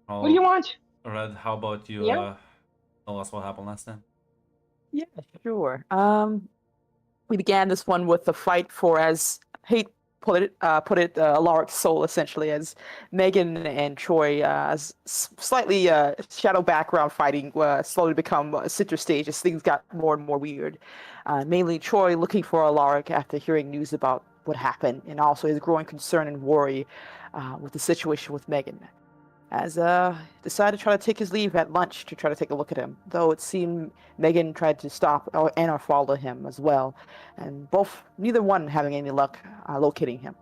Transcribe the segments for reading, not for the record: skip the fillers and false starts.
What do you Well, want? Red, how about you Yeah, tell us what happened last time? Yeah, sure. We began this one with the fight for, as Hate put it, Alaric's soul, essentially, as Megan and Troy, slightly shadow background fighting, slowly become center stage as things got more and more weird. Mainly Troy looking for Alaric after hearing news about what happened, and also his growing concern and worry with the situation with Megan as decided to try to take his leave at lunch to try to take a look at him, though it seemed Megan tried to stop or follow him as well, and neither one having any luck locating him.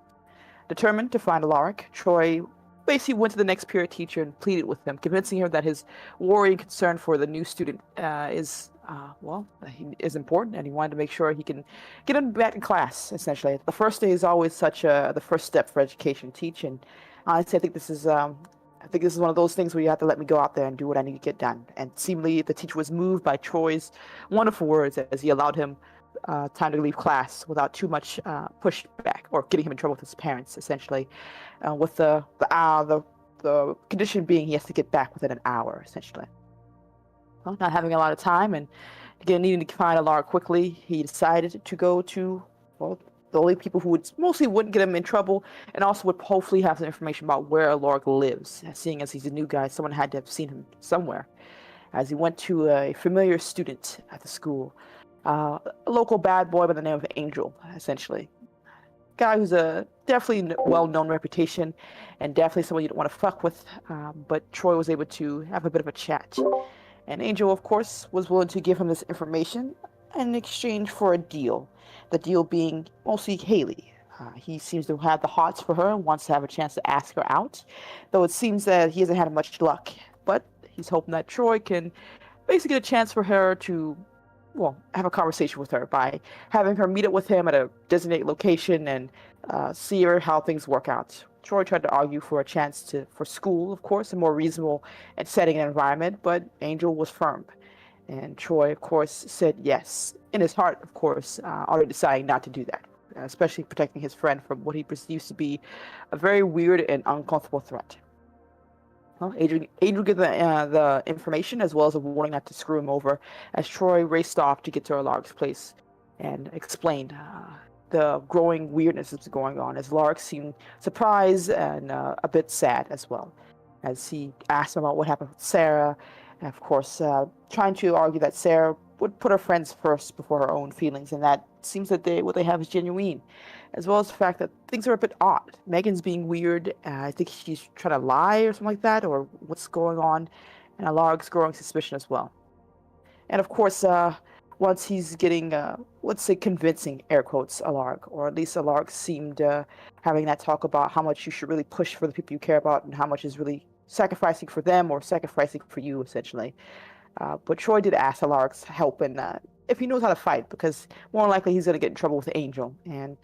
Determined to find Alaric, Troy basically went to the next period teacher and pleaded with him, convincing her that his worry and concern for the new student is important, and he wanted to make sure he can get him back in class. Essentially, the first day is always the first step for education. Teaching, honestly, I think this is one of those things where you have to let me go out there and do what I need to get done. And seemingly, the teacher was moved by Troy's wonderful words as he allowed him time to leave class without too much pushback or getting him in trouble with his parents, essentially, with the condition being he has to get back within an hour, essentially. Well, not having a lot of time and again needing to find Alara quickly, he decided to go to, well, the only people who wouldn't get him in trouble and also would hopefully have some information about where Alark lives. Seeing as he's a new guy, someone had to have seen him somewhere. As he went to a familiar student at the school, a local bad boy by the name of Angel, essentially. Guy who's a definitely well-known reputation and definitely someone you don't want to fuck with, but Troy was able to have a bit of a chat. And Angel, of course, was willing to give him this information in exchange for a deal. The deal being mostly Haley. He seems to have the hots for her and wants to have a chance to ask her out, though it seems that he hasn't had much luck. But he's hoping that Troy can basically get a chance for her to, well, have a conversation with her by having her meet up with him at a designated location and see her how things work out. Troy tried to argue for a chance for school, of course, a more reasonable and setting an environment, but Angel was firm. And Troy, of course, said yes. In his heart, of course, already deciding not to do that, especially protecting his friend from what he perceives to be a very weird and uncomfortable threat. Well, Adrian gave the information as well as a warning not to screw him over as Troy raced off to get to Lark's place and explained the growing weirdness that's going on as Lark seemed surprised and a bit sad as well as he asked him about what happened with Sarah. And of course, trying to argue that Sarah would put her friends first before her own feelings, and that seems that what they have is genuine, as well as the fact that things are a bit odd. Megan's being weird. I think she's trying to lie or something like that, or what's going on, and Alaric's growing suspicion as well. And of course, once he's getting, let's say, convincing air quotes Alaric, or at least Alaric seemed having that talk about how much you should really push for the people you care about and how much is really sacrificing for them or sacrificing for you, essentially. But Troy did ask Alaric's help and if he knows how to fight, because more than likely he's going to get in trouble with Angel. And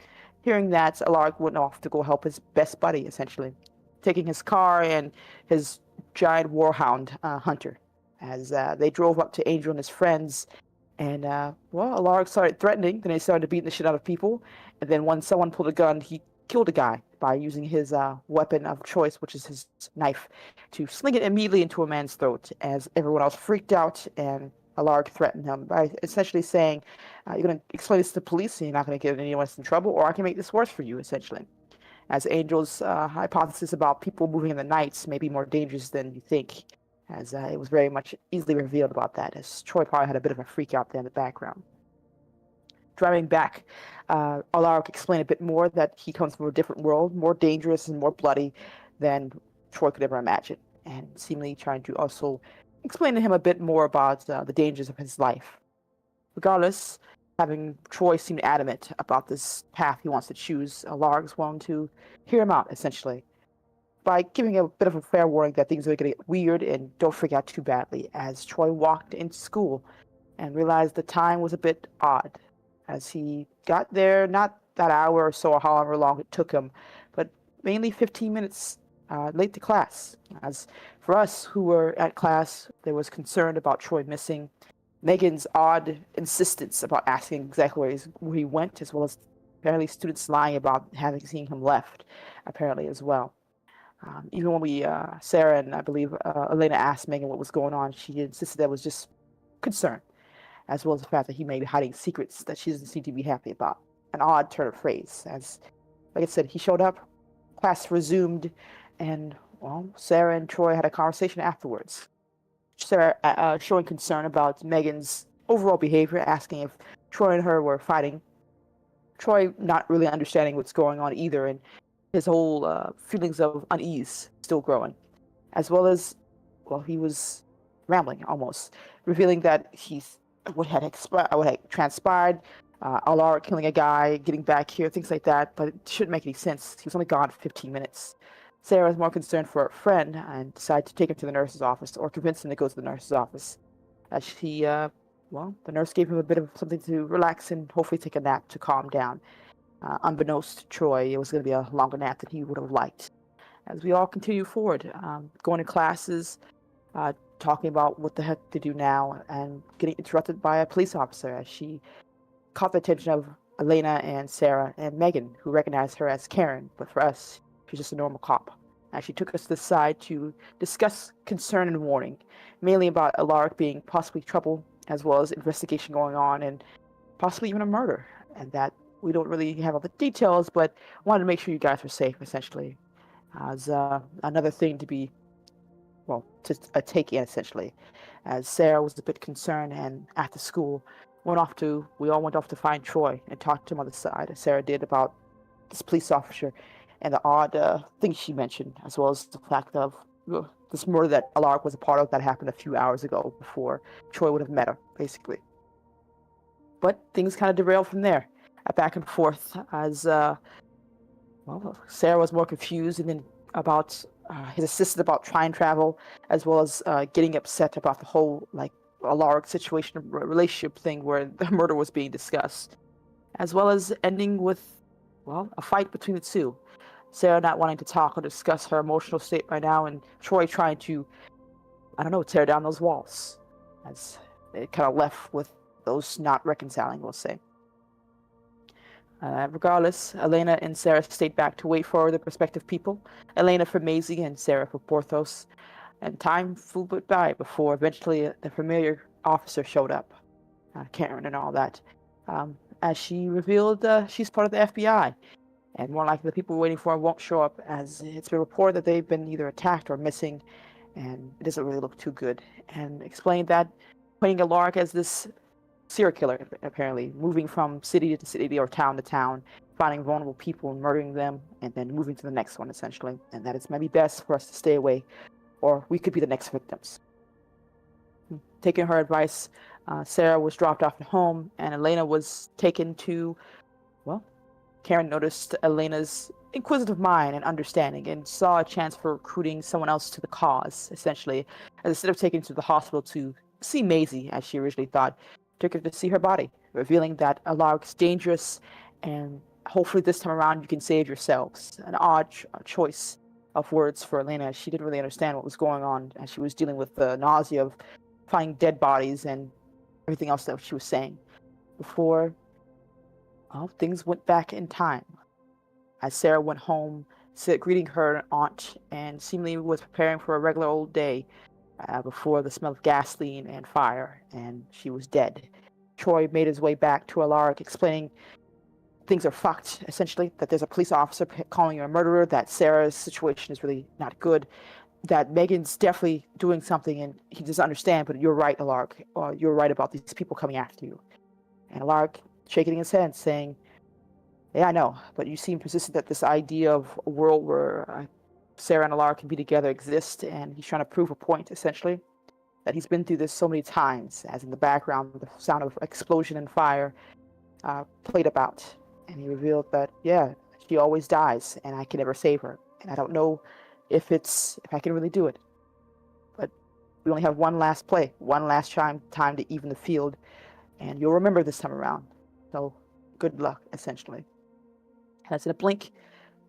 hearing that, Alaric went off to go help his best buddy, essentially, taking his car and his giant warhound Hunter, as they drove up to Angel and his friends. And, well, Alaric started threatening, then he started beating the shit out of people. And then when someone pulled a gun, he killed a guy by using his weapon of choice, which is his knife, to sling it immediately into a man's throat, as everyone else freaked out and Alaric threatened him by essentially saying, you're going to explain this to the police and you're not going to get anyone else in trouble, or I can make this worse for you, essentially. As Angel's hypothesis about people moving in the nights may be more dangerous than you think, as it was very much easily revealed about that, as Troy probably had a bit of a freak out there in the background. Driving back, Alaric explained a bit more that he comes from a different world, more dangerous and more bloody than Troy could ever imagine, and seemingly trying to also explain to him a bit more about the dangers of his life. Regardless, having Troy seem adamant about this path he wants to choose, Alaric's willing to hear him out, essentially, by giving a bit of a fair warning that things are going to get weird and don't freak out too badly, as Troy walked into school and realized the time was a bit odd as he got there, not that hour or so or however long it took him, but mainly 15 minutes late to class. As for us who were at class, there was concern about Troy missing, Megan's odd insistence about asking exactly where he went, as well as apparently students lying about having seen him left, apparently as well. Even when Sarah and I believe Elena asked Megan what was going on, she insisted that it was just concern, as well as the fact that he may be hiding secrets that she doesn't seem to be happy about. An odd turn of phrase, as, like I said, he showed up, class resumed, and, well, Sarah and Troy had a conversation afterwards. Sarah showing concern about Megan's overall behavior, asking if Troy and her were fighting. Troy not really understanding what's going on either, and his whole feelings of unease still growing, as well as, well, he was rambling almost, revealing that what had transpired, Alaric killing a guy, getting back here, things like that, but it shouldn't make any sense. He was only gone for 15 minutes. Sarah was more concerned for her friend and decided to take him to the nurse's office, or convince him to go to the nurse's office. As the nurse gave him a bit of something to relax and hopefully take a nap to calm down. Unbeknownst to Troy, it was going to be a longer nap than he would have liked. As we all continue forward, going to classes, talking about what the heck to do now, and getting interrupted by a police officer as she caught the attention of Elena and Sarah and Megan, who recognized her as Karen, but for us, she's just a normal cop. And she took us to the side to discuss concern and warning, mainly about Alaric being possibly trouble, as well as investigation going on, and possibly even a murder. And that we don't really have all the details, but wanted to make sure you guys were safe, essentially. As another thing to be, well, to take in, essentially. As Sarah was a bit concerned, and after school, we all went off to find Troy and talked to him on the side, as Sarah did, about this police officer and the odd things she mentioned, as well as the fact of this murder that Alaric was a part of that happened a few hours ago before Troy would have met her, basically. But things kind of derailed from there, back and forth, as Sarah was more confused, and then about his assistant about time travel, as well as getting upset about the whole Alaric situation, relationship thing where the murder was being discussed, as well as ending with, well, a fight between the two. Sarah not wanting to talk or discuss her emotional state right now, and Troy trying to, tear down those walls. As it kind of left with those not reconciling, we'll say. Regardless, Elena and Sarah stayed back to wait for the prospective people. Elena for Maisie and Sarah for Porthos. And time flew by before eventually the familiar officer showed up. Karen and all that. As she revealed she's part of the FBI. And more likely the people we're waiting for won't show up, as it's been reported that they've been either attacked or missing, and it doesn't really look too good. And explained that, pointing Alaric as this serial killer, apparently, moving from city to city or town to town, finding vulnerable people and murdering them, and then moving to the next one, essentially. And that it's maybe best for us to stay away, or we could be the next victims. Taking her advice, Sarah was dropped off at home, and Elena was taken to, well, Karen noticed Elena's inquisitive mind and understanding, and saw a chance for recruiting someone else to the cause, essentially. As instead of taking her to the hospital to see Maisie, as she originally thought, took her to see her body, revealing that Alaric's dangerous, and hopefully this time around you can save yourselves. An odd choice of words for Elena. She didn't really understand what was going on, as she was dealing with the nausea of finding dead bodies and everything else that she was saying. Before things went back in time, as Sarah went home, greeting her aunt, and seemingly was preparing for a regular old day, before the smell of gasoline and fire, and she was dead. Troy made his way back to Alaric, explaining things are fucked, essentially, that there's a police officer calling you a murderer, that Sarah's situation is really not good, that Megan's definitely doing something, and he doesn't understand, but you're right, Alaric, you're right about these people coming after you. And Alaric shaking his head, saying, yeah, I know, but you seem persistent that this idea of a world where Sarah and Alaric can be together exists, and he's trying to prove a point, essentially, that he's been through this so many times, as in the background, the sound of explosion and fire played about. And he revealed that, yeah, she always dies, and I can never save her. And I don't know if I can really do it. But we only have one last play, one last time to even the field, and you'll remember this time around. So, good luck, essentially. And as in a blink,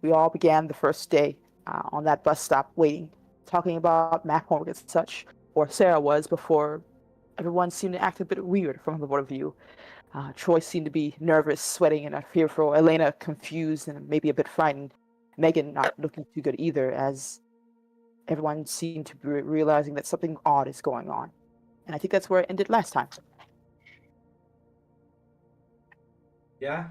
we all began the first day on that bus stop waiting, talking about math homework and such, or Sarah was, before everyone seemed to act a bit weird from her point of view. Troy seemed to be nervous, sweating, and fearful. Elena confused and maybe a bit frightened. Megan not looking too good either, as everyone seemed to be realizing that something odd is going on. And I think that's where it ended last time. Yeah.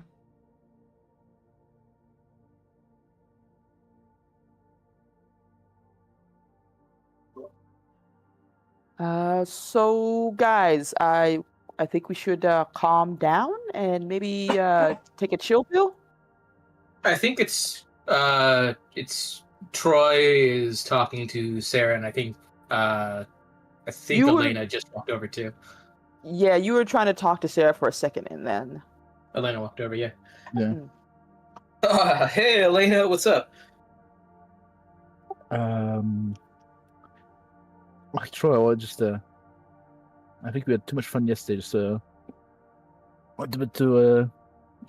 So guys, I think we should calm down and maybe take a chill pill. I think it's Troy is talking to Sarah, and I think You were- Elena just walked over too. Yeah, you were trying to talk to Sarah for a second, and then Elena walked over, yeah. Yeah. Hey, Elena, what's up? Like Troy, I think we had too much fun yesterday. Just wanted to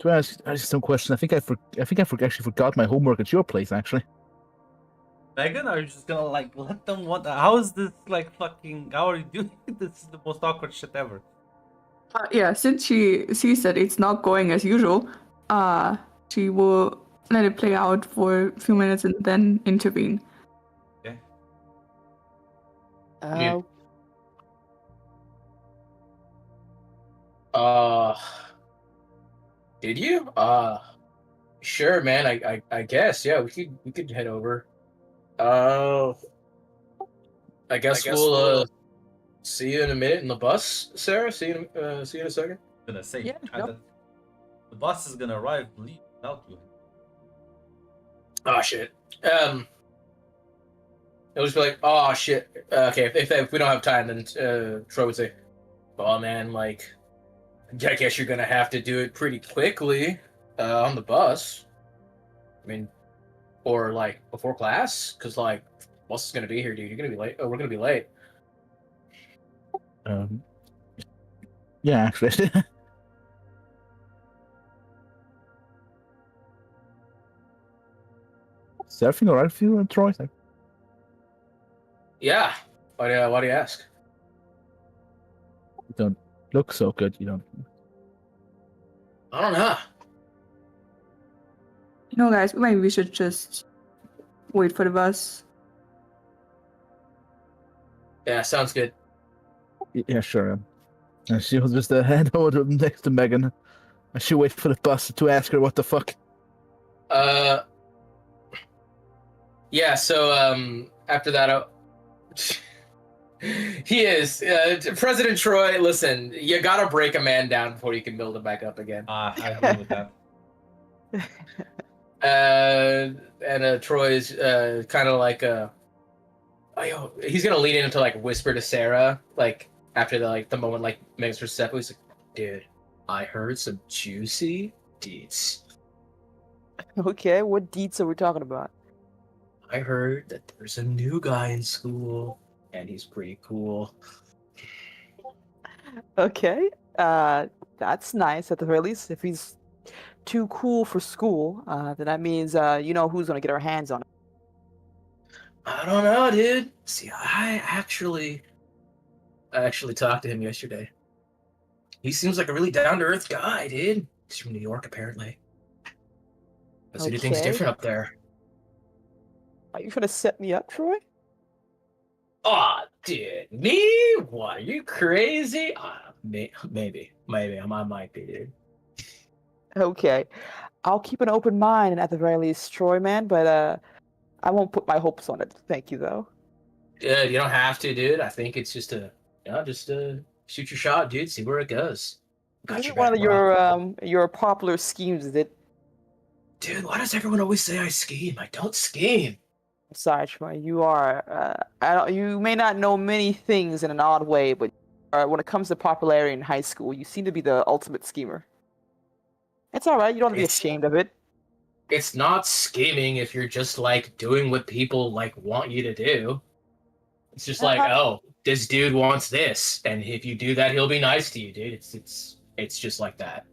ask some questions. I think I actually forgot my homework at your place. Actually, Megan, are you just gonna like let them what? How is this like fucking? How are you doing? This is the most awkward shit ever. Yeah, since she sees that it's not going as usual, she will let it play out for a few minutes and then intervene. Okay. Yeah. Did you? Sure, man. I guess. Yeah, we could head over. I guess we'll see you in a minute in the bus, Sarah. See you in a second. I'm gonna say Yeah, that the bus is gonna arrive. Leave without you. Oh shit. It'll just be like, oh shit. Okay, if we don't have time, then Troy would say, "Oh man, like, I guess you're gonna have to do it pretty quickly on the bus. I mean, or like before class, because like, bus is gonna be here, dude. You're gonna be late. Oh, we're gonna be late." yeah, actually. Is everything alright with you, Troy? Like, Yeah. Why do you ask? you don't look so good. You don't. I don't know. You know, guys, maybe we should just wait for the bus. Yeah, sounds good. Yeah, sure. And she was just hand over next to Megan. And she wait for the bus to ask her what the fuck. Yeah. So after that, he is President Troy. Listen, you gotta break a man down before you can build him back up again. I agree with that. And Troy's kind of like he's gonna lean in to like whisper to Sarah, like after the moment like Megan's first step. He's like, "Dude, I heard some juicy deets. Okay, what deets are we talking about? I heard that there's a new guy in school, and he's pretty cool." Okay, that's nice at the very least. If he's too cool for school, then that means you know who's gonna get our hands on him. I don't know, dude. See, I actually talked to him yesterday. He seems like a really down-to-earth guy, dude. He's from New York, apparently. But they do things Okay. different up there. Are you trying to set me up, Troy? Aw, dude. Me? What? Are you crazy? Maybe. I might be, dude. Okay, I'll keep an open mind at the very least, Troy, man. But I won't put my hopes on it. Thank you, though. Yeah, you don't have to, dude. I think it's just shoot your shot, dude. See where it goes. Got This your is one back, of bro. your popular schemes, is it? Dude, why does everyone always say I scheme? I don't scheme. Sorry, Troy. You are. You may not know many things in an odd way, but when it comes to popularity in high school, you seem to be the ultimate schemer. It's all right. You don't have to be It's- ashamed of it. It's not scheming if you're just like doing what people like want you to do. It's just like, oh, this dude wants this, and if you do that, he'll be nice to you, dude. It's just like that.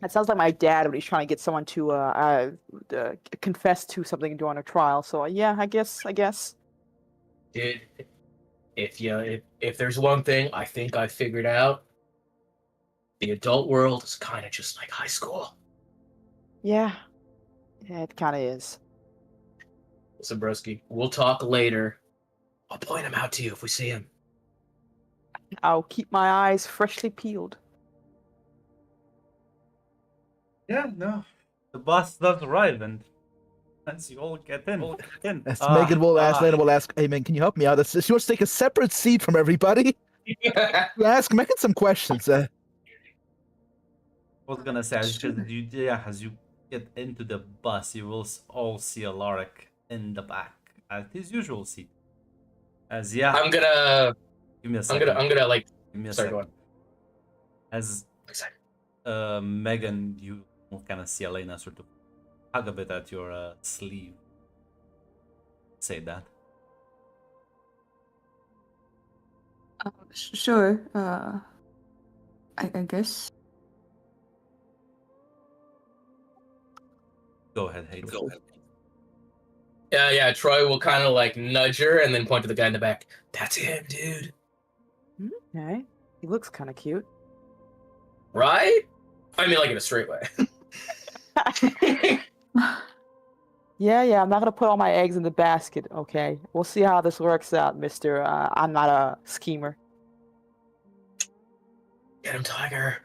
That sounds like my dad when he's trying to get someone to confess to something during a trial. So yeah, I guess. Dude, if there's one thing I think I figured out, the adult world is kind of just like high school. Yeah, it kind of is. Listen, broski, we'll talk later. I'll point him out to you if we see him. I'll keep my eyes freshly peeled. Yeah, no. The bus does arrive, and once you all get in. As Megan will ask, Lena will ask, "Hey man, can you help me out? She wants to take a separate seat from everybody." Ask Megan some questions. I was gonna say, as you get into the bus, you will all see Alaric in the back at his usual seat. As I'm gonna. give me a second. I'm gonna like. Give me a Sorry, second. go on. As Exactly. Megan, you will kind of see Elena sort of hug a bit at your sleeve. Say that. Sure. I guess. Go ahead, Hayden. Go ahead. Yeah. Troy will kind of like nudge her and then point to the guy in the back. That's him, dude. Okay. He looks kind of cute. Right? I mean, like in a straight way. Yeah. I'm not gonna put all my eggs in the basket. Okay. We'll see how this works out, Mister. I'm not a schemer. Get him, Tiger.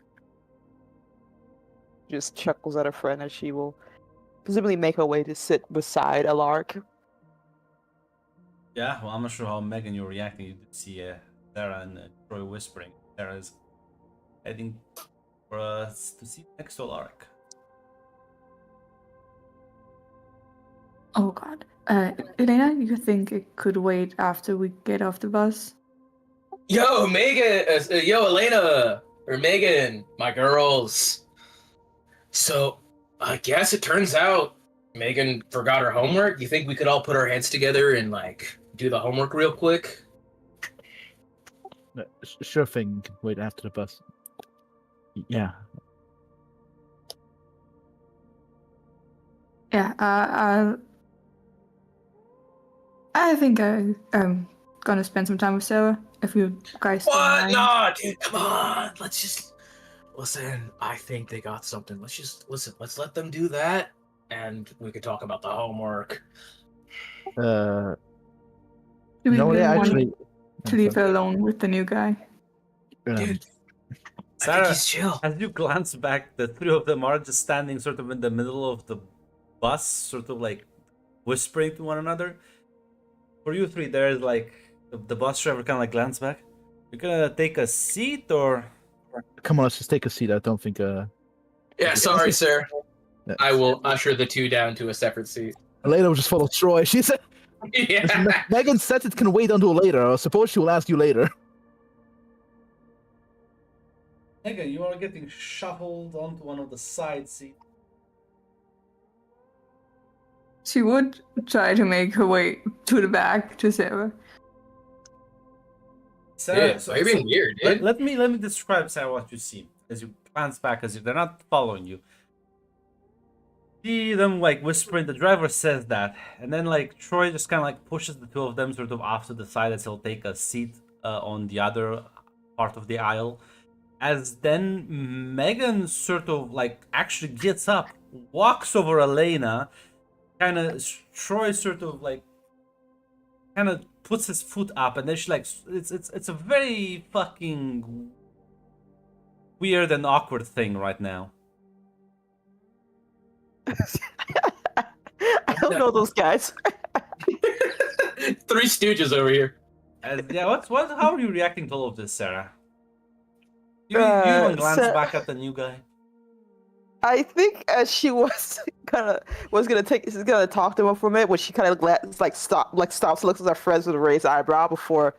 Just chuckles at her friend as she will presumably make her way to sit beside Alaric. Yeah, well, I'm not sure how Megan you're reacting. You did see Sarah and Troy whispering. Sarah's heading for us to see next to Alaric. Oh God. Elena, you think it could wait after we get off the bus? Yo, Megan. Yo, Elena. Or Megan. My girls. So, I guess it turns out Megan forgot her homework. You think we could all put our heads together and, like, do the homework real quick? Sure thing. You can wait after the bus. Yeah. Yeah. I think I'm gonna spend some time with Sarah. If you guys don't What? mind. No, dude, come on. Let's just listen. I think they got something. Let's just listen. Let's let them do that, and we could talk about the homework. Do we No, really yeah, want actually. to leave her alone with the new guy? Dude, I think Sarah, he's chill. as you glance back, the three of them are just standing sort of in the middle of the bus, sort of like whispering to one another. For you three, there's like the bus driver kind of like glance back. You're gonna take a seat or? Come on, let's just take a seat. I don't think. Yeah, sorry, sir. Yeah. I will usher the two down to a separate seat. Elena will just follow Troy. She said. Yeah. Megan said it can wait until later. I suppose she will ask you later. Megan, you are getting shuffled onto one of the side seats. She would try to make her way to the back to Sarah. Sarah, Yeah, you're being weird, dude. let me describe, Sarah, what you see as you glance back, as if they're not following you. See them like whispering. The driver says that, and then like Troy just kind of like pushes the two of them sort of off to the side as he'll take a seat on the other part of the aisle. As then Megan sort of like actually gets up, walks over Elena, kind of Troy sort of like kind of puts his foot up, and then she like it's a very fucking weird and awkward thing right now. I don't know those guys. Three Stooges over here. Yeah, how are you reacting to all of this, Sarah? You even glance back at the new guy. I think as she was gonna talk to him for a minute, when she kind of stops, looks at her friends with a raised eyebrow before.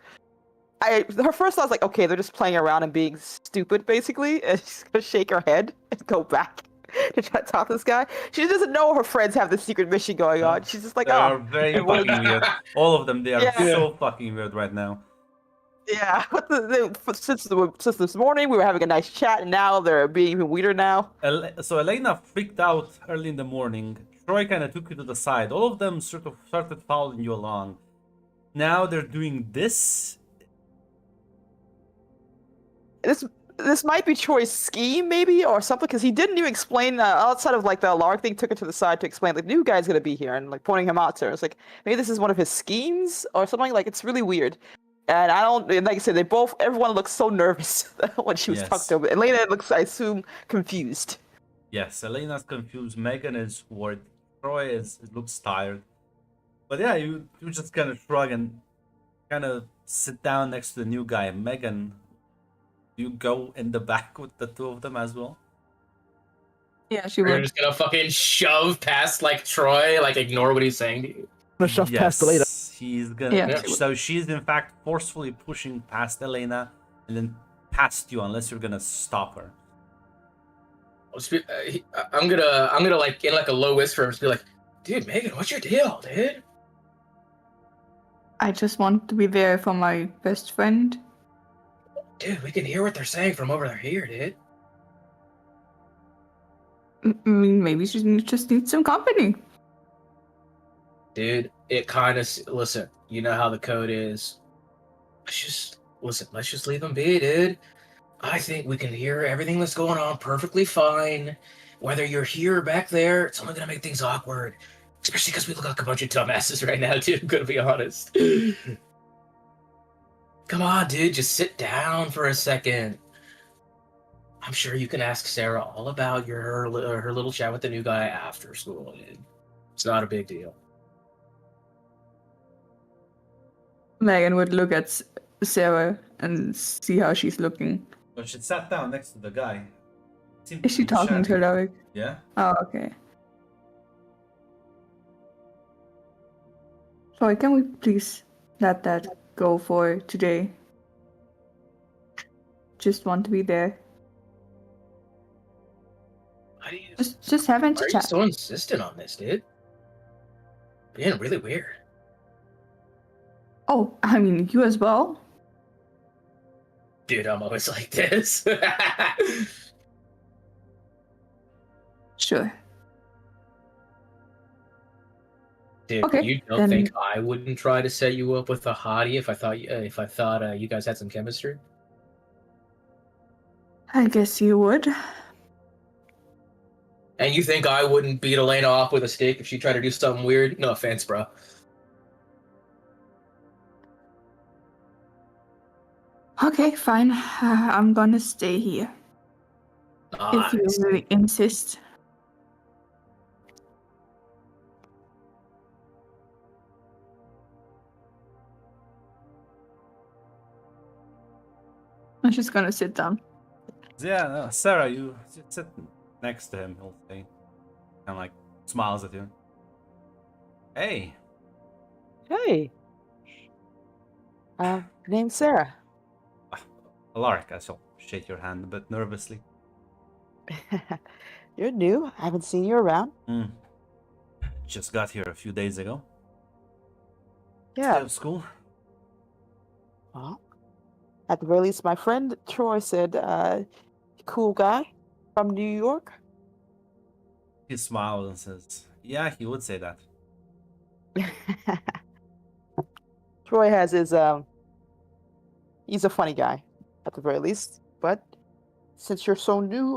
Her first thought was like, okay, they're just playing around and being stupid, basically, and she's gonna shake her head and go back to try to talk to this guy. She doesn't know her friends have this secret mission going on. She's just like, They oh, are very fucking weird. All of them, they are Yeah. so fucking weird right now. yeah. Since this morning we were having a nice chat, and now they're being even weirder now. So Elena freaked out early in the morning. Troy kind of took you to the side. All of them sort of started following you along. Now they're doing this. This this might be Troy's scheme, maybe, or something, because he didn't even explain outside of like the Lark thing. Took it to the side to explain like the new guy's gonna be here and like pointing him out to her. It's like maybe this is one of his schemes or something. Like it's really weird. And I don't, and like I said, everyone looks so nervous when she was Yes. talked over. Elena looks, I assume, confused. Yes, Elena's confused. Megan is worried. Troy looks tired. But yeah, you just kind of shrug and kind of sit down next to the new guy. Megan, you go in the back with the two of them as well. Yeah, she You're would. just gonna fucking shove past like Troy, like ignore what he's saying to you. gonna shove past Elena. He's gonna. Yeah. So she's in fact forcefully pushing past Elena and then past you, unless you're gonna stop her. I'm gonna like in like a low whisper, just be like, "Dude, Megan, what's your deal, dude?" I just want to be there for my best friend. Dude, we can hear what they're saying from over here, dude. I mean, maybe she just needs some company. Dude, it kind of listen. You know how the code is. Let's just leave them be, dude. I think we can hear everything that's going on perfectly fine. Whether you're here or back there, it's only gonna make things awkward. Especially because we look like a bunch of dumbasses right now, dude. I'm gonna be honest. Come on, dude. Just sit down for a second. I'm sure you can ask Sarah all about her little chat with the new guy after school, dude. It's not a big deal. Megan would look at Sarah and see how she's looking. But she sat down next to the guy. Seemed Is she to be talking to chatting. Loic? Yeah. Oh, okay. Sorry, can we please let that go for today? Just want to be there. Why do you? Just having Why to are you chat. so insistent on this, dude? Being really weird. Oh, I mean, you as well. Dude, I'm always like this. Sure. Dude, Okay, you don't then- think I wouldn't try to set you up with a hottie if I thought you guys had some chemistry? I guess you would. And you think I wouldn't beat Elena off with a stick if she tried to do something weird? No offense, bro. Okay, fine. I'm gonna stay here. If you Nice. really insist. I'm just gonna sit down. Yeah, no, Sarah, you sit next to him. He'll say, kind of like smiles at you. Hey, Hey. Name's Sarah. Alaric. I shall shake your hand a bit nervously. You're new. I haven't seen you around. Just got here a few days ago. Stay Yeah. of school. Well, at the very least, my friend Troy said, cool guy from New York. He smiles and says, "Yeah, he would say that." Troy has his, he's a funny guy, at the very least. But since you're so new,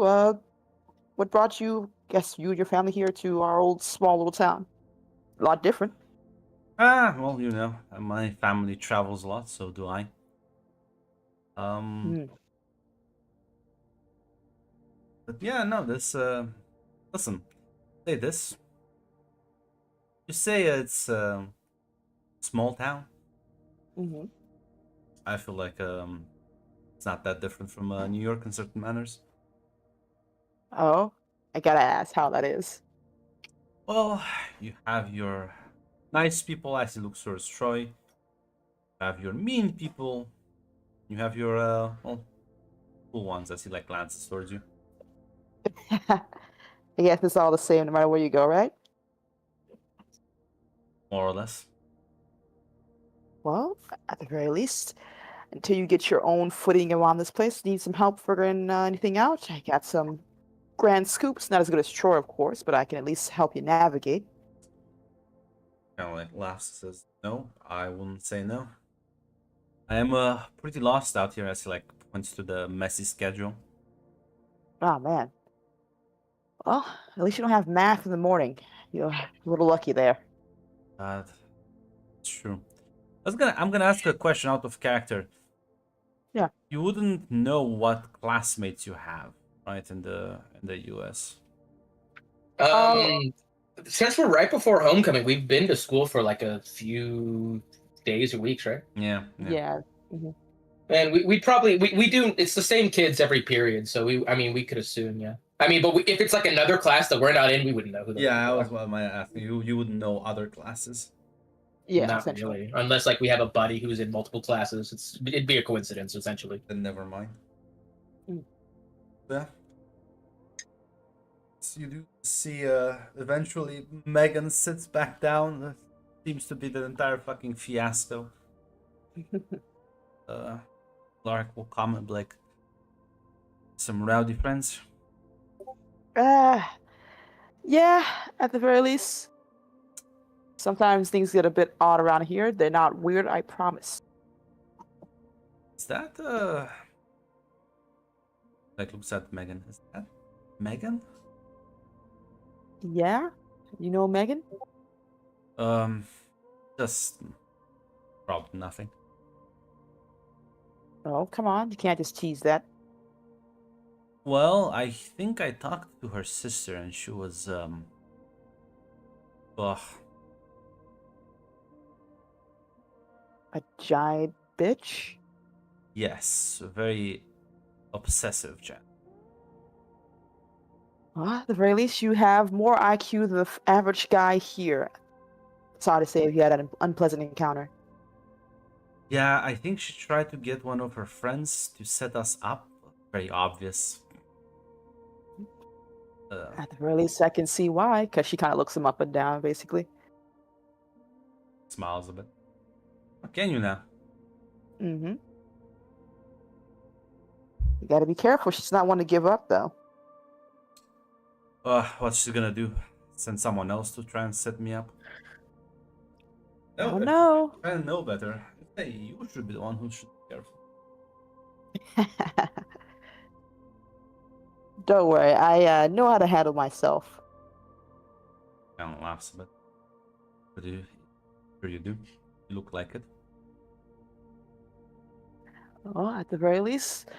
what brought you, guess you and your family here to our old small little town? A lot different. Well, you know, my family travels a lot, so do I. Hmm. But yeah, no, this, listen, say this. You say it's a small town. Hmm. I feel like it's not that different from New York in certain manners. Oh, I gotta ask how that is. Well, you have your nice people as he looks towards Troy. You have your mean people. You have your well, cool ones as he like glances towards you. I guess it's all the same no matter where you go, right? More or less. Well, at the very least, until you get your own footing around this place, need some help figuring anything out? I got some grand scoops, not as good as Troy, of course, but I can at least help you navigate. Kind of like laughs and says, "No, I wouldn't say no. I am pretty lost out here," as he like points to the messy schedule. Oh man. Well, at least you don't have math in the morning. You're a little lucky there. That's true. I'm gonna ask a question out of character. Yeah. You wouldn't know what classmates you have, right, in the US. Since we're right before homecoming, we've been to school for like a few days or weeks, right? Yeah. Yeah. And we probably we do. It's the same kids every period, so we could assume, yeah. But if it's like another class that we're not in, we wouldn't know who. Yeah, I was what am I asking you? You wouldn't know other classes. Yeah, Not essentially. really, unless like we have a buddy who's in multiple classes. It'd be a coincidence, essentially. Then never mind. Mm. Yeah. So you do see eventually Megan sits back down. That seems to be the entire fucking fiasco. Lark will comment like some rowdy friends. Yeah, at the very least. Sometimes things get a bit odd around here. They're not weird, I promise. Is that like looks at Megan. Is that Megan? Yeah? You know Megan? Just probably nothing. Oh, come on. You can't just tease that. Well, I think I talked to her sister and she was ugh. A giant bitch? Yes, a very obsessive Jen. Well, at the very least, you have more IQ than the average guy here. Sorry to say if you had an unpleasant encounter. Yeah, I think she tried to get one of her friends to set us up. Very obvious. At the very least, I can see why, because she kind of looks him up and down, basically. Smiles a bit. What can you now? Mm-hmm. You gotta be careful. She's not one to give up, though. What's she gonna do? Send someone else to try and set me up? Oh, no. I know better. Hey, you should be the one who should be careful. Don't worry. I know how to handle myself. Kind of laughs a bit. But sure you do. You look like it. Well, at the very least,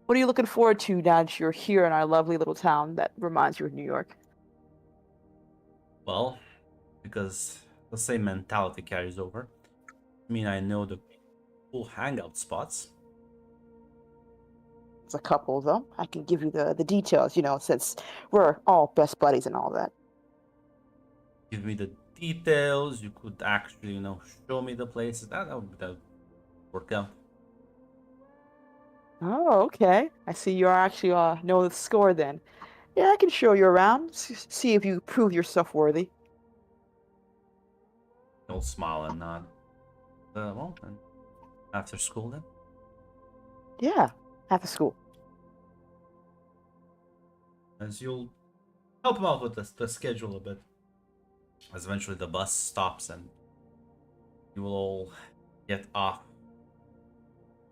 what are you looking forward to now that you're here in our lovely little town that reminds you of New York? Well, because the same mentality carries over. I mean, I know the cool hangout spots. It's a couple, though. I can give you the details, since we're all best buddies and all that. Give me the details. You could actually, show me the places. That would work out. Oh, okay. I see you actually know the score then. Yeah, I can show you around. See if you prove yourself worthy. He'll smile and nod. Well, then after school then? Yeah, after school. As you'll help him out with the schedule a bit. As eventually the bus stops and you will all get off.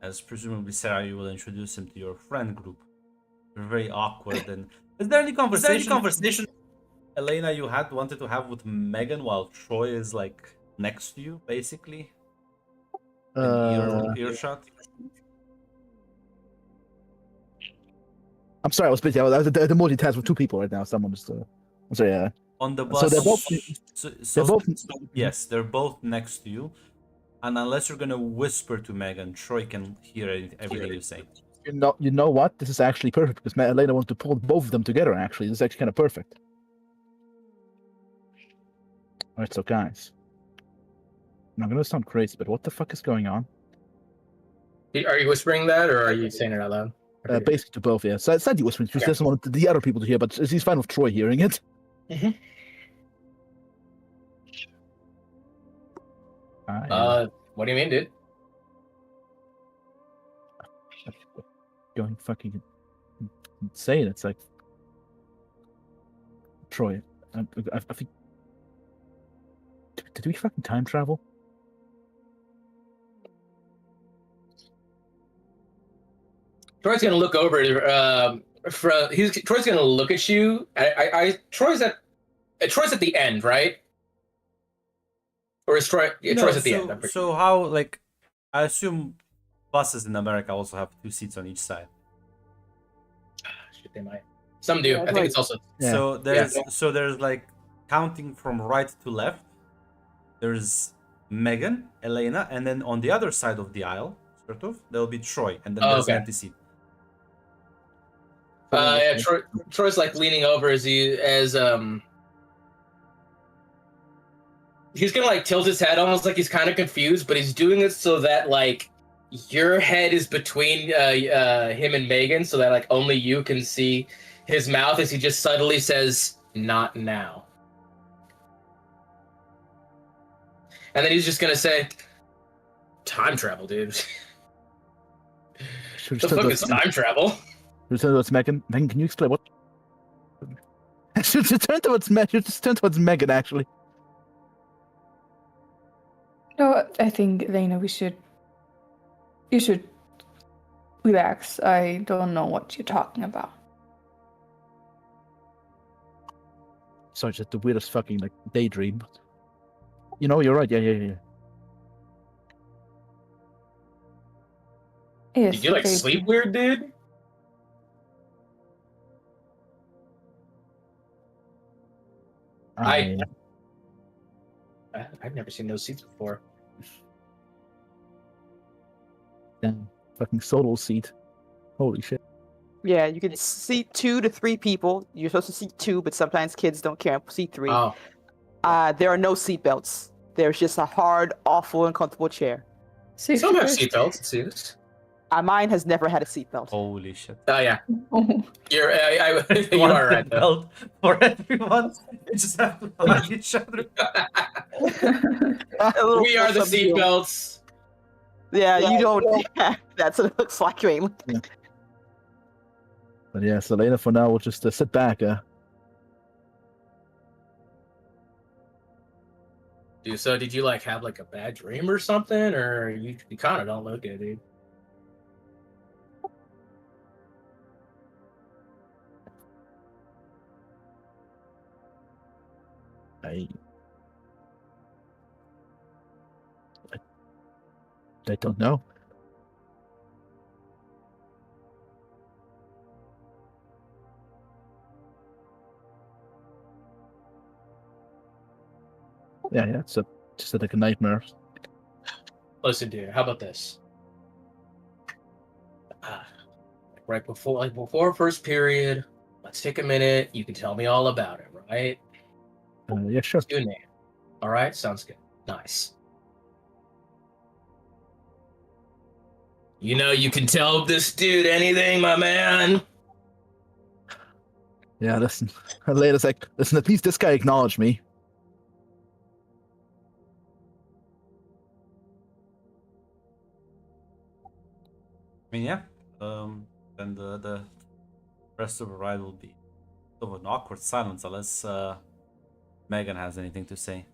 As presumably Sarah, you will introduce him to your friend group. You're very awkward. And is there any conversation, Elena, you wanted to have with Megan while Troy is like next to you, basically? Earshot. I'm sorry, I was busy. I was at the multitask with two people right now. Someone just. I'm sorry. On the bus. So they're both. They're both. Yes, they're both next to you. And unless you're gonna whisper to Megan, Troy can hear everything you say. You know what? This is actually perfect because Elena wanted to pull both of them together. Actually, this is actually kind of perfect. All right, so guys, I'm gonna sound crazy, but what the fuck is going on? Are you whispering that, or are you saying it out loud? Basically to both, yeah. So I said you whispering. She doesn't want the other people to hear, but she's fine with Troy hearing it. Mm-hmm. What do you mean, dude? Going fucking insane. It's like Troy. I think. Did we fucking time travel? Troy's gonna look over. Troy's gonna look at you. Troy's at the end, right? Or is Troy? Yeah, No, Troy's at the end. I'm pretty so how, like, I assume buses in America also have 2 seats on each side. Shit, they might. Some do. Yeah, I it's think it's also. Yeah. So there's like counting from right to left. There's Megan, Elena, and then on the other side of the aisle, sort of, there'll be Troy, and then Oh, there's okay. an empty seat. Yeah, Troy's like leaning over as he's gonna like tilt his head almost like he's kind of confused, but he's doing it so that like your head is between him and Megan, so that like only you can see his mouth as he just subtly says, "Not now." And then he's just gonna say, "Time travel, dude." Should The fuck is time travel? Turn towards Megan. Megan, can you explain what? Should turn towards Megan, actually. No, I think, Elena, you should relax. I don't know what you're talking about. Sorry, just the weirdest fucking like daydream. You know, you're right. Yeah. Yes, Did you like okay. sleep weird, dude? I've never seen those seats before. Damn, fucking solo seat. Holy shit. Yeah, you can seat 2 to 3 people. You're supposed to seat 2, but sometimes kids don't care. Seat 3. Oh, There are no seat belts. There's just a hard, awful, uncomfortable chair. Safety some have first. seatbelts. It seems. Mine has never had a seat belt. Holy shit! Oh yeah, Oh. you're. You One are right though. belt for everyone. They just have to find each other. A little We are the some deal. seatbelts. Yeah, you don't. Yeah, that's what it looks like. You ain't. But yeah, so Elena for now will just sit back. Dude, so did you like have like a bad dream or something, or you kind of don't look it, dude? I don't know. Yeah, it's just like a nightmare. Listen, dude. How about this? Right before first period, let's take a minute. You can tell me all about it, right? Yeah, sure. Your name. All right, sounds good. Nice. You know, you can tell this dude anything, my man. Yeah, listen. Elena's like, listen, at least this guy acknowledged me. I mean, yeah. Then the rest of the ride will be sort of an awkward silence unless Megan has anything to say.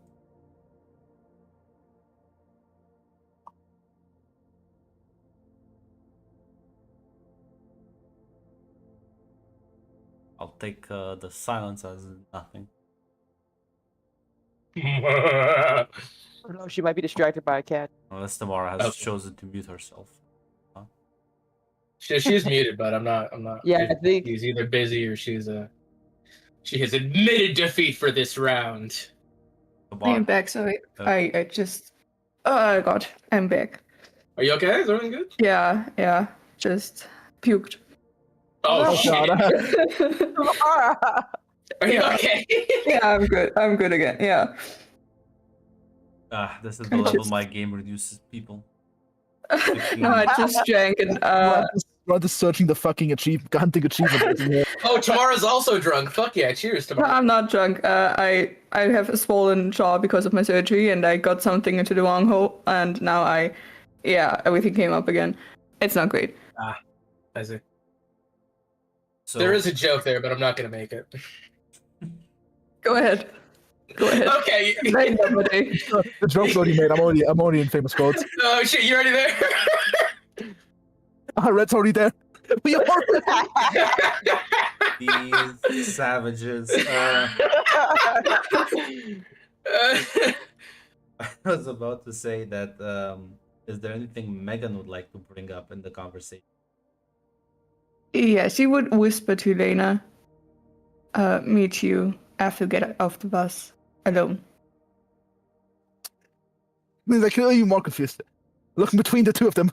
I'll take the silence as nothing. I don't know. She might be distracted by a cat. Unless Tamara has Okay. chosen to mute herself. She's muted, but I'm not. Yeah, I think. She's either busy or she has admitted defeat for this round. I am Tamara, back, sorry. I just... Oh god, I'm back. Are you okay? Is everything good? Yeah, just puked. Oh, Oh, shit. God. Are you Yeah. okay? Yeah, I'm good again, yeah. this is the level my game reduces people. No, I just drank and We're just searching the fucking hunting achievement. Yeah. Oh, Tamara's also drunk. Fuck yeah! Cheers, no, Tamara. I'm not drunk. I have a swollen jaw because of my surgery, and I got something into the wrong hole, and now everything came up again. It's not great. I see. So, There is a joke there, but I'm not gonna make it. Go ahead. Okay. Say nobody. The joke's already made. I'm already in famous quotes. Oh shit! You already there? Red's already there. We are. These savages. I was about to say that. Is there anything Megan would like to bring up in the conversation? Yeah, she would whisper to Lena, meet you after get off the bus alone. I can even more confused. Looking between the two of them.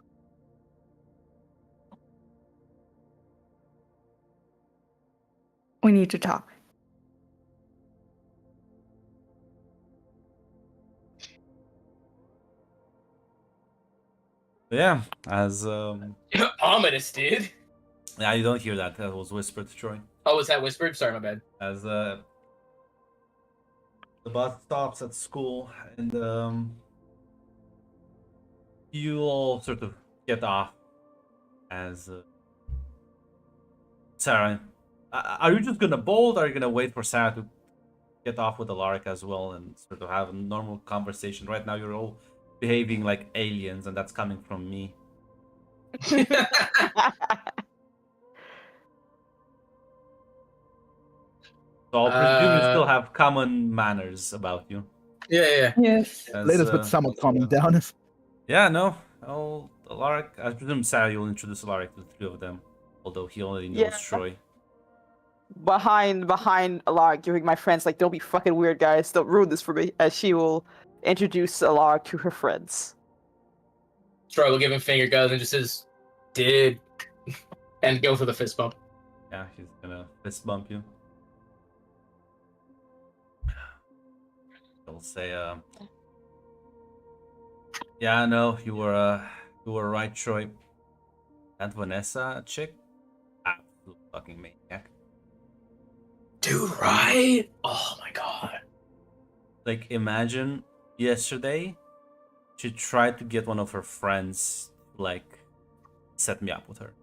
We need to talk. Yeah, as Ominous, dude. yeah, you don't hear that. That was whispered to Troy. Oh, was that whispered? Sorry, my bad. As the bus stops at school, and you all sort of get off. As Sarah, are you just gonna bolt? Or are you gonna wait for Sarah to get off with Alaric as well and sort of have a normal conversation? Right now, you're all behaving like aliens, and that's coming from me. So I'll presume you still have common manners about you. Yeah. Yes. As, Latest with someone calming down. Yeah, no. Oh, Alaric. I presume Sarah, you'll introduce Alaric to the three of them, although he only knows Yeah. Troy. behind Alaric, giving my friends like, don't be fucking weird, guys. Don't ruin this for me. As she will introduce Alaric to her friends. Troy will give him finger guns and just says, "Dude," and go for the fist bump. Yeah, he's gonna fist bump you. He'll say, "Yeah, no, you were right, Troy. That Vanessa chick, absolute fucking maniac. Dude, right? Oh my god. Like, imagine yesterday, she tried to get one of her friends to, like, set me up with her.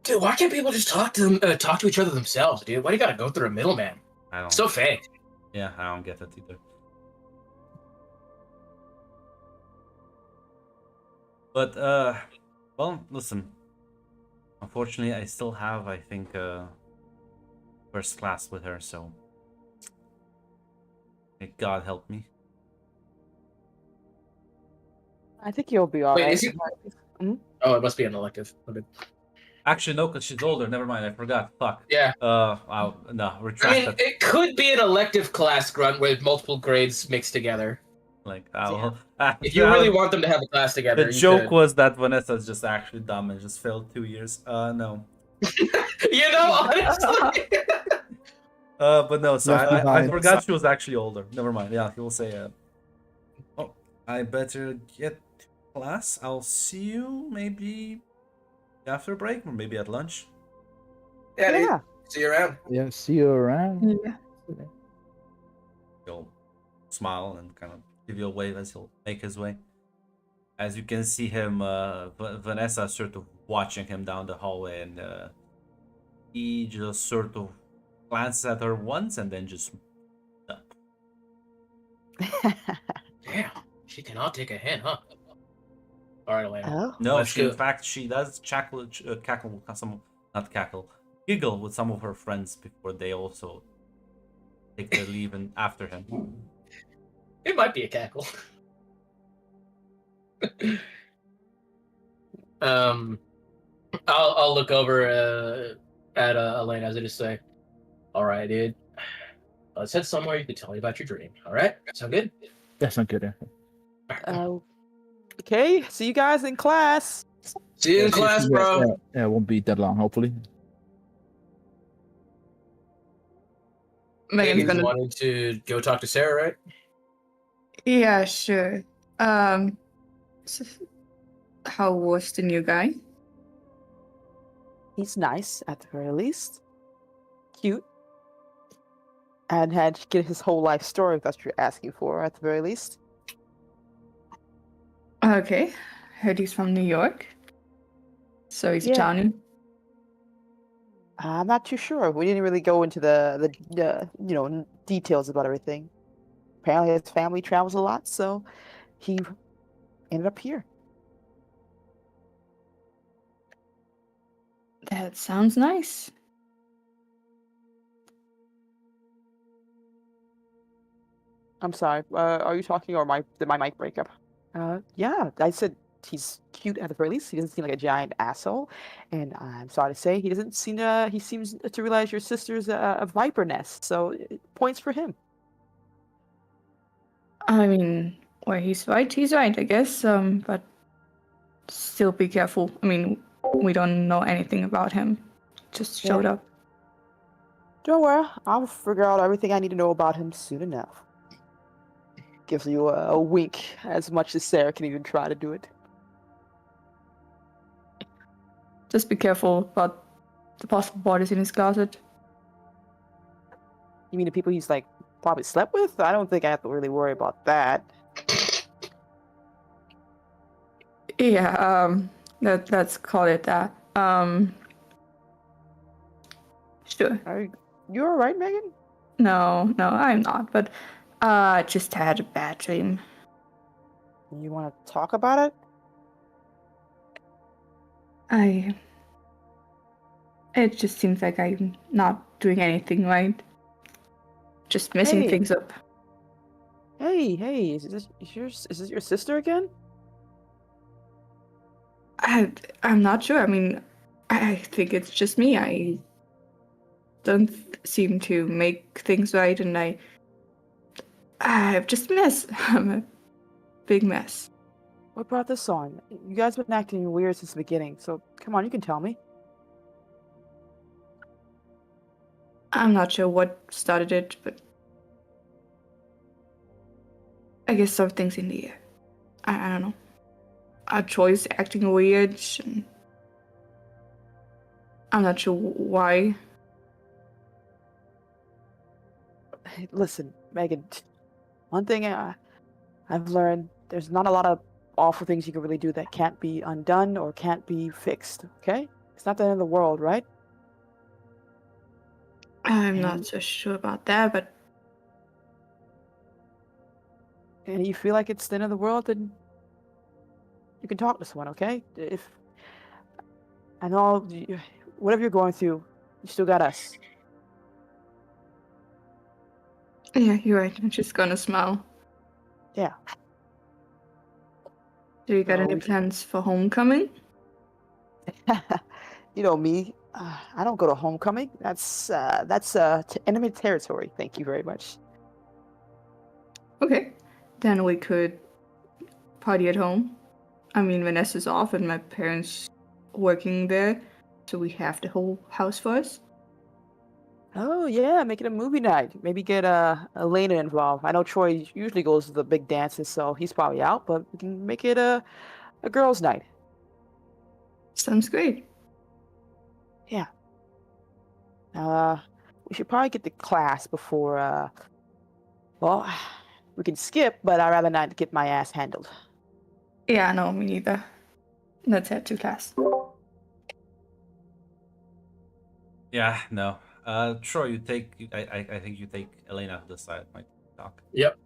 Dude, why can't people just talk to each other themselves, dude? Why do you gotta go through a middleman? I don't. So fake. Yeah, I don't get that either. But well, listen. Unfortunately, I still have, I think, first class with her, so may God help me. I think you'll be Wait, alright. is he? Oh, it must be an elective. Okay. Actually, no, because she's older. Never mind, I forgot. Fuck. Yeah. No, retract I mean, that. it could be an elective class, Grunt, with multiple grades mixed together. Like, If you really want them to have a class together, the you joke could. was that Vanessa's just actually dumb and just failed 2 years. No. You know, honestly. But no, so Left I behind. forgot she was actually older. Never mind. Yeah, he will say, oh, I better get to class. I'll see you maybe after break or maybe at lunch. Yeah, dude. Yeah. See you around. Yeah, see you around. Yeah. He'll smile and kind of give you a wave as he'll make his way. As you can see him, Vanessa sort of watching him down the hallway, and he just sort of glances at her once and then just up. Damn, she cannot take a hint, huh? All right, Elena. Oh. No, Let's in go. fact, she does cackle with some, not cackle, giggle with some of her friends before they also take their leave and after him. It might be a cackle. I'll look over at Elena as I just say, "All right, dude. Let's head somewhere you can tell me about your dream. All right, sound good?" That's not good. Okay, see you guys in class. See you in class, bro. Yeah, it won't be that long, hopefully. Megan's Megan's gonna. wanting to go talk to Sarah, right? Yeah, sure. How was the new guy? He's nice, at the very least. Cute. And had to get his whole life story, if that's what you're asking for, at the very least. Okay. Heard he's from New York. So he's Yeah. Johnny. I'm not too sure. We didn't really go into the details about everything. Apparently, his family travels a lot, so he ended up here. That sounds nice. I'm sorry. Are you talking, or did my mic break up? Yeah, I said he's cute at the very least. He doesn't seem like a giant asshole, and I'm sorry to say he doesn't seem to. He seems to realize your sister's a viper nest. So points for him. I mean, well, he's right, I guess. But still be careful. I mean, we don't know anything about him. Just showed up. Don't worry, I'll figure out everything I need to know about him soon enough. Gives you a wink, as much as Sarah can even try to do it. Just be careful about the possible bodies in his closet. You mean the people he's like probably slept with? I don't think I have to really worry about that. Yeah, let's call it that. Sure. Are you all right, Megan? No, I'm not. But I just had a bad dream. You want to talk about it? It just seems like I'm not doing anything right. Just messing Hey. things up. Hey, is this your sister again? I'm not sure. I mean, I think it's just me. I don't seem to make things right, and I'm just a mess. I'm a big mess. What brought this on? You guys have been acting weird since the beginning, so come on, you can tell me. I'm not sure what started it, but I guess something's in the air. I don't know. Troy's acting weird, and I'm not sure why. Hey, listen, Megan, one thing I've learned, there's not a lot of awful things you can really do that can't be undone or can't be fixed, okay? It's not the end of the world, right? I'm not so sure about that, but And you feel like it's the end of the world, then you can talk to someone, okay? If I know whatever you're going through, you still got us. yeah, you're right. I'm just gonna smile. Yeah. Do you got So any we can- plans for homecoming? You know me, I don't go to homecoming. That's enemy territory. Thank you very much. Okay, then we could party at home. I mean, Vanessa's off and my parents working there, so we have the whole house for us. Oh yeah, make it a movie night. Maybe get Elena involved. I know Troy usually goes to the big dances, so he's probably out. But we can make it a girls' night. Sounds great. Yeah. We should probably get to class before. Well, we can skip, but I'd rather not get my ass handled. Yeah, no, me neither. Let's head to class. Yeah, no. Troy, you take. I think you take Elena to the side. Might talk. Yep.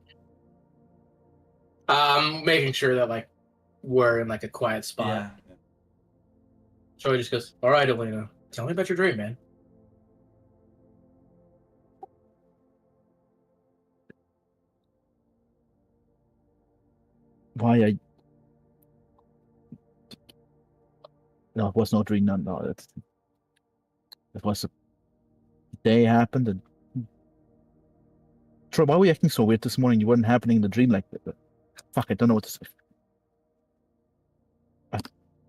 Making sure that like we're in like a quiet spot. Yeah. So he just goes, "All right, Elena, tell me about your dream, man." Why I? No, it was no dream. No, it was a day happened and. Troy, why were you acting so weird this morning? You weren't happening in the dream like that. Fuck, I don't know what to say.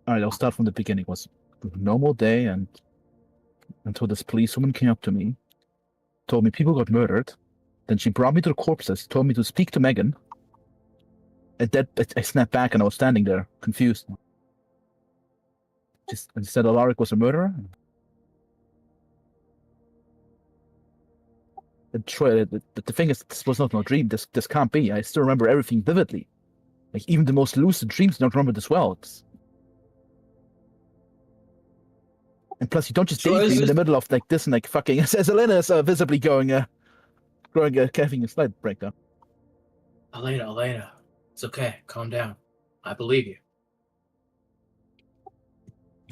Alright, I'll start from the beginning. It was a normal day, and until this policewoman came up to me, told me people got murdered. Then she brought me to the corpses, told me to speak to Megan. And then I snapped back and I was standing there, confused. And said Alaric was a murderer. And Troy, the thing is, this was not no dream. This can't be. I still remember everything vividly. Like, even the most lucid dreams don't remember this well. And plus, you don't just So daydream is in the this- middle of like this and like fucking. As Elena is visibly having a slight breakdown. Elena, it's okay. Calm down. I believe you.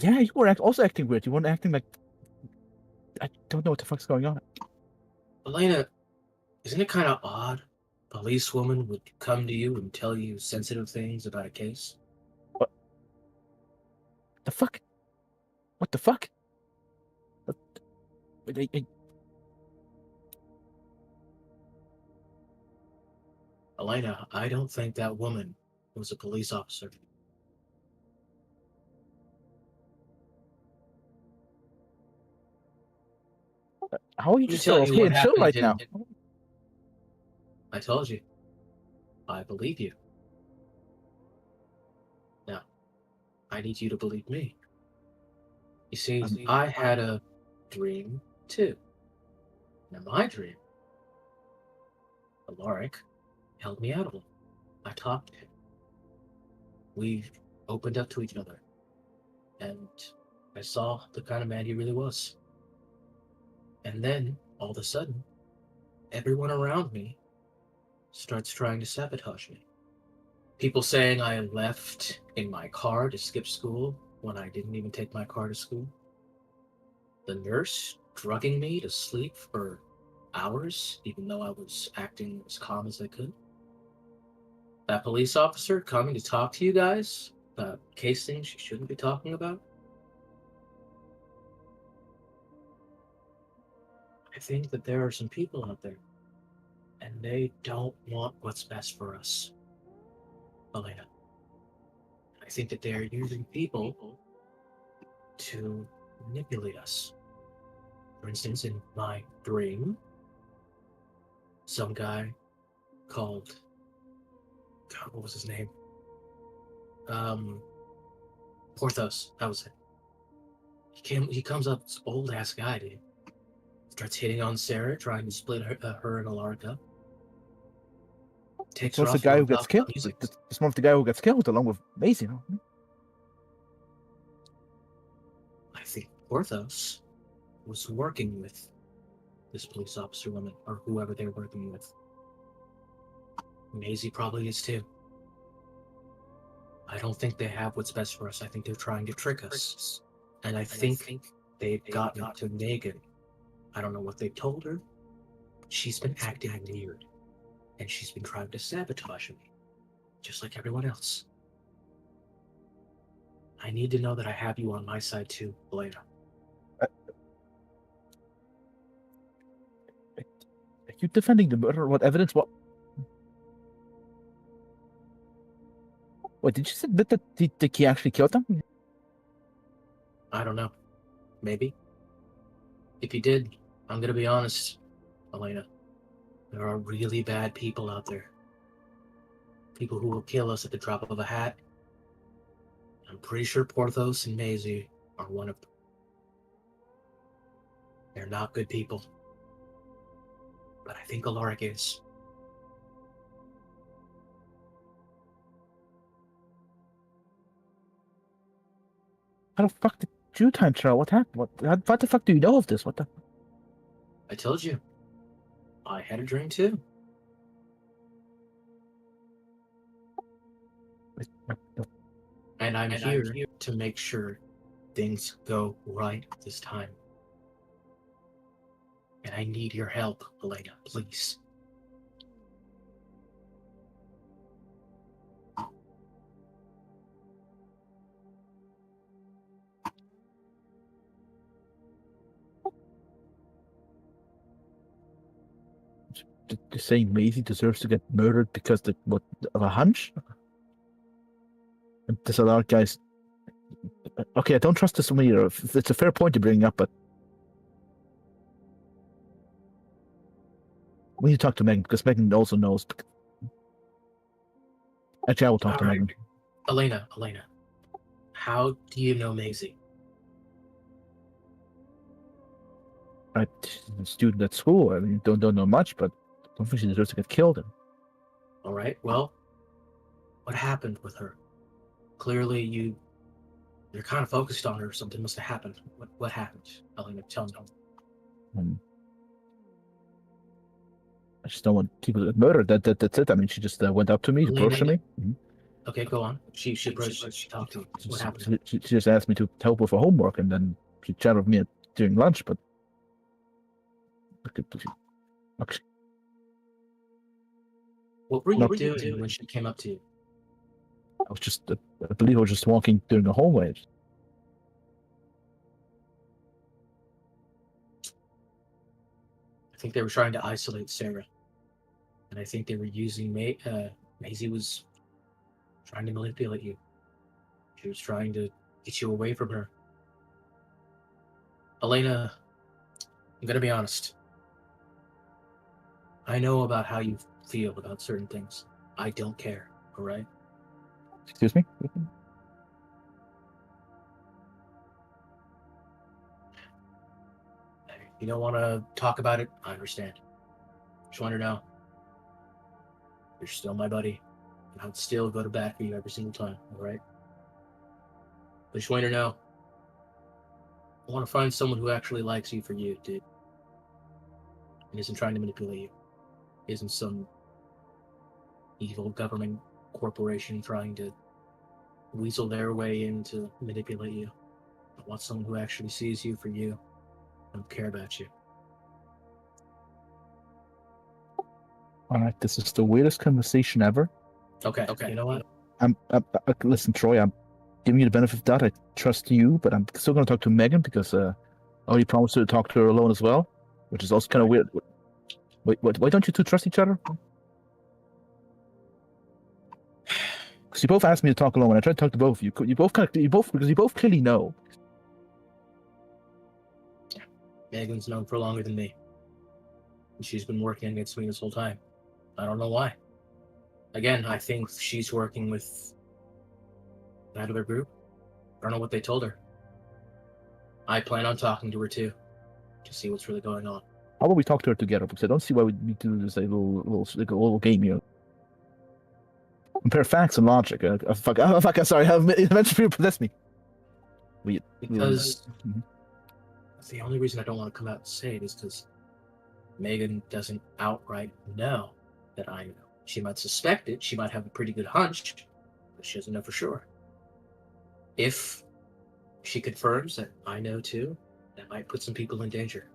Yeah, you were also acting weird. You weren't acting like I don't know what the fuck's going on. Elena, isn't it kind of odd? A policewoman would come to you and tell you sensitive things about a case. The fuck? What the fuck? I- Elena, I don't think that woman was a police officer. How are you Let me just tell so you okay what and chill happened right in- now? I told you. I believe you. Now, I need you to believe me. You see, I had a dream too. Now, my dream, Alaric held me out of him. I talked to him. We opened up to each other. And I saw the kind of man he really was. And then, all of a sudden, everyone around me starts trying to sabotage me. People saying I left in my car to skip school when I didn't even take my car to school. The nurse drugging me to sleep for hours, even though I was acting as calm as I could. That police officer coming to talk to you guys about case things you shouldn't be talking about. I think that there are some people out there, and they don't want what's best for us, Elena. I think that they are using people to manipulate us. For instance, in my dream, some guy called, God, what was his name? Porthos, that was it. He comes up, this old ass guy, dude. Starts hitting on Sarah, trying to split her and Alaric up. Takes It's her the off guy to who gets killed. music. It's one of the guy who gets killed along with Maisie. No? I think Porthos was working with this police officer woman, or whoever they're working with. Maisie probably is too. I don't think they have what's best for us. I think they're trying to trick us. And I think they've gotten to Megan. I don't know what they've told her. She's been acting weird. And she's been trying to sabotage me. Just like everyone else. I need to know that I have you on my side too, Elena. Are you defending the murder? What evidence? What? Wait, did you say that he actually killed them? I don't know. Maybe. If he did, I'm gonna be honest, Elena. There are really bad people out there. People who will kill us at the drop of a hat. I'm pretty sure Porthos and Maisie are one of them. They're not good people. But I think Alaric is. How the fuck did you time travel? What happened? What the fuck do you know of this? What the? I told you. I had a dream too. And I'm here to make sure things go right this time. And I need your help, Elena, please. You're saying Maisie deserves to get murdered because of a hunch? And this other guy's. Okay, I don't trust this one either. It's a fair point you're bringing up, but we need to talk to Megan because Megan also knows. Actually, I will talk to Megan. Elena, how do you know Maisie? Right, she's a student at school. I mean, don't know much, but I don't think she deserves to get killed. All right, well, what happened with her? Clearly, you're kind of focused on her. Something must have happened. What happened? Elena, tell me. I just don't want people to get murdered. That's it. I mean, she just went up to me, Elena, approached me. Okay, go on. She approached. She talked to you. What happened? She just asked me to help with her homework, and then she chatted with me during lunch. But okay. What were you doing when she came up to you? I was just, I believe I was just walking during the hallway. I think they were trying to isolate Sarah, and I think they were using Maisie was trying to manipulate you. She was trying to get you away from her. Elena, I'm gonna be honest. I know about how you feel about certain things. I don't care, alright? Excuse me? If you don't want to talk about it, I understand. Just want to know. You're still my buddy, and I'd still go to bat for you every single time, alright? But just want you to know, I want to find someone who actually likes you for you, dude. And isn't trying to manipulate you. Isn't some evil government corporation trying to weasel their way in to manipulate you. I want someone who actually sees you for you and care about you. Alright, this is the weirdest conversation ever. Okay. You know what? Listen, Troy, I'm giving you the benefit of that. I trust you, but I'm still going to talk to Megan because I already promised her to talk to her alone as well, which is also kind of weird. Wait, why don't you two trust each other? Because you both asked me to talk alone, and I tried to talk to both of you. Because you both clearly know. Megan's known for longer than me. And she's been working against me this whole time. I don't know why. Again, I think she's working with that other group. I don't know what they told her. I plan on talking to her too, to see what's really going on. How about we talk to her together? Because I don't see why we need to do this little game here. Compare facts and logic. Sorry, I mentioned people possess me. Because that's the only reason I don't want to come out and say it is because Megan doesn't outright know that I know. She might suspect it. She might have a pretty good hunch, but she doesn't know for sure. If she confirms that I know too, that might put some people in danger.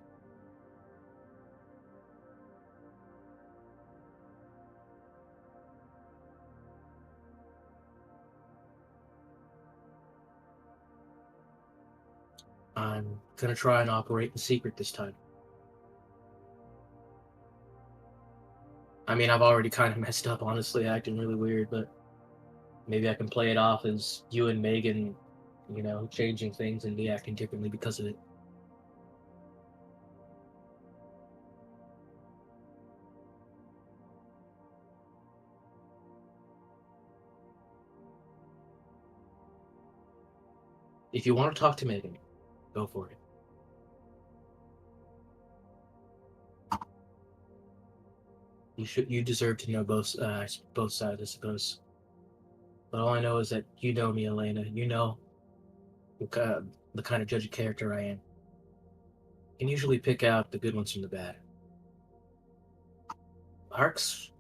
I'm gonna try and operate in secret this time. I mean, I've already kind of messed up, honestly, acting really weird, but maybe I can play it off as you and Megan, changing things and me acting differently because of it. If you want to talk to Megan, go for it. You deserve to know both sides, I suppose. But all I know is that you know me, Elena. You know the kind of judge of character I am. You can usually pick out the good ones from the bad. Lark's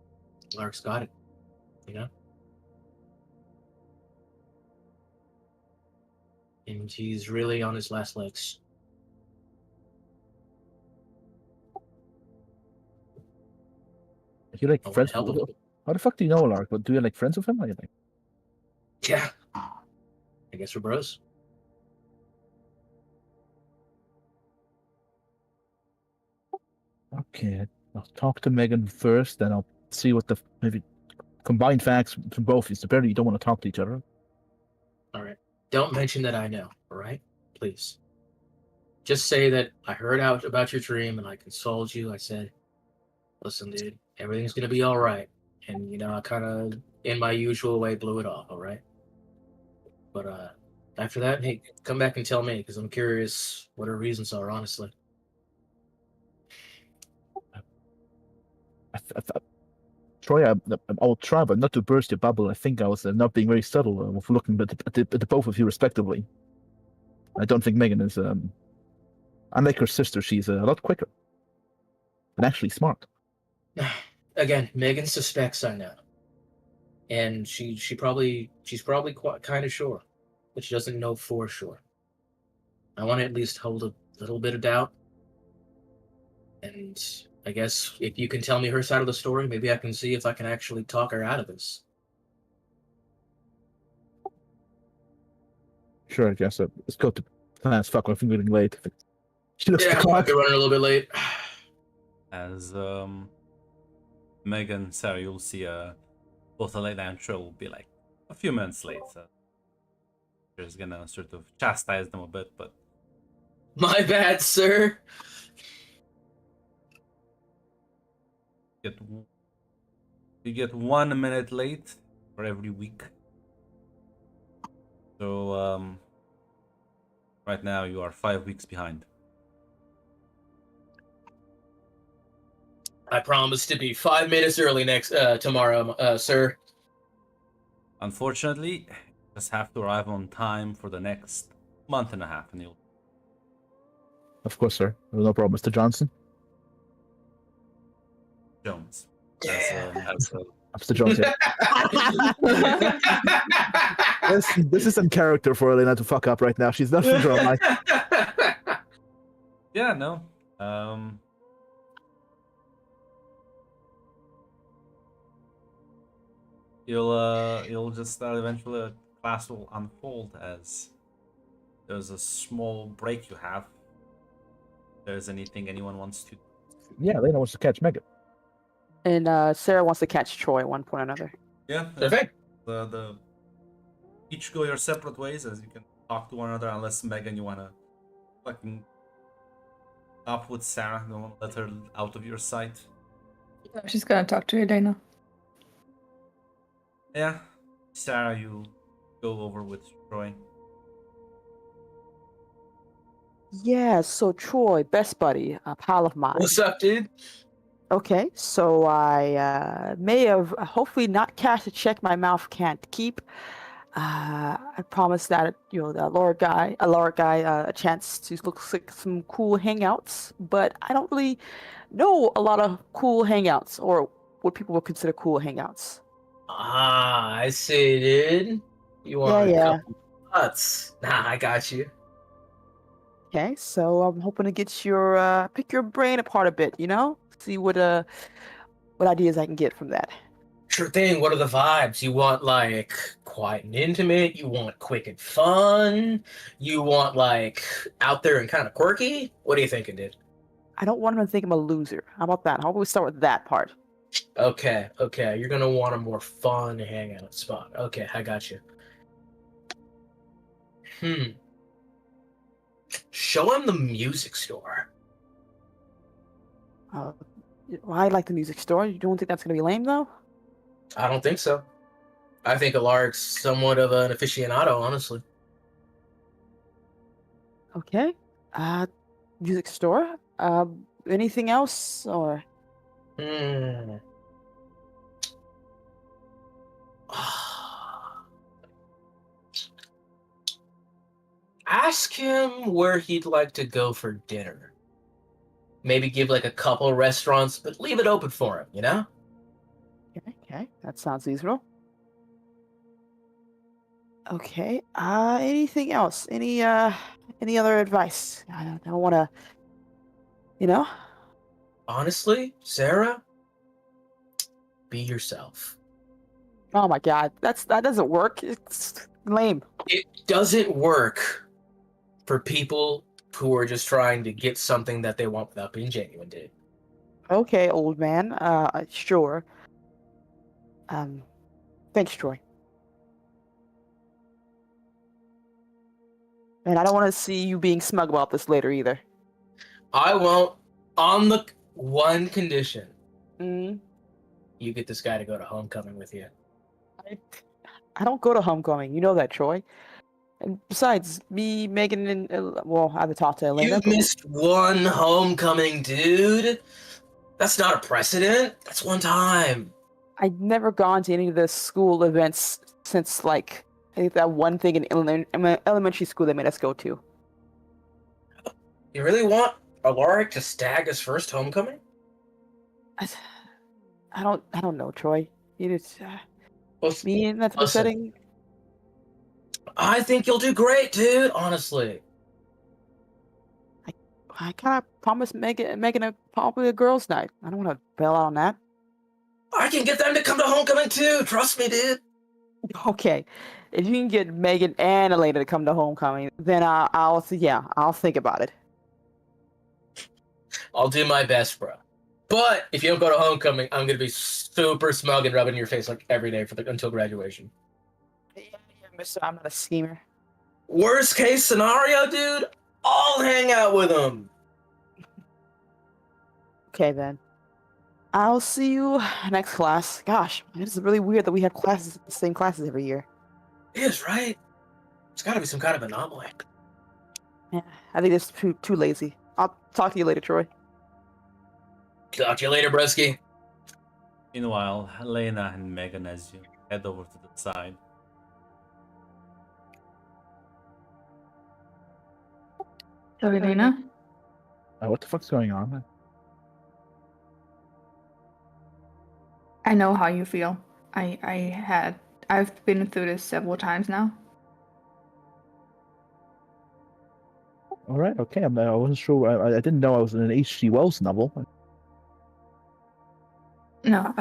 got it, And he's really on his last legs. You like I wanna friends? help him. How the fuck do you know Lark? But do you like friends with him? What do you think? Yeah. I guess we're bros. Okay, I'll talk to Megan first, then I'll see what maybe combine facts from both of you. So better you don't want to talk to each other. All right. Don't mention that I know, all right? Please. Just say that I heard out about your dream and I consoled you. I said, listen, dude, everything's going to be all right. And, I kind of, in my usual way, blew it off, all right? But after that, hey, come back and tell me, because I'm curious what her reasons are, honestly. Troy, I'll try, but not to burst your bubble. I think I was not being very subtle with looking at the both of you respectively. I don't think Megan is, unlike her sister, she's a lot quicker and actually smart. Again, Megan suspects I know. and she's probably quite kind of sure, but she doesn't know for sure. I want to at least hold a little bit of doubt, and I guess if you can tell me her side of the story, maybe I can see if I can actually talk her out of this. Sure, I guess so. Let's go to plans. Fuck, I'm getting late. She looks at Yeah, the I might clock. be running a little bit late. As Megan, Sarah, you'll see both Elena and Troy will be like a few minutes late. So she's gonna sort of chastise them a bit, but My bad, sir. you get 1 minute late for every week. So right now you are 5 weeks behind. I promise to be 5 minutes early tomorrow, sir. Unfortunately, you just have to arrive on time for the next month and a half, and you'll Of course, sir. No problem, Mr. Johnson. Jones. Damn. Mr. Johnson. This is in character for Elena to fuck up right now. She's not from drama. Yeah, no. You'll just eventually class will unfold as there's a small break you have. If there's anything anyone wants to. Yeah, Elena wants to catch Megan. And Sarah wants to catch Troy at one point or another. Yeah, Perfect. the each go your separate ways as you can talk to one another unless Megan you wanna fucking up with Sarah, don't wanna let her out of your sight. She's gonna talk to Elena. Yeah. Sarah, you go over with Troy. Yeah, so Troy, best buddy, a pal of mine. What's up, dude? Okay, so I may have hopefully not cashed a check my mouth can't keep. I promised that the Alaric guy, a chance to look like some cool hangouts, but I don't really know a lot of cool hangouts or what people would consider cool hangouts. Ah, I see, dude. You want Yeah. a couple nuts? Nah, I got you. Okay, so I'm hoping to get your pick your brain apart a bit, see what ideas I can get from that. Sure thing. What are the vibes? You want like quiet and intimate? You want quick and fun? You want like out there and kind of quirky? What are you thinking, dude? I don't want him to think I'm a loser. How about that? How about we start with that part? Okay. You're gonna want a more fun hangout spot. Okay, I got you. Show him the music store. I like the music store. You don't think that's gonna be lame though? I don't think so. I think Alaric's somewhat of an aficionado, honestly. Okay. Music store. Anything else or? Ask him where he'd like to go for dinner. Maybe give like a couple restaurants, but leave it open for him, you know? Okay, that sounds reasonable. Okay. Anything else? Any other advice? I don't want to, Honestly, Sarah, be yourself. Oh my God, that doesn't work. It's lame. It doesn't work for people who are just trying to get something that they want without being genuine, dude. Okay, old man. Sure. Thanks, Troy. And I don't want to see you being smug about this later either. I won't, on the one condition. Mm. You get this guy to go to homecoming with you. I don't go to homecoming. You know that, Troy. And besides, me, Megan, and I haven't talked to Elena. You missed one homecoming, dude. That's not a precedent. That's one time. I've never gone to any of the school events since, I think that one thing in elementary school they made us go to. You really want Alaric to stag his first homecoming? I don't know, Troy. Well, Me in that type of listen. setting. I think you'll do great, dude. Honestly. I kind of promised Megan a popular girls' night. I don't want to bail out on that. I can get them to come to homecoming too. Trust me, dude. Okay, if you can get Megan and Elena to come to homecoming, then I'll think about it. I'll do my best, bro. But if you don't go to homecoming, I'm gonna be super smug and rubbing your face like every day until graduation. Yeah, Mister, I'm not a schemer. Worst case scenario, dude, I'll hang out with them. Okay then. I'll see you next class. Gosh, it's really weird that we have the same classes every year. It is, right? It's gotta be some kind of anomaly. Yeah, I think it's too lazy. I'll talk to you later, Troy. Talk to you later, Bresky. Meanwhile, Elena and Megan, as you head over to the side. So, Elena, What the fuck's going on? I know how you feel. I've been through this several times now. All right, okay. I wasn't sure. I didn't know I was in an H.G. Wells novel. No,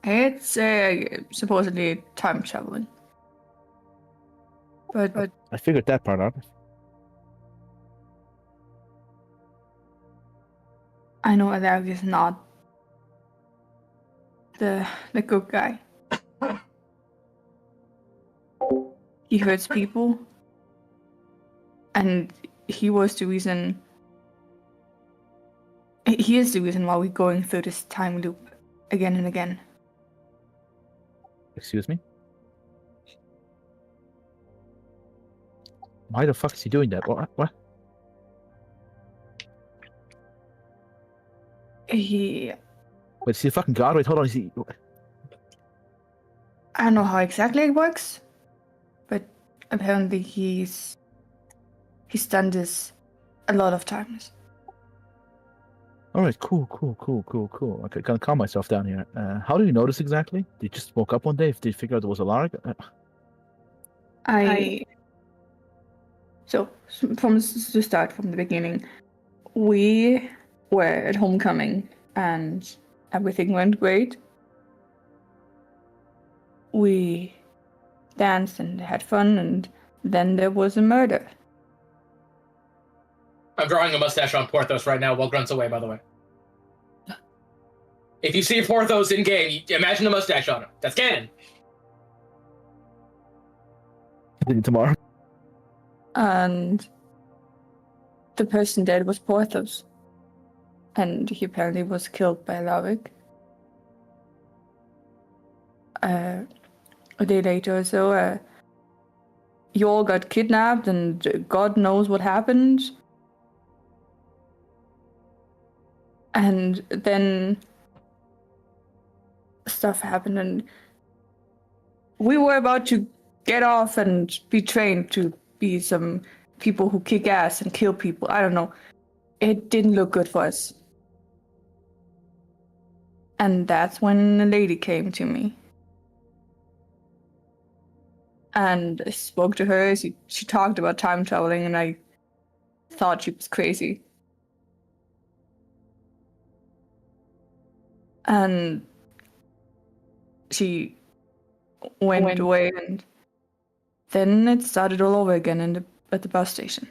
it's supposedly time traveling. But I figured that part out. I know Alaric is not the good guy. He hurts people, and he was the reason. He is the reason why we're going through this time loop again and again. Excuse me? Why the fuck is he doing that? What? He, Wait, is he a fucking god? Wait, hold on. Is he... I don't know how exactly it works, but apparently he's done this a lot of times. All right, cool. Okay, gonna calm myself down here. How do you know this exactly? Did you just woke up one day? Did you figure out it was Alaric? So to start from the beginning, we were at homecoming and everything went great. We danced and had fun, and then there was a murder. I'm drawing a mustache on Porthos right now while Grunt's away, by the way. If you see Porthos in game, imagine a mustache on him. That's canon. Continue tomorrow. And the person dead was Porthos. And he apparently was killed by Alaric. A day later or so, you all got kidnapped, and God knows what happened. And then stuff happened, and we were about to get off and be trained to be some people who kick ass and kill people. I don't know. It didn't look good for us. And that's when a lady came to me. And I spoke to her. She talked about time traveling, and I thought she was crazy. And she went away, and then it started all over again at the bus station.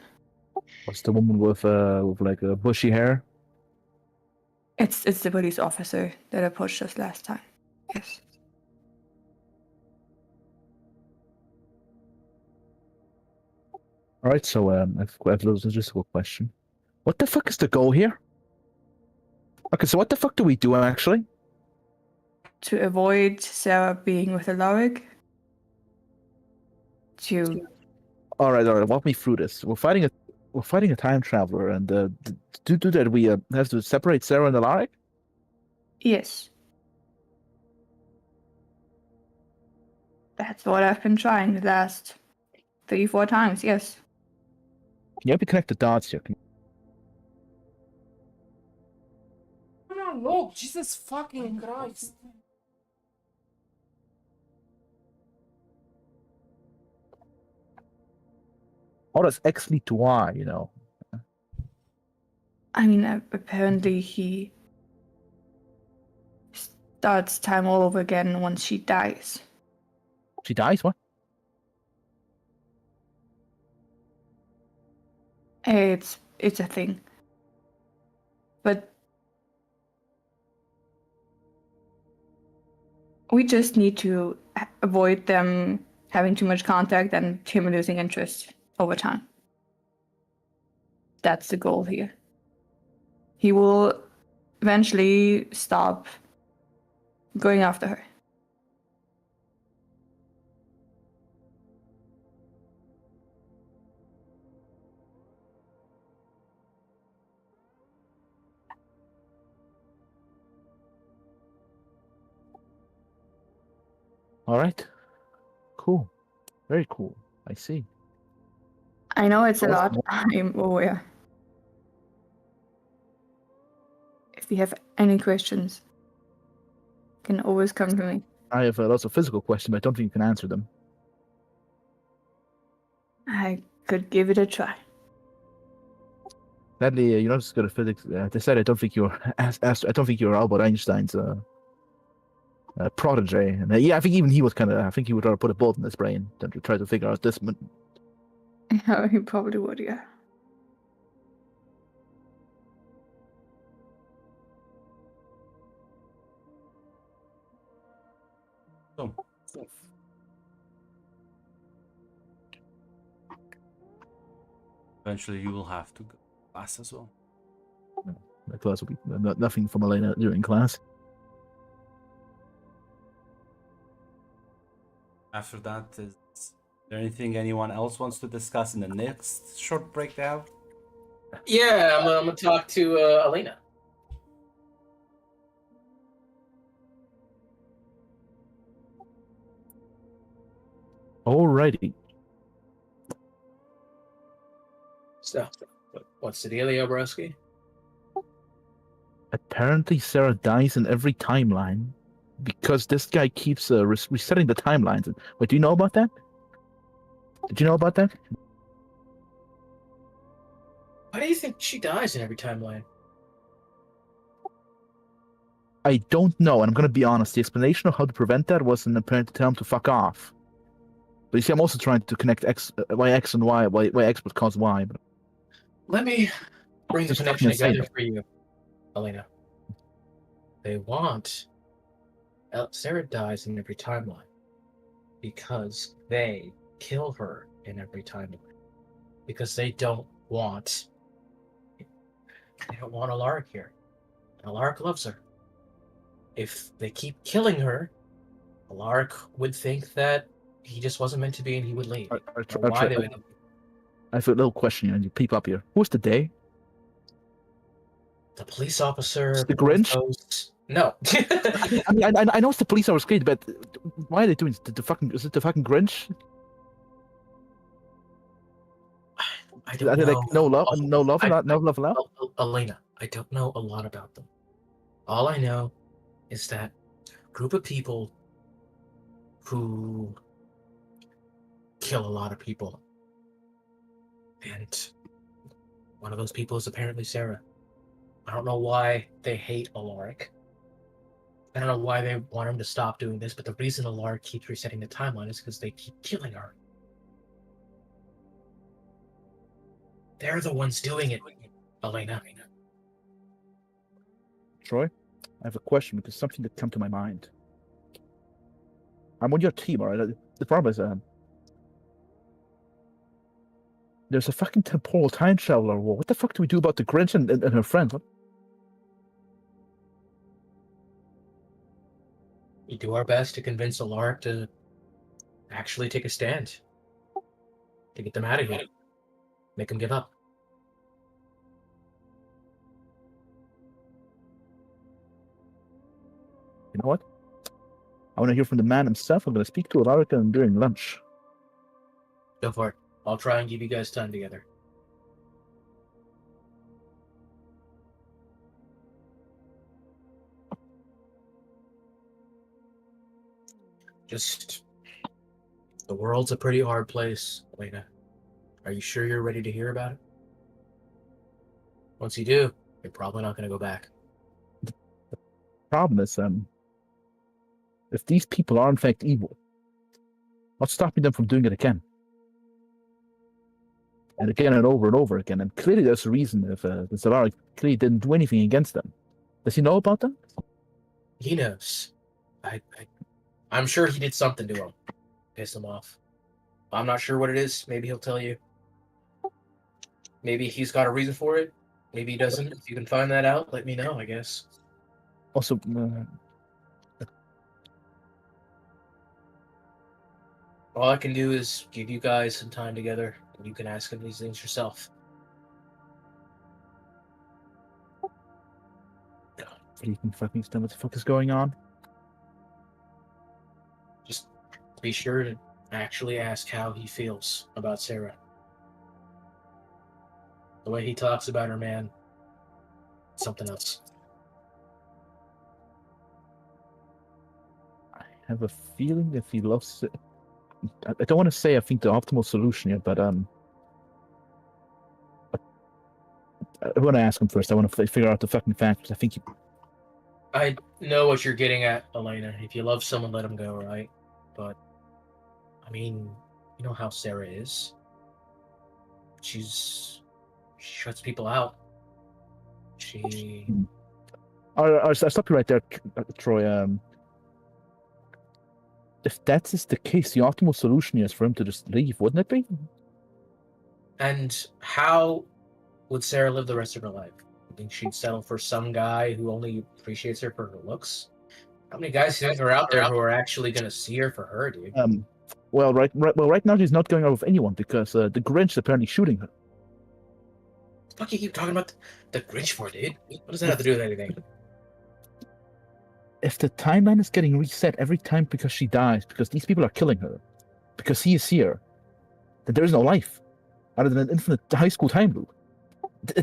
What's the woman with like a bushy hair? It's the police officer that approached us last time. Yes. All right, so I've a logistical question. What the fuck is the goal here? Okay, so what the fuck do we do actually? To avoid Sarah being with Alaric. All right. Walk me through this. We're fighting a time traveler, and to do that, we have to separate Sarah and Alaric. Yes. That's what I've been trying the last 3-4 times, yes. Can you help me connect the dots here? No, look, Jesus fucking Christ. How does X lead to Y, you know? I mean, apparently he starts time all over again once she dies. She dies, what? It's a thing. But we just need to avoid them having too much contact and him losing interest over time. That's the goal here. He will eventually stop going after her. All right. Cool. Very cool. I see. I know it's a Well, lot. I'm aware. If you have any questions, you can always come to me. I have lots of physical questions, but I don't think you can answer them. I could give it a try. Sadly, you're not as good at physics. They said I don't think you're I don't think you're Albert Einstein's protege. And yeah, I think even he was kind of. I think he would rather put a bullet in his brain than to try to figure out this. Yeah, he probably would, yeah. So, eventually you will have to go to class as well. The class will be nothing from Elena during class. After that, is there anything anyone else wants to discuss in the next short breakdown? Yeah, I'm gonna talk to Elena. Alrighty. So, what's the dealio, broski? Apparently, Sarah dies in every timeline because this guy keeps resetting the timelines. Wait, do you know about that? Did you know about that? Why do you think she dies in every timeline? I don't know, and I'm gonna be honest. The explanation of how to prevent that was an apparent to tell him to fuck off. But you see, I'm also trying to connect why X and Y, why X would cause Y. But Let me bring the Just connection fucking insane. together for you, Elena. They want Sarah dies in every timeline because they kill her in every timeline because they don't want Alaric here. And Alaric loves her. If they keep killing her, Alaric would think that he just wasn't meant to be and he would leave. Why they would. I have a little question, and you peep up here. Who's the day? The police officer. It's the Grinch? No. I mean, I know it's the police officer, great, but why are they doing the fucking? Is it the fucking Grinch? I Are don't they know. like no love, no love, no love allowed? Elena, I don't know a lot about them. All I know is that group of people who kill a lot of people. And one of those people is apparently Sarah. I don't know why they hate Alaric. I don't know why they want him to stop doing this, but the reason Alaric keeps resetting the timeline is because they keep killing her. They're the ones doing it, Elena. Troy, I have a question because something that come to my mind. I'm on your team, alright? The problem is, there's a fucking temporal time traveler war. What the fuck do we do about the Grinch and her friend? What? We do our best to convince Alaric to actually take a stand. To get them out of here. Make them give up. You know what? I want to hear from the man himself. I'm going to speak to Alaric during lunch. Go for it. I'll try and give you guys time together. Just... the world's a pretty hard place, Elena. Are you sure you're ready to hear about it? Once you do, you're probably not going to go back. Problem is, if these people are in fact evil, what's stopping them from doing it again? And again and over again. And clearly there's a reason if the Zalari clearly didn't do anything against them. Does he know about that? He knows. I'm sure he did something to him. Piss him off. I'm not sure what it is. Maybe he'll tell you. Maybe he's got a reason for it. Maybe he doesn't. If you can find that out, let me know, I guess. Also, All I can do is give you guys some time together, and you can ask him these things yourself. you can fucking understand what the fuck is going on. Just be sure to actually ask how he feels about Sarah. The way he talks about her, man, something else. I have a feeling if he loves it. I don't want to say I think the optimal solution yet, but I want to ask him first. I want to figure out the fucking facts. I think I know what you're getting at, Elena. If you love someone, let them go, right? But, I mean, you know how Sarah is. She shuts people out. I'll stop you right there, Troy. If that is the case, the optimal solution is for him to just leave, wouldn't it be? And how would Sarah live the rest of her life? You think she'd settle for some guy who only appreciates her for her looks? How many guys do you think are out there who are actually going to see her for her, dude? Well, right now she's not going out with anyone because the Grinch is apparently shooting her. What the fuck you keep talking about the Grinch for, dude? What does that have to do with anything? If the timeline is getting reset every time because she dies, because these people are killing her, because he is here, then there is no life other than an infinite high school time loop.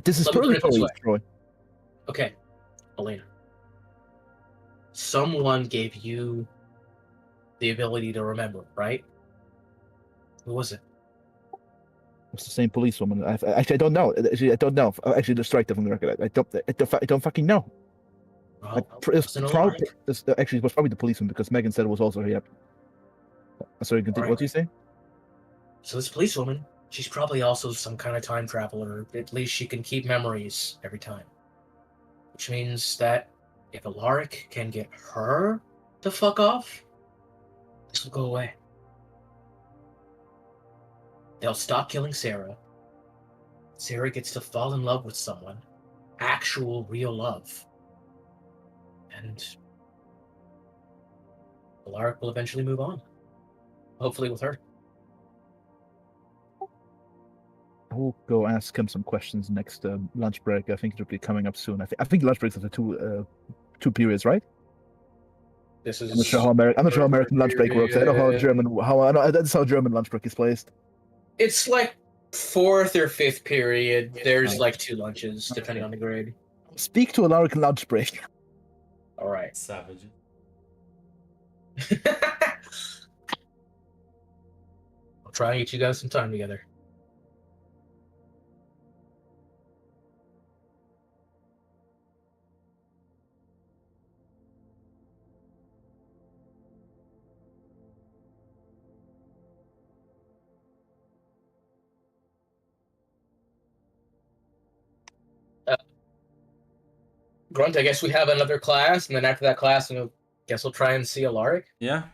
This is Let me put it purgatory, this way. Troy. Okay, Elena. Someone gave you the ability to remember, right? Who was it? It's the same policewoman. Actually, I don't know. Actually, I don't know. Actually, just strike that from the record. I don't fucking know. Well, It was probably the policeman because Megan said it was also her. Yep. Sorry, continue. Alright. What do you say? So this policewoman, she's probably also some kind of time traveler. At least she can keep memories every time. Which means that if Alaric can get her to fuck off, this will go away. They'll stop killing Sarah. Sarah gets to fall in love with someone. Actual, real love. And Alaric will eventually move on. Hopefully with her. We'll go ask him some questions next lunch break. I think it'll be coming up soon. I think lunch breaks are the two periods, right? This is I'm not sure how American lunch break works. I know that's how German lunch break is placed. It's like 4th or 5th period. There's like 2 lunches, depending on the grade. Speak to Alaric lunch break. All right. Savage. I'll try and get you guys some time together. Grunt, I guess we have another class, and then after that class, I guess we'll try and see Alaric. Yeah,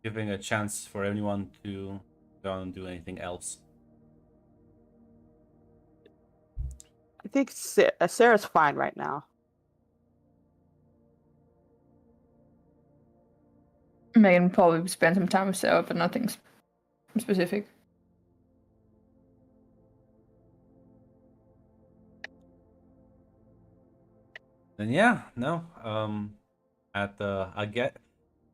giving a chance for anyone to go and do anything else. I think Sarah's fine right now. Megan probably spend some time with Sarah, but nothing specific. Then yeah, no.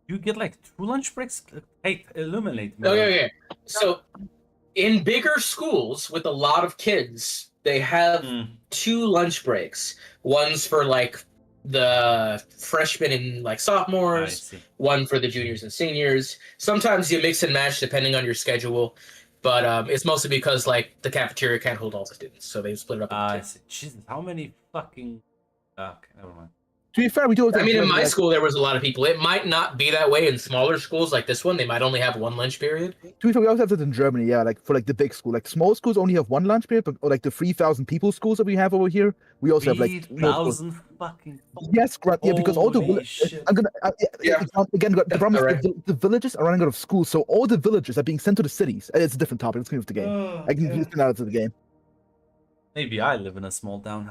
You get like 2 lunch breaks. Hey, illuminate me. Okay. So, in bigger schools with a lot of kids, they have 2 lunch breaks. One's for like the freshmen and like sophomores. One for the juniors and seniors. Sometimes you mix and match depending on your schedule. But it's mostly because like the cafeteria can't hold all the students, so they split it up. I Into two. see. Jesus, how many fucking... Okay, never mind. To be fair, we do have I mean, in my like, school there was a lot of people. It might not be that way in smaller schools like this one. They might only have one lunch period. to be fair, we also have that in Germany, yeah, like for like the big school. Like small schools only have one lunch period, but or like the 3,000 people schools that we have over here, we also have like 3,000 fucking... yes, Grant, yeah, because all the Holy shit. I'm gonna Yeah. again the problem is Alright. the villages are running out of schools, so all the villages are being sent to the cities. It's a different topic. Let's move to the game. Oh, I can spin out to the game. Maybe I live in a small town.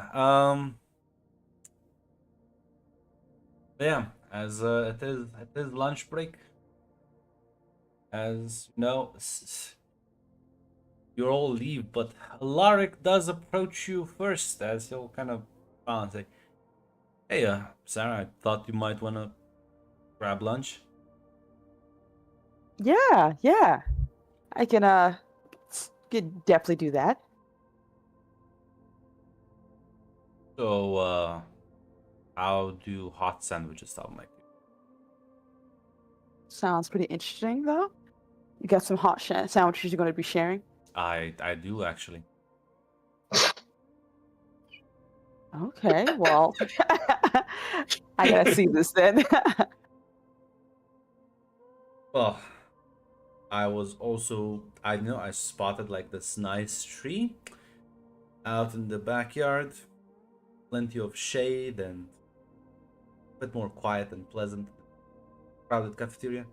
But yeah, as it is lunch break. As you know, you all leave, but Alaric does approach you first, as he'll kind of smile and say, "Hey, Sarah, I thought you might want to grab lunch." Yeah. I can definitely do that. So, how do hot sandwiches sound like? Sounds pretty interesting, though. You got some hot sandwiches you're going to be sharing. I do actually. Okay, well, I gotta see this then. Well, I spotted like this nice tree out in the backyard, plenty of shade and a bit more quiet and pleasant. Crowded cafeteria.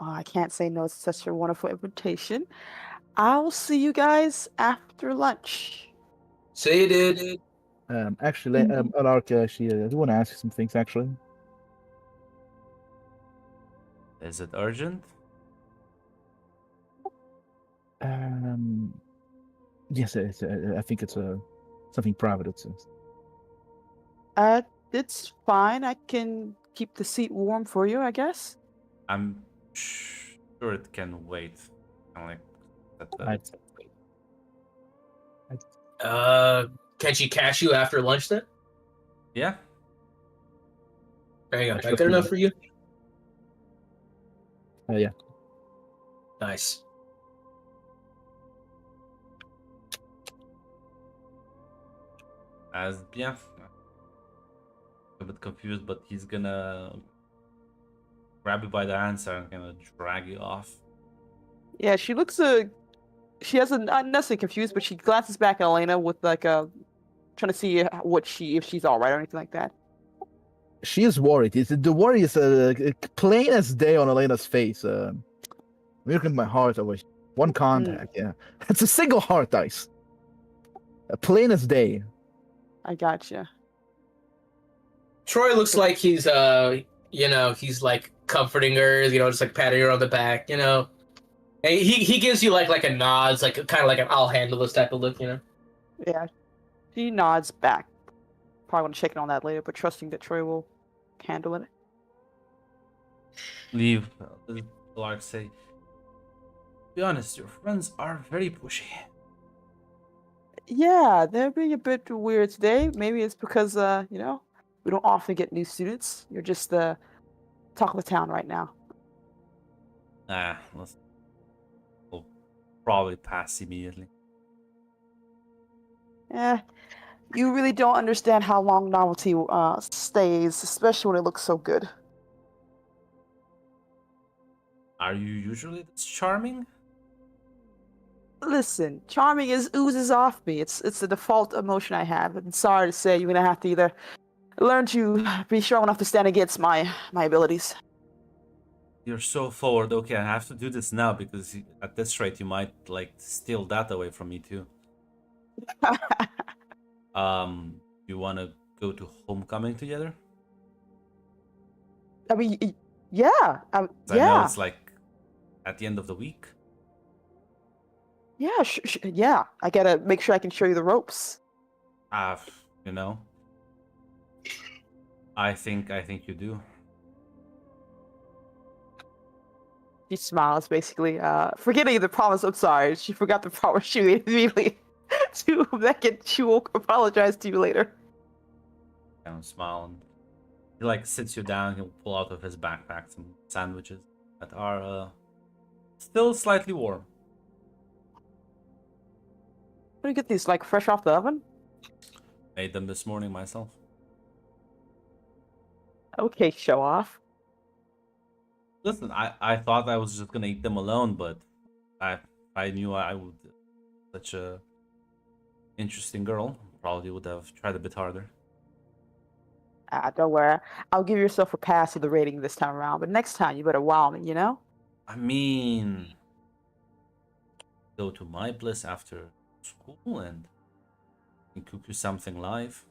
Oh, I can't say no. It's such a wonderful invitation. I'll see you guys after lunch. See, dude. Actually, Alaric, actually, I do want to ask you some things. Actually, Is it urgent? yes, I think it's something private. It's fine. I can keep the seat warm for you, I guess. I'm sure it can wait. I'm like, Can she cash you after lunch then? yeah. There you go. Actually, Is that good enough for you? Yeah. Nice. As yeah, a bit confused, but he's gonna grab you by the answer and gonna drag you off. Yeah, she looks she has not necessarily confused, but she glances back at Elena with like trying to see if she's all right or anything like that. She is worried. The worry is plain as day on Elena's face. Look at my heart over one contact. Yeah, it's a single heart dice. Plain as day. I gotcha. Troy looks like he's he's like comforting her, just like patting her on the back, And he gives you like a nod, it's like kind of like an I'll handle this type of look, Yeah, she nods back. Probably want to check in on that later, but trusting that Troy will handle it. Leave. Lark say. Be honest, your friends are very pushy. Yeah, they're being a bit weird today. Maybe it's because we don't often get new students. You're just the talk of the town right now. We'll probably pass immediately. You really don't understand how long novelty stays, especially when it looks so good. Are you usually this charming? Listen, charming oozes off me. It's the default emotion I have. And sorry to say, you're gonna have to either learn to be strong enough to stand against my abilities. You're so forward. Okay, I have to do this now because at this rate you might like steal that away from me too. You want to go to homecoming together? I mean, yeah, 'Cause I know yeah, it's like at the end of the week. yeah, yeah. I gotta make sure I can show you the ropes. You know. I think you do. She smiles, basically, forgetting the promise. I'm sorry, she forgot the promise she made immediately to Beckett. She will apologize to you later. Kind of smile and he like sits you down. He'll pull out of his backpack some sandwiches that are Still slightly warm. Where do you get these? Like fresh off the oven? Made them this morning myself. Okay, show off. Listen, I thought I was just gonna eat them alone, but I knew I would. Such a interesting girl. Probably would have tried a bit harder. Don't worry. I'll give yourself a pass of the rating this time around, but next time you better wow me, you know? I mean, go to my place after school and cook you something live.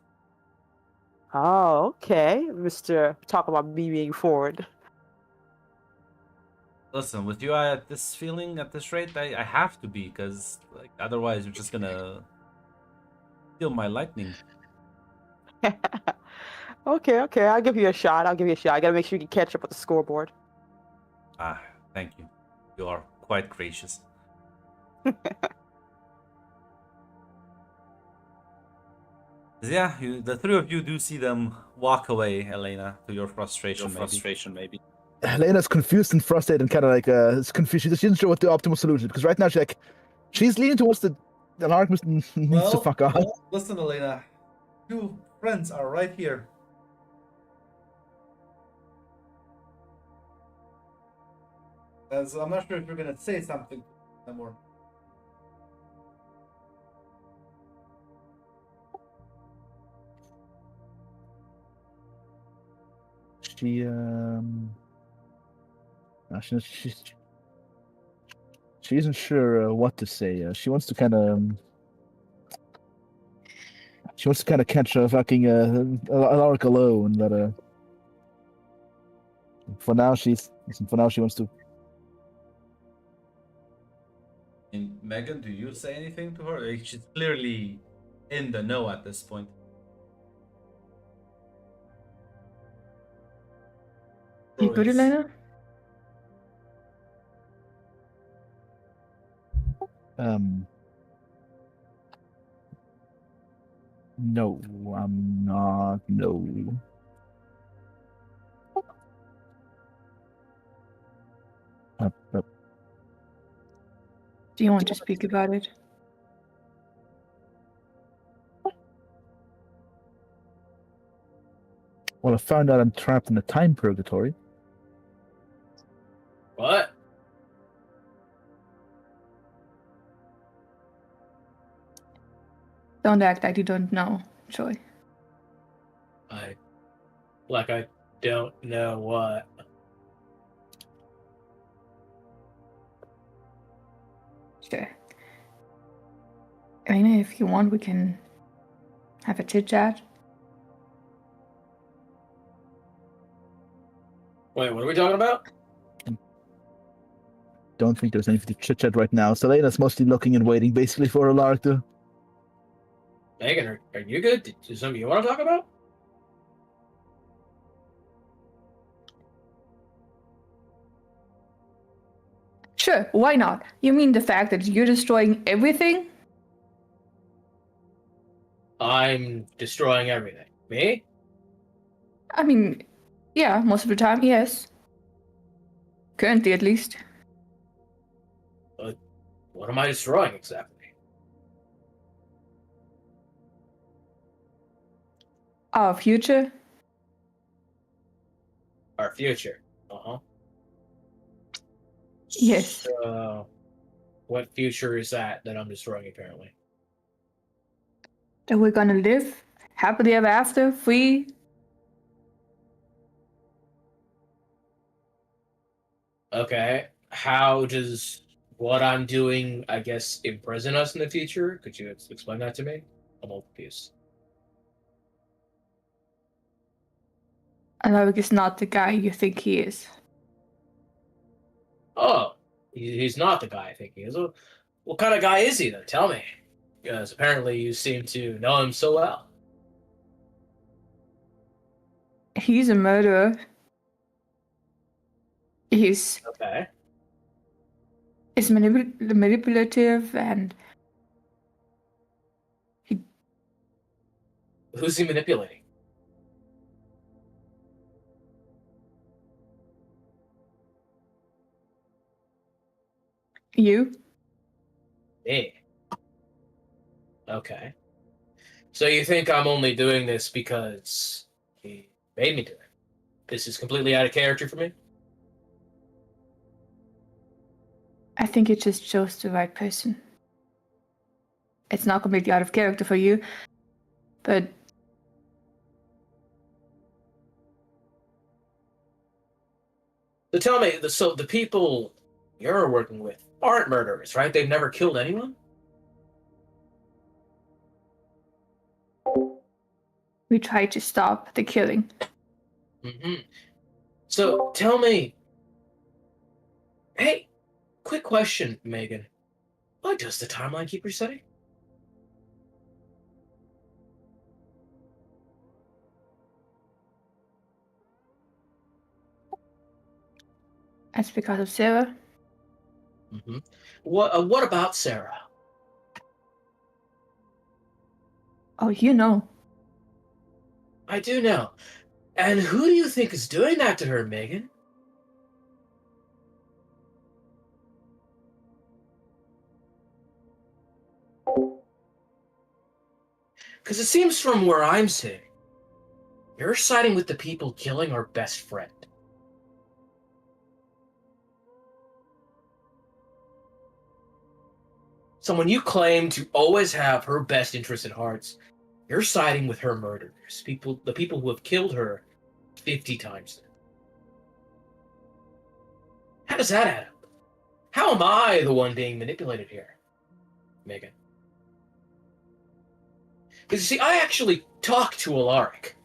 Oh, okay, Mr. Talk about me being forward. Listen, with you at this feeling, at this rate, I have to be, because like otherwise you're just gonna steal my lightning. Okay, I'll give you a shot. I gotta make sure you can catch up with the scoreboard. Ah, thank you. You are quite gracious. Yeah, the three of you do see them walk away, Elena, to your frustration. Maybe. Helena's confused and frustrated and kind of like it's confused. She isn't sure what the optimal solution is because right now she's leaning towards the Lark needs to fuck off. Well, listen, Elena, two friends are right here. As I'm not sure if you're gonna say something to them or. She she isn't sure what to say. She wants to kind of catch a fucking Alaric alone, but for now she wants to. And Megan, do you say anything to her? Like, she's clearly in the know at this point. You good, Elena? No, I'm not. No. Do you want to speak about it? Well, I found out I'm trapped in a time purgatory. What? Don't act like you don't know, Troy. I don't know what. Sure. Elena, if you want, we can have a chit chat. Wait, what are we talking about? Don't think there's anything to chit chat right now. Selena's mostly looking and waiting, basically, for Alaric to. Megan, are you good? Is something you want to talk about? Sure, why not? You mean the fact that you're destroying everything? I'm destroying everything. Me? I mean, yeah, most of the time, yes. Currently, at least. But what am I destroying exactly? Our future? Our future. Uh-huh. Yes. So, what future is that I'm destroying, apparently? That we're gonna live happily ever after, free. Okay. How does what I'm doing, I guess, imprison us in the future? Could you explain that to me? I'm all confused. Alaric is not the guy you think he is. Oh, he's not the guy I think he is. What kind of guy is he, then? Tell me. Because apparently you seem to know him so well. He's a murderer. He's Okay. manipulative and Who's he manipulating? You? Me. Okay. So you think I'm only doing this because he made me do it? This is completely out of character for me? I think you just chose the right person. It's not completely out of character for you, but So tell me, so the people you're working with aren't murderers, right? They've never killed anyone? we tried to stop the killing. Mm-hmm. So tell me, hey, quick question, Megan. Why does the timeline keep resetting? That's because of Sarah. Mm-hmm. What about Sarah? Oh, you know. I do know. And who do you think is doing that to her, Megan? Because it seems from where I'm sitting, you're siding with the people killing our best friend. Someone you claim to always have her best interest at heart, you're siding with her murderers, the people who have killed her 50 times. How does that add up? How am I the one being manipulated here, Megan? Because you see, I actually talked to Alaric.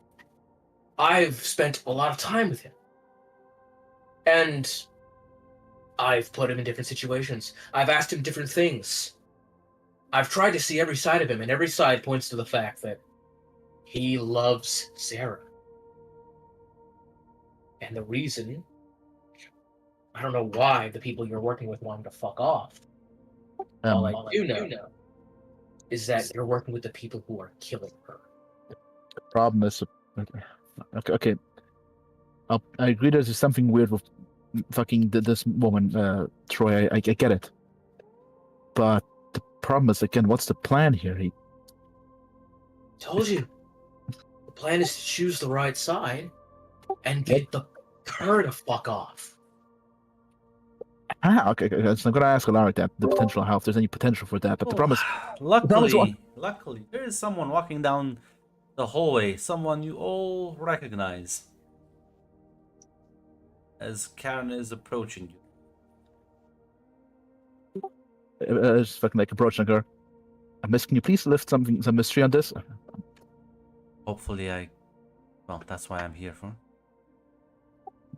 I've spent a lot of time with him. And I've put him in different situations. I've asked him different things. I've tried to see every side of him, and every side points to the fact that he loves Sarah. And the reason, I don't know why the people you're working with want him to fuck off. All I do know is that you're working with the people who are killing her. The problem is, okay. I agree. There's something weird with fucking this woman, Troy. I get it, but the problem is, again, what's the plan here? Told you. The plan is to choose the right side and get her to fuck off. Okay. So I'm gonna ask Alaric that the potential, how if there's any potential for that. But the problem is, luckily, there is someone walking down the hallway. Someone you all recognize as Karen is approaching you. just fucking like approaching her. Miss, can you please lift some mystery on this? Hopefully, well, that's why I'm here for.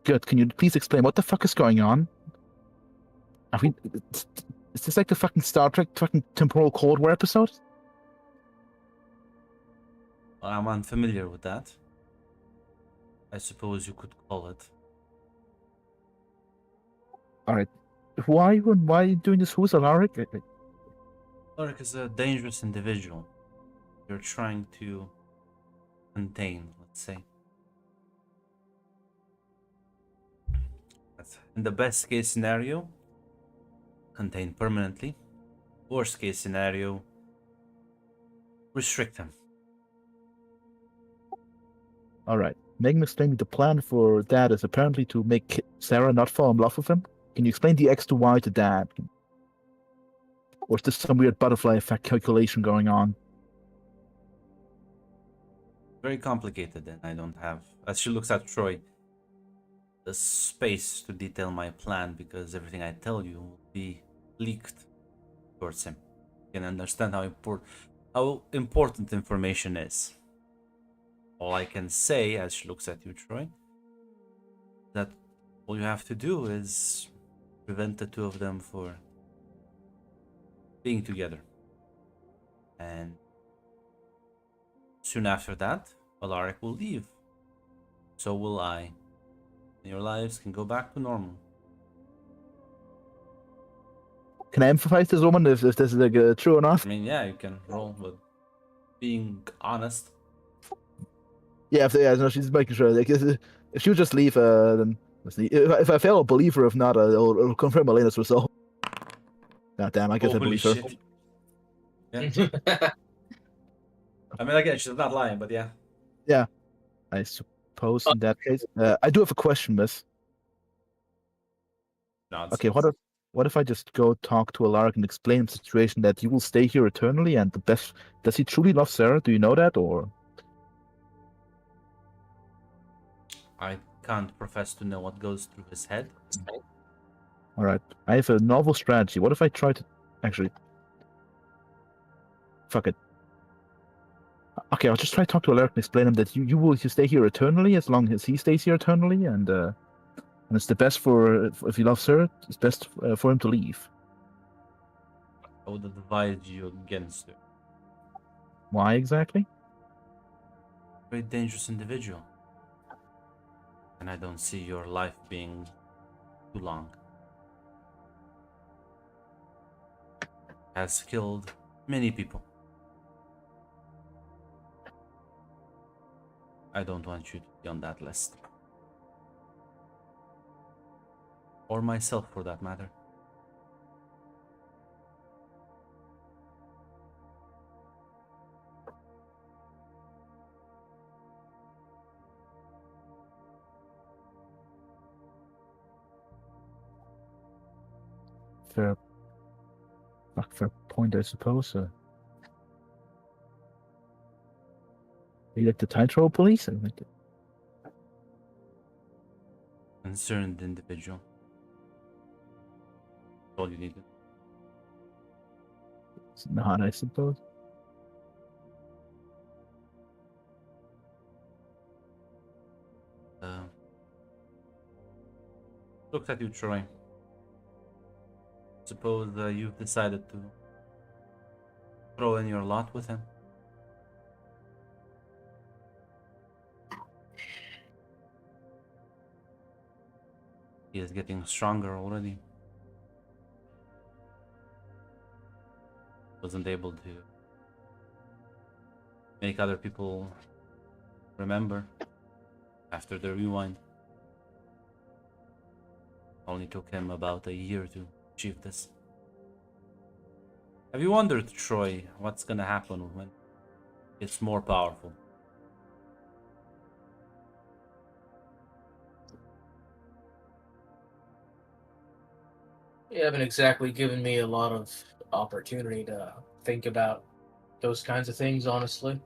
Good. Can you please explain what the fuck is going on? I mean, is this like the fucking Star Trek fucking temporal Cold War episode? I'm unfamiliar with that. I suppose you could call it. Alright. Why are you doing this? Who's Alaric? Alaric is a dangerous individual. You're trying to contain, let's say. That's in the best case scenario, contain permanently. Worst case scenario, restrict him. Alright. Megan explained me the plan for Dad is apparently to make Sarah not fall in love with him. Can you explain the X to Y to Dad? Or is this some weird butterfly effect calculation going on? Very complicated, and I don't have, as she looks at Troy, the space to detail my plan, because everything I tell you will be leaked towards him. You can understand how important information is. All I can say, as she looks at you, Troy, that all you have to do is prevent the two of them for being together. And soon after that, Alaric will leave. So will I. And your lives can go back to normal. Can I empathize this woman if this is like true or not? I mean, yeah, you can roll with being honest. Yeah, no, she's making sure. Like, if she would just leave, then if I fail, I'll believe her. If not, I'll confirm Elena's result. God damn, I guess I Holy believe her. shit. Yeah. I mean, I guess she's not lying, but yeah. I suppose in that case. I do have a question, miss. Nods. Okay, what if I just go talk to Alaric and explain the situation that you will stay here eternally and the best does he truly love Sarah? Do you know that or I can't profess to know what goes through his head. alright. I have a novel strategy. What if I try to actually fuck it. Okay, I'll just try to talk to Alaric and explain him that you stay here eternally as long as he stays here eternally and it's the best for if he loves her, it's best for him to leave. I would advise you against her. Why exactly? Very dangerous individual. And I don't see your life being too long. Has killed many people. I don't want you to be on that list. Or myself, for that matter. Fair point, I suppose. Are you like the tightrope police? I'm like Concerned individual. All you needed. it's not, I suppose. Looked at you, Troy. Suppose you've decided to throw in your lot with him. He is getting stronger already. Wasn't able to make other people remember after the rewind. Only took him about a year to achieve this. Have you wondered, Troy, what's gonna happen when it's more powerful? You haven't exactly given me a lot of opportunity to think about those kinds of things, honestly.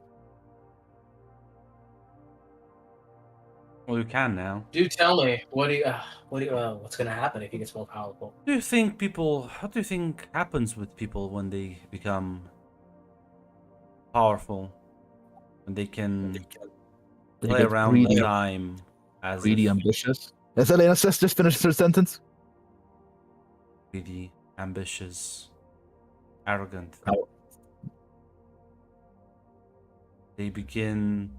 Well, you can now. Do tell me, what's gonna happen if he gets more powerful? What do you think happens with people when they become powerful? When they can They play get around greedy, with time as greedy, if ambitious. As Elena says, just finish her sentence. greedy, ambitious, arrogant. How- They begin,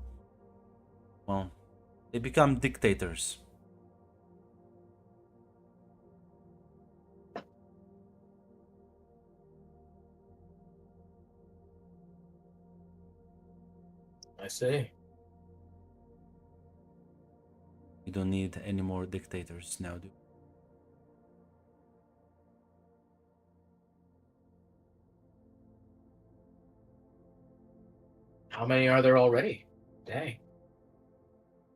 well, they become dictators. I see. We don't need any more dictators now, do we? How many are there already? Dang.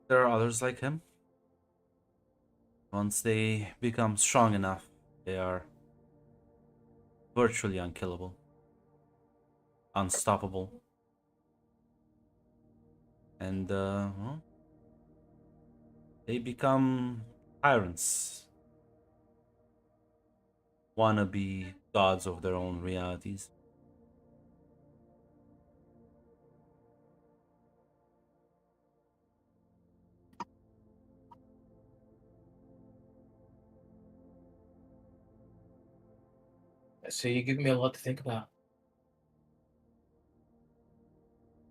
There are others like him. Once they become strong enough, they are virtually unkillable, unstoppable, and well, they become tyrants, wannabe gods of their own realities. I see. You give me a lot to think about.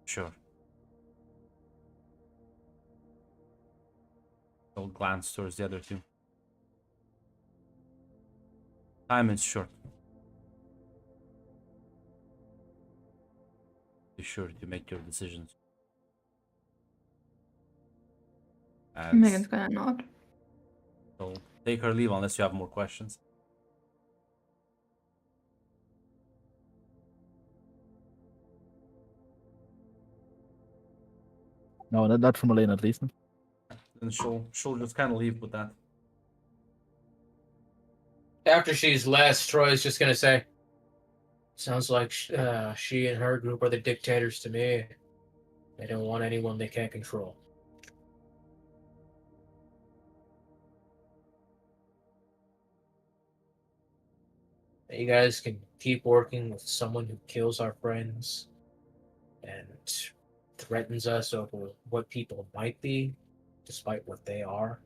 Sure. He'll glance towards the other two. Time is short. Be sure to make your decisions. As Megan's gonna nod. so take her leave unless you have more questions. No, not from Elena at least. Then she'll just kind of leave with that. After she's left, Troy's just gonna say, "Sounds like she and her group are the dictators to me. They don't want anyone they can't control." You guys can keep working with someone who kills our friends and threatens us over what people might be, despite what they are.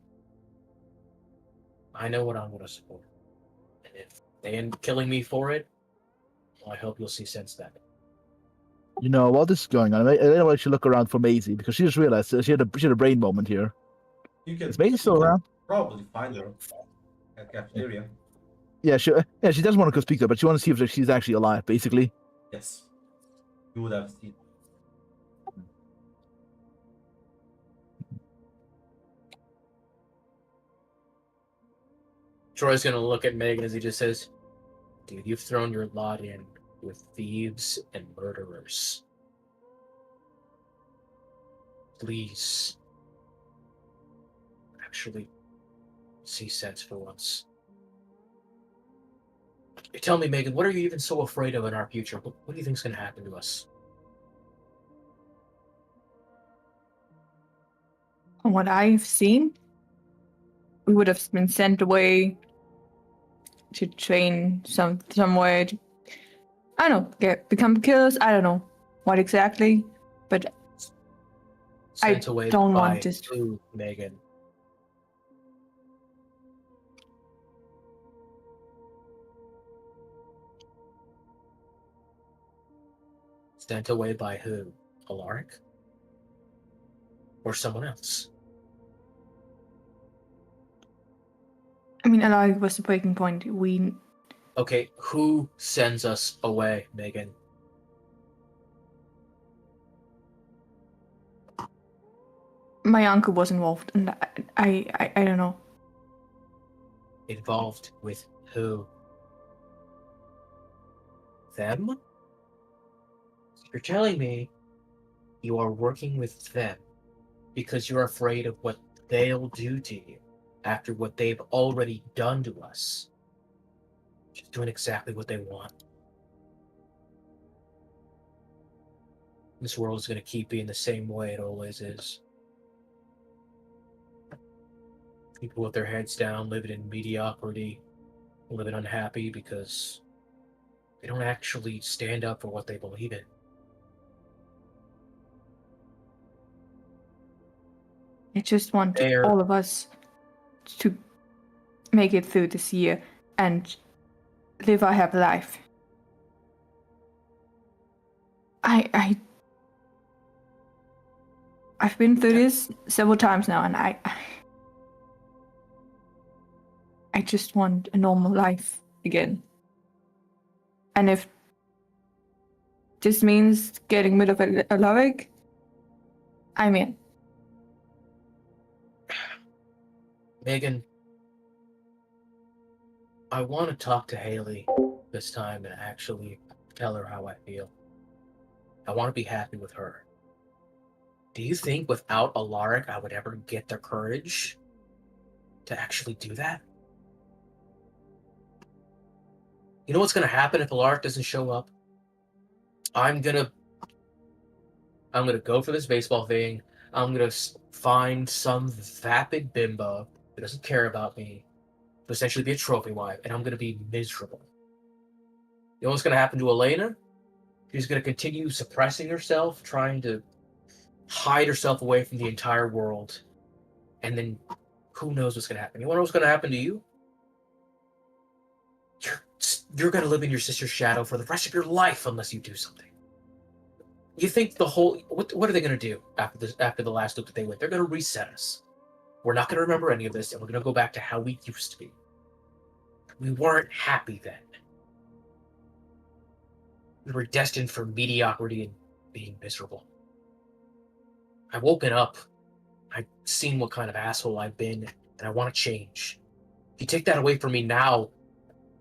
I know what I'm going to support. And if they end up killing me for it, well, I hope you'll see sense then. You know, while this is going on, I don't want you to look around for Maisie because she just realized she had a brain moment here. You can Is Maisie still around? probably find her at cafeteria. Yeah, she doesn't want to go speak to her, but she wants to see if she's actually alive, basically. Yes. You would have seen. Troy's going to look at Megan as he just says, "Dude, you've thrown your lot in with thieves and murderers. Please actually see sense for once. Tell me, Megan, what are you even so afraid of in our future? What do you think's going to happen to us?" From what I've seen, we would have been sent away to train somewhere to, I don't know, become killers. I don't know what exactly, but Sent away don't by want this. who, Megan? Sent away by who? Alaric? Or someone else? I mean, Alaric was the breaking point. Okay, who sends us away, Megan? My uncle was involved, and I don't know. Involved with who? Them? You're telling me you are working with them because you're afraid of what they'll do to you after what they've already done to us. Just doing exactly what they want. This world is going to keep being the same way it always is. People with their heads down, living in mediocrity, living unhappy because they don't actually stand up for what they believe in. I just want Fair. all of us to make it through this year and live our happy life. I've been through this several times now, and I just want a normal life again. And if this means getting rid of Alaric, I'm in. Megan, I want to talk to Haley this time and actually tell her how I feel. I want to be happy with her. Do you think without Alaric I would ever get the courage to actually do that? You know what's going to happen if Alaric doesn't show up? I'm gonna go for this baseball thing. I'm gonna find some vapid bimbo who doesn't care about me to essentially be a trophy wife, and I'm gonna be miserable. You know what's gonna happen to Elena? She's gonna continue suppressing herself, trying to hide herself away from the entire world, and then who knows what's gonna happen? You wanna know what's gonna happen to you? You're gonna live in your sister's shadow for the rest of your life unless you do something. You think the whole what are they gonna do after the last loop that they went? They're gonna reset us. We're not gonna remember any of this, and we're gonna go back to how we used to be. We weren't happy then. We were destined for mediocrity and being miserable. I've woken up. I've seen what kind of asshole I've been, and I want to change. If you take that away from me now,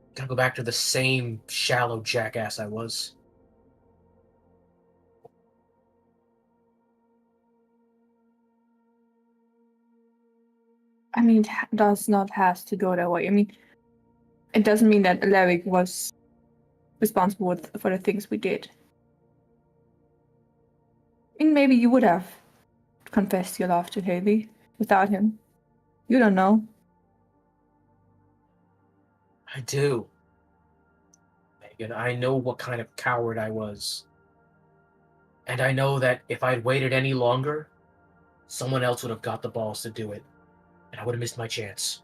I'm gonna go back to the same shallow jackass I was. I mean, it does not has to go that way. I mean, it doesn't mean that Alaric was responsible for the things we did. I mean, maybe you would have confessed your love to Haley without him. You don't know. I do. Megan, I know what kind of coward I was. And I know that if I'd waited any longer, someone else would have got the balls to do it. And I would have missed my chance.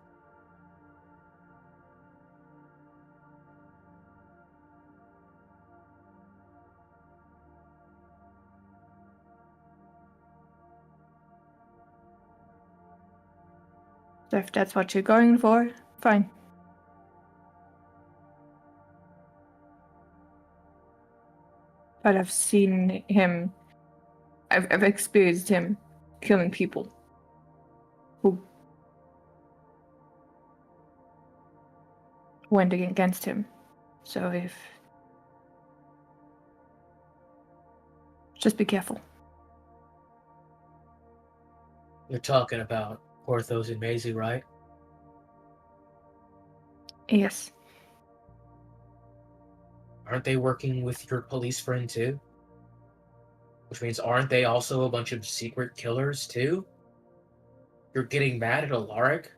So if that's what you're going for, fine. But I've seen him. I've experienced him killing people who went against him. So if just be careful. You're talking about Porthos and Maisie, right? Yes. Aren't they working with your police friend too? Which means aren't they also a bunch of secret killers too? You're getting mad at Alaric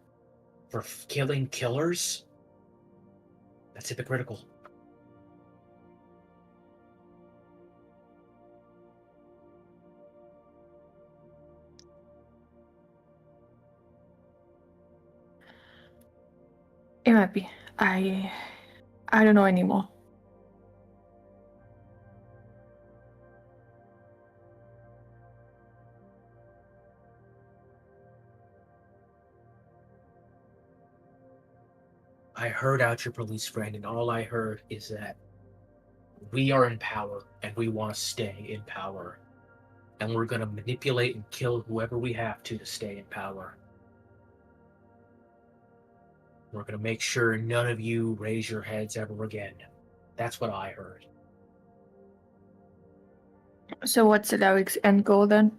for killing killers? That's hypocritical. It might be. I don't know anymore. I heard out your police friend, and all I heard is that we are in power, and we want to stay in power. And we're going to manipulate and kill whoever we have to stay in power. We're going to make sure none of you raise your heads ever again. That's what I heard. So what's Alaric's end goal then?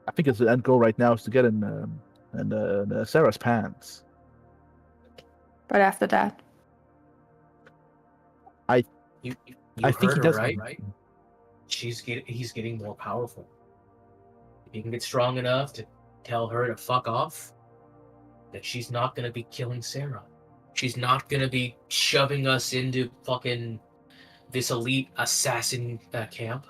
I think his end goal right now is to get in Sarah's pants. But after that, You I think heard he her, does. right? He's getting more powerful. If he can get strong enough to tell her to fuck off, that she's not going to be killing Sarah. She's not going to be shoving us into fucking this elite assassin camp.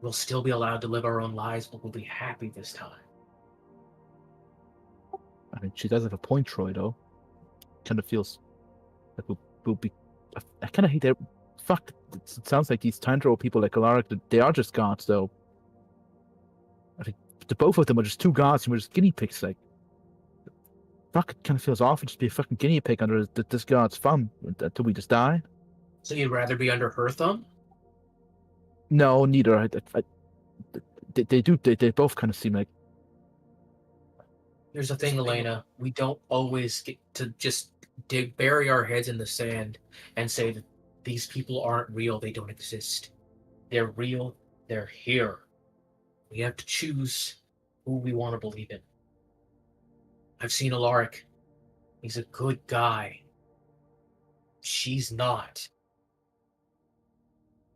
We'll still be allowed to live our own lives, but we'll be happy this time. I mean, she does have a point, Troy, though. Kind of feels like we'll be. I kind of hate that. Fuck. It sounds like these time travel people like Alaric, they are just gods, though. I think the both of them are just two gods and we're just guinea pigs. Like, fuck, it kind of feels awful just to be a fucking guinea pig under this god's thumb until we just die. So you'd rather be under her thumb? No, neither. They both kind of seem like. Here's the thing, Elena. We don't always get to just bury our heads in the sand and say that these people aren't real, they don't exist. They're real, they're here. We have to choose who we want to believe in. I've seen Alaric. He's a good guy. She's not.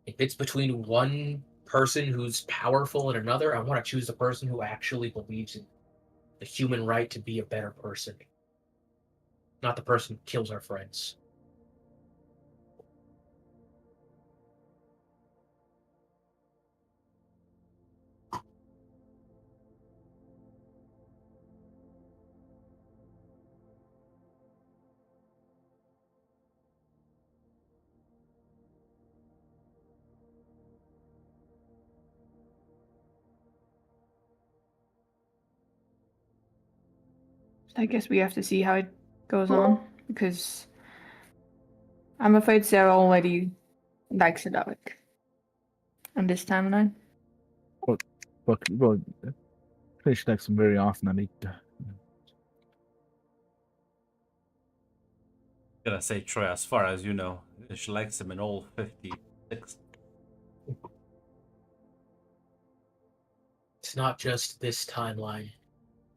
If it's between one person who's powerful and another, I want to choose the person who actually believes in the human right to be a better person. Not the person who kills our friends. I guess we have to see how it goes on, because I'm afraid Sarah already likes Alaric on this timeline. Well, she likes them very often. I mean, Gonna say, Troy, as far as you know, she likes him in all 56. It's not just this timeline,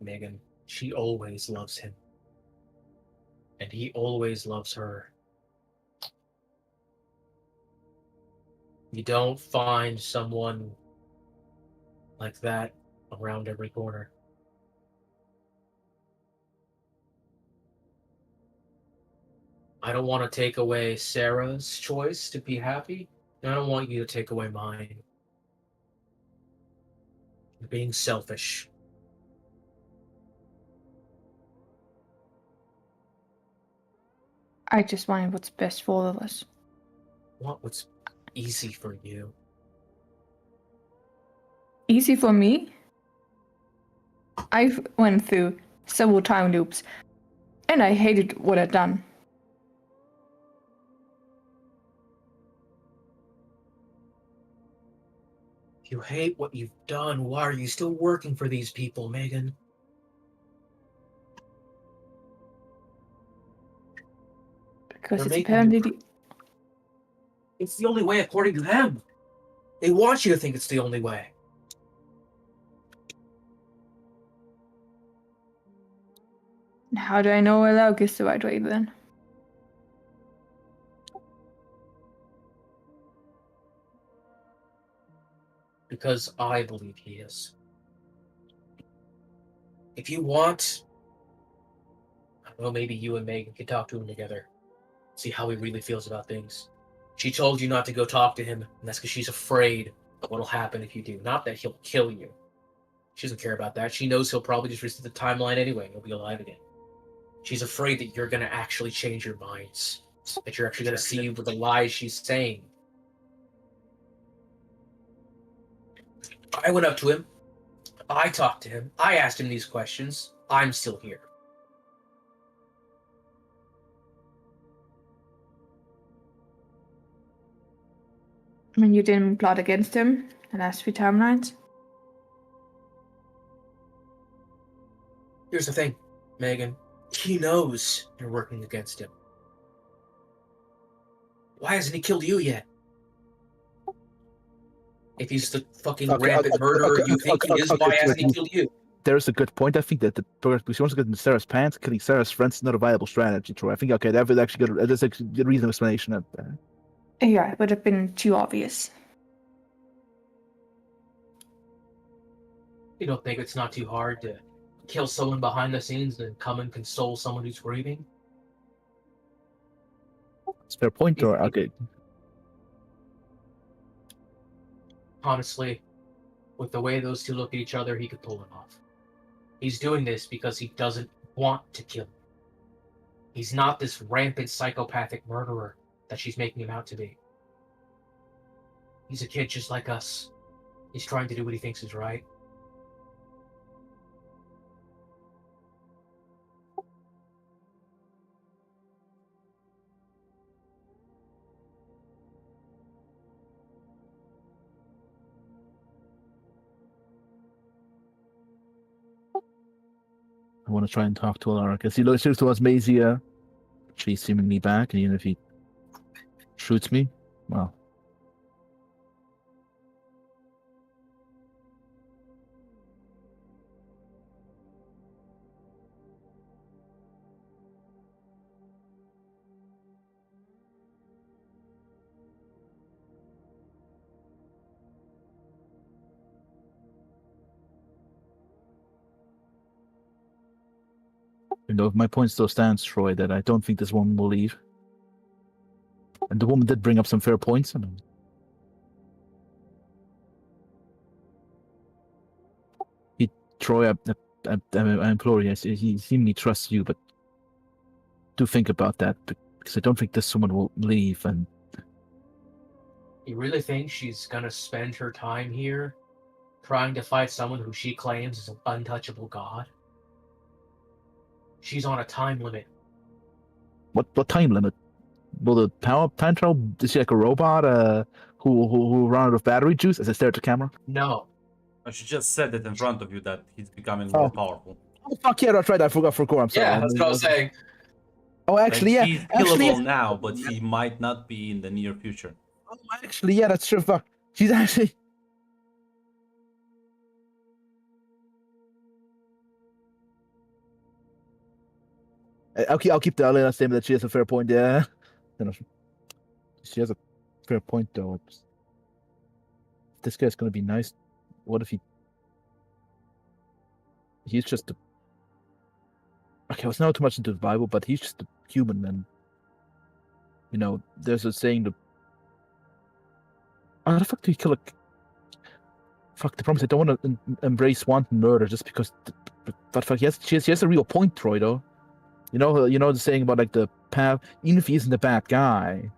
Megan. She always loves him. And he always loves her. You don't find someone like that around every corner. I don't want to take away Sarah's choice to be happy. And I don't want you to take away mine. You're being selfish. I just wanted what's best for all of us. Want what's easy for you. Easy for me? I went through several time loops, and I hated what I'd done. If you hate what you've done, why are you still working for these people, Megan? Because They're it's making apparently you- It's the only way according to them. They want you to think it's the only way. How do I know Alauk is the right way then? Because I believe he is. If you want, I don't know, maybe you and Megan can talk to him together. See how he really feels about things. She told you not to go talk to him, and that's because she's afraid of what'll happen if you do. Not that he'll kill you. She doesn't care about that. She knows he'll probably just reset the timeline anyway, and he'll be alive again. She's afraid that you're going to actually change your minds. That you're actually going to see with the lies she's saying. I went up to him. I talked to him. I asked him these questions. I'm still here. I mean, you didn't plot against him the last few timelines? Here's the thing, Megan. He knows you're working against him. Why hasn't he killed you yet? If he's the fucking rampant murderer you think he is, why hasn't he killed you? There's a good point. I think that she wants to get in Sarah's pants. Killing Sarah's friends is not a viable strategy, Troy. I think that would actually get that's actually a reasonable explanation of that. Yeah, it would have been too obvious. You don't think it's not too hard to kill someone behind the scenes and come and console someone who's grieving? It's a fair point, or okay. Honestly, with the way those two look at each other, he could pull it off. He's doing this because he doesn't want to kill you. He's not this rampant psychopathic murderer that she's making him out to be. He's a kid just like us. He's trying to do what he thinks is right. I want to try and talk to Alara because he looks towards Mazia. She's seemingly back, and even if he shoots me, well. You know, my point still stands, Troy, that I don't think this woman will leave. And the woman did bring up some fair points. I mean, Troy, I implore you, he seemingly trusts you, but do think about that, because I don't think this woman will leave. And You really think she's gonna spend her time here trying to fight someone who she claims is an untouchable god? She's on a time limit. what time limit? Will the time travel? Is she like a robot? Who run out of battery juice? As I stare at the camera. No. She just said it in front of you that he's becoming more powerful. Oh fuck yeah, that's right. I forgot. I'm sorry. Yeah, that's what I was saying. Oh, actually, Like, yeah. he's Actually, killable now, but he might not be in the near future. actually, yeah, that's true. Fuck. She's actually. I'll keep the Alena statement that she has a fair point. Yeah, you know, she has a fair point though. This guy's gonna be nice. What if he's just a... Okay, I was not too much into the Bible, but he's just a human, and there's a saying that... How the fuck do you kill a... Fuck, the problem is I don't want to embrace wanton murder just because... But fuck, she has a real point, Troy, though. You know the saying about, like, the path... Even if he isn't a bad guy,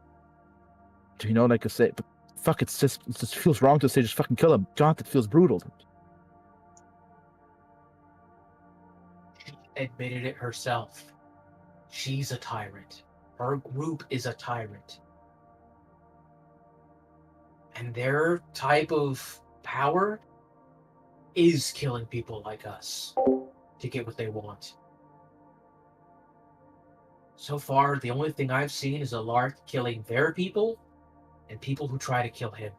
like I say... But fuck, it just feels wrong to say just fucking kill him. God, it feels brutal. She admitted it herself. She's a tyrant. Her group is a tyrant. And their type of power is killing people like us to get what they want. So far, the only thing I've seen is Alaric killing their people and people who try to kill him.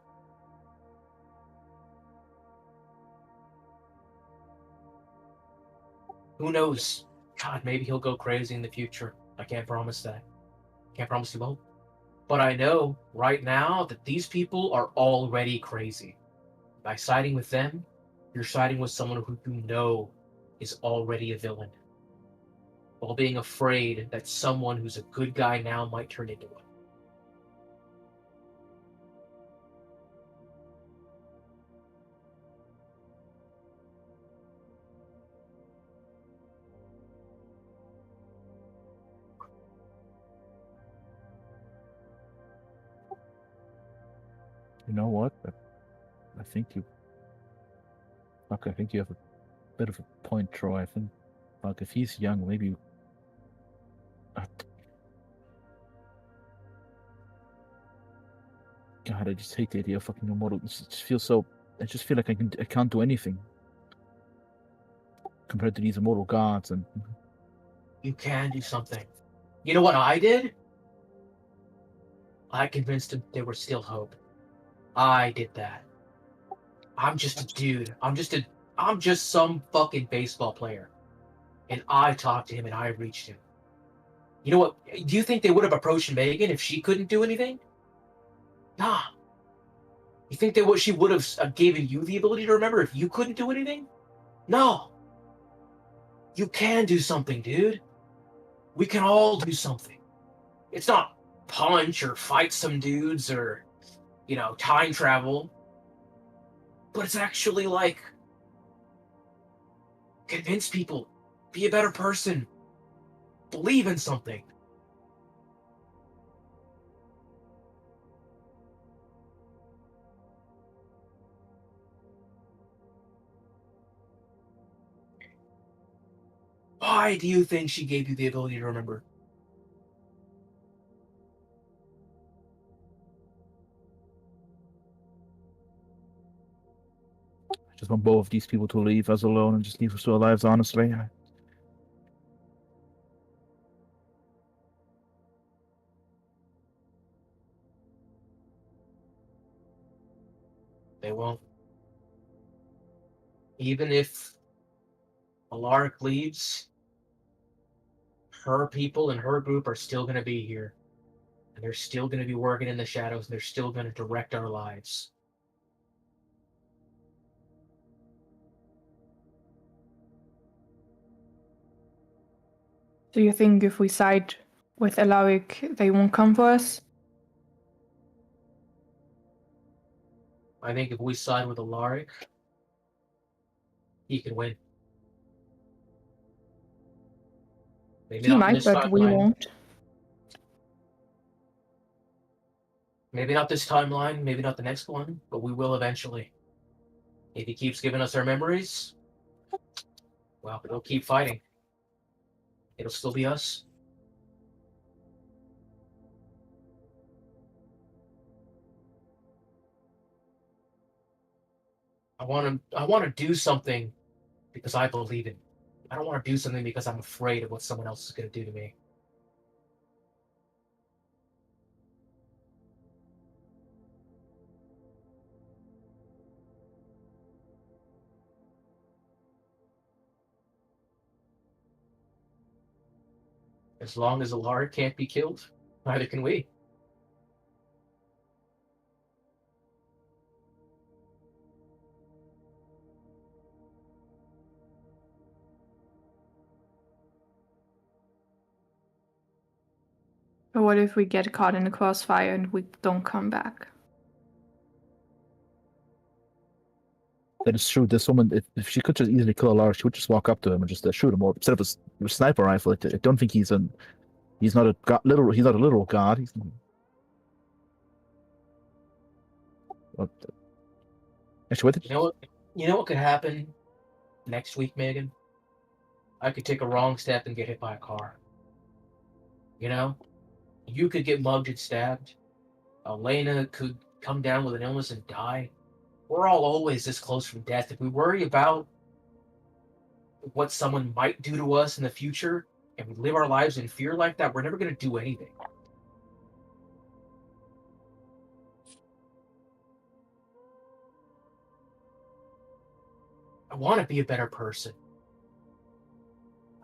Who knows? God, maybe he'll go crazy in the future. I can't promise that. Can't promise he won't. But I know right now that these people are already crazy. By siding with them, you're siding with someone who you know is already a villain, while being afraid that someone who's a good guy now might turn into one. You know what? I think you... Fuck, I think you have a bit of a point, Troy. I think, fuck, if he's young, maybe... God, I just hate the idea of fucking immortal. It just feels so... I just feel like I can't do anything compared to these immortal gods, and... You can do something. You know what I did? I convinced them there was still hope. I did that. I'm just a dude. I'm just some fucking baseball player. And I talked to him and I reached him. You know what? Do you think they would have approached Megan if she couldn't do anything? Nah. You think she would have given you the ability to remember if you couldn't do anything? No. You can do something, dude. We can all do something. It's not punch or fight some dudes or, time travel. But it's actually like convince people, be a better person, believe in something. Why do you think she gave you the ability to remember? I just want both of these people to leave us alone and just leave us to our lives, honestly. They won't. Even if Alaric leaves, her people and her group are still going to be here. And they're still going to be working in the shadows, and they're still going to direct our lives. Do you think if we side with Alaric, they won't come for us? I think if we side with Alaric, he can win. Maybe He not in might, this but we timeline. won't. Maybe not this timeline, maybe not the next one, but we will eventually. If he keeps giving us our memories, well, we'll keep fighting. It'll still be us. I want to do something because I believe in it. I don't want to do something because I'm afraid of what someone else is going to do to me. As long as Alaric can't be killed, neither can we. But what if we get caught in the crossfire and we don't come back? That is true. This woman, if she could just easily kill Alara, she would just walk up to him and just shoot him. Or instead of a sniper rifle, I don't think he's not a literal. He's not a literal god. He's. Actually, what did You know what could happen next week, Megan? I could take a wrong step and get hit by a car. You know? You could get mugged and stabbed. Elena could come down with an illness and die. We're all always this close from death. If we worry about what someone might do to us in the future, and we live our lives in fear like that, we're never going to do anything. I want to be a better person.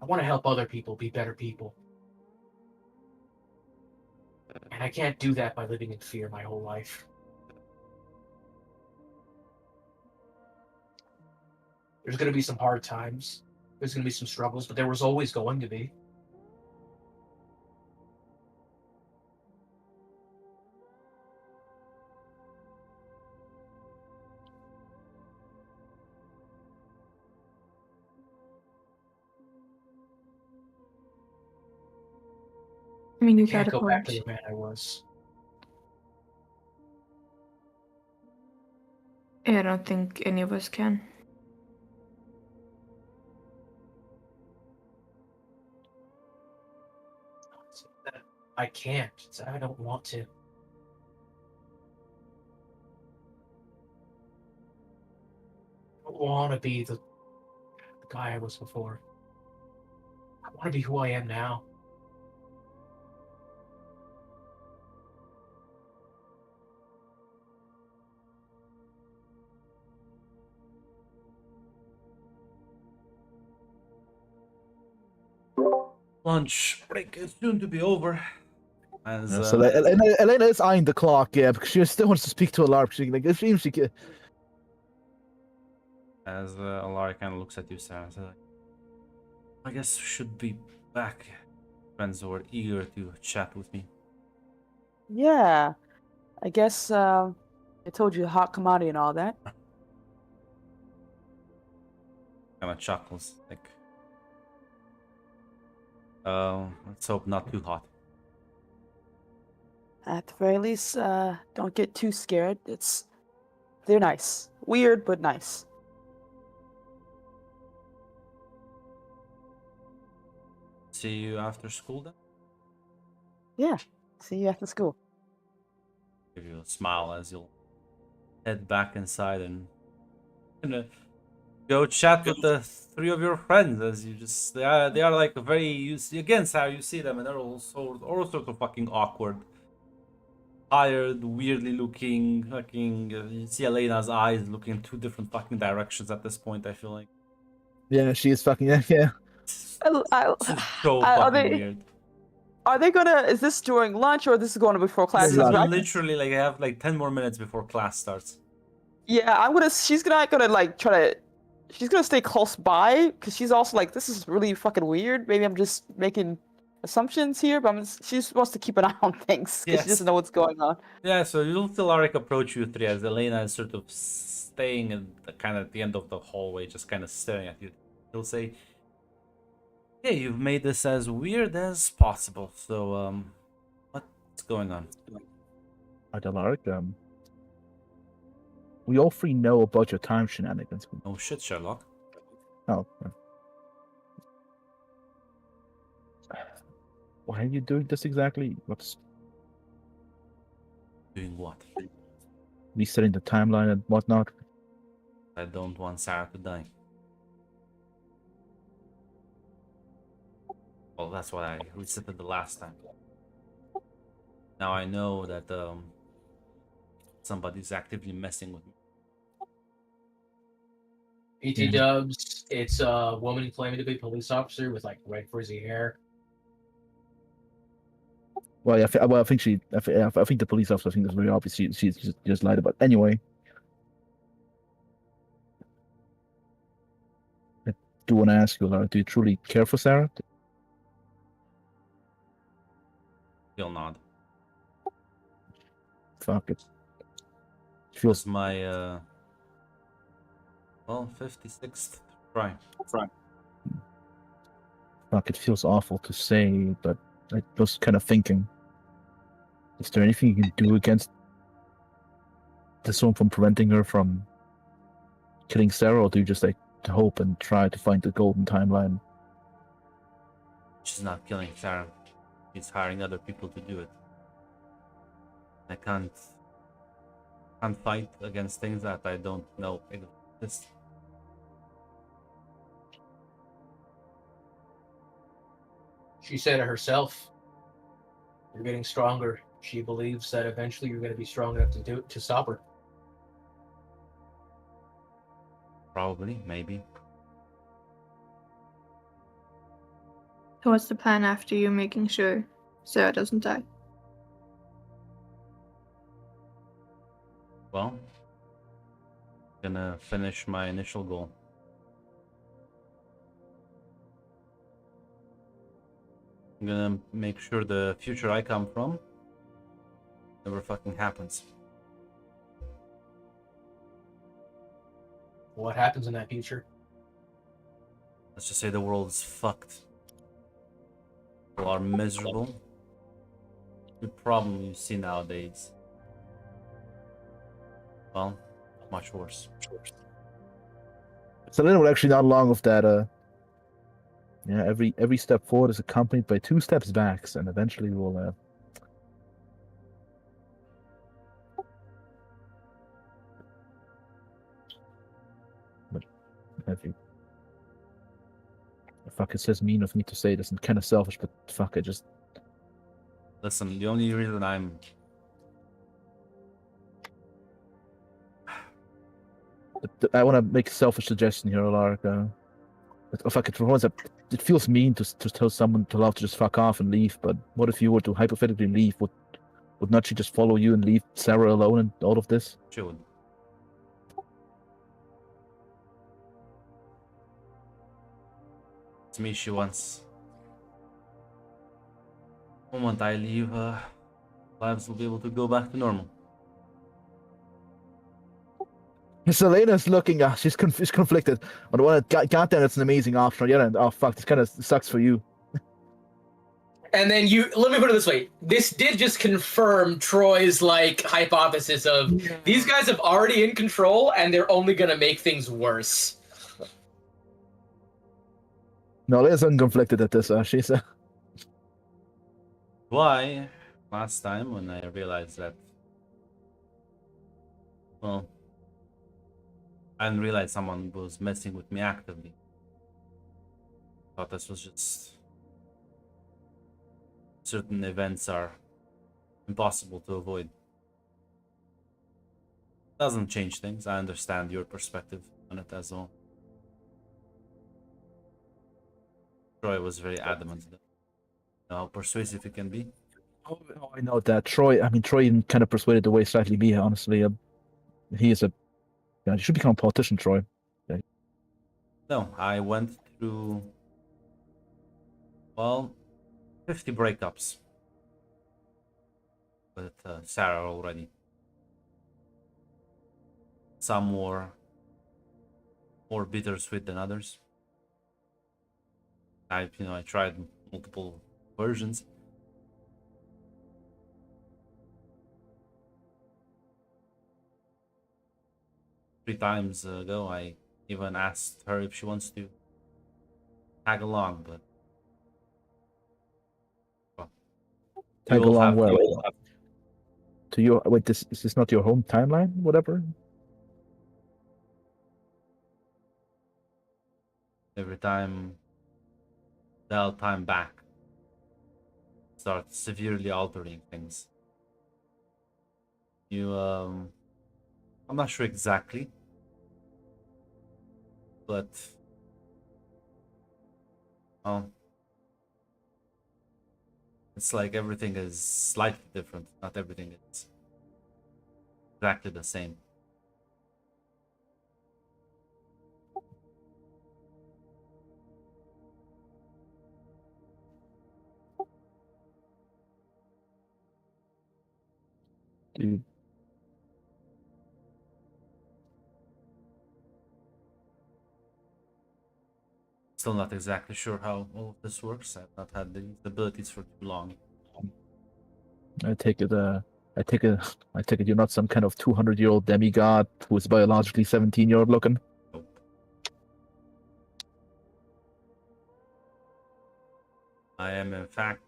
I want to help other people be better people. And I can't do that by living in fear my whole life. There's going to be some hard times. There's going to be some struggles, but there was always going to be. I mean, you I can't got a go back to point. the man I was. I don't think any of us can. I can't. I don't want to. I don't want to be the guy I was before. I want to be who I am now. Lunch break is soon to be over. As so Elena is eyeing the clock, yeah, because she still wants to speak to Alara. She like it seems she can. as Alara kind of looks at you, Sarah, so like, I guess we should be back. Friends were eager to chat with me. Yeah, I guess I told you hot commodity and all that. Kind of chuckles, like, let's hope not too hot. At the very least, don't get too scared. They're nice, weird but nice. See you after school then? Yeah, see you after school. Give you a smile as you'll head back inside and go chat with the three of your friends as you just they are like very again, Sarah, you see them and they're all sorts of fucking awkward, tired, weirdly looking, fucking you see Elena's eyes looking in two different fucking directions at this point, I feel like. Yeah, she is fucking yeah. It's so fucking weird. Are they gonna? Is this during lunch or this is going before class? This is lunch. literally like I have like 10 more minutes before class starts. Yeah, she's gonna like try to. She's gonna stay close by because she's also like, this is really fucking weird. Maybe I'm just making assumptions here, but she wants to keep an eye on things because she doesn't know what's going on. Yeah, so you'll feel Alaric approach you three as Elena is sort of staying at the end of the hallway, just kind of staring at you. He'll say, "Hey, you've made this as weird as possible. So, what's going on?" Alaric, we all three know about your time shenanigans. Oh shit, Sherlock. Oh. Why are you doing this exactly? What's Doing what? resetting the timeline and whatnot? I don't want Sarah to die. Well, that's what I resetted the last time. Now I know that somebody's actively messing with me. PT Dubs, it's a woman claiming to be a police officer with like red frizzy hair. Well, yeah, I think she. I think the police officer. I think it's very obvious. She just lied about. Anyway, I do want to ask you, Laura. Do you truly care for Sarah? Still not. Fuck it. It Feels was my 56th try. fuck. It feels awful to say, but I was kind of thinking: is there anything you can do against this one from preventing her from killing Sarah, or do you just like hope and try to find the golden timeline? She's not killing Sarah. She's hiring other people to do it. I can't fight against things that I don't know exist. She said it herself. You're getting stronger. She believes that eventually you're going to be strong enough to stop her. Probably, maybe. So what's the plan after you making sure Sarah doesn't die? Well, gonna finish my initial goal. I'm gonna make sure the future I come from never fucking happens. What happens in that future? Let's just say the world is fucked. People are miserable. The problem you see nowadays, well, much worse. So then we're actually not long of that. Yeah, every step forward is accompanied by 2 steps backs, and eventually we'll. But if you, fuck, it says mean of me to say this and kind of selfish, but fuck, I just. Listen, the only reason I want to make a selfish suggestion here, Alaric. Fuck it, for once, it feels mean to tell someone to love to just fuck off and leave. But what if you were to hypothetically leave? Would not she just follow you and leave Sarah alone in all of this? she would. To me, she wants. The moment I leave, lives will be able to go back to normal. Selena's looking. She's conflicted. On the one hand, goddamn, it's an amazing option. On the other hand, oh fuck, this kind of sucks for you. And then let me put it this way. This did just confirm Troy's like hypothesis of these guys have already in control and they're only going to make things worse. No, Leia's unconflicted at this. She's. Why? Last time when I realized that. Well, I didn't realize someone was messing with me actively. Thought this was just. Certain events are impossible to avoid. Doesn't change things. I understand your perspective on it as well. Troy was very adamant. You know how persuasive he can be. Oh, I know that Troy. I mean, Troy even kind of persuaded the way slightly me. Honestly, he is a. Yeah, you should become a politician, Troy. Yeah. No, I went through. Well, 50 breakups with Sarah already. Some more bittersweet than others. I tried multiple versions. Three times ago, I even asked her if she wants to tag along, but Tag will along have where? to- To your wait, is this not your home timeline? Whatever. every time dial time back starts severely altering things. I'm not sure exactly, but It's like everything is slightly different. Not everything is exactly the same. Dude, Still not exactly sure how all of this works. I've not had these abilities for too long. I take it. I take it. I take it. You're not some kind of 200-year-old demigod who is biologically 17-year-old looking. Nope. I am, in fact,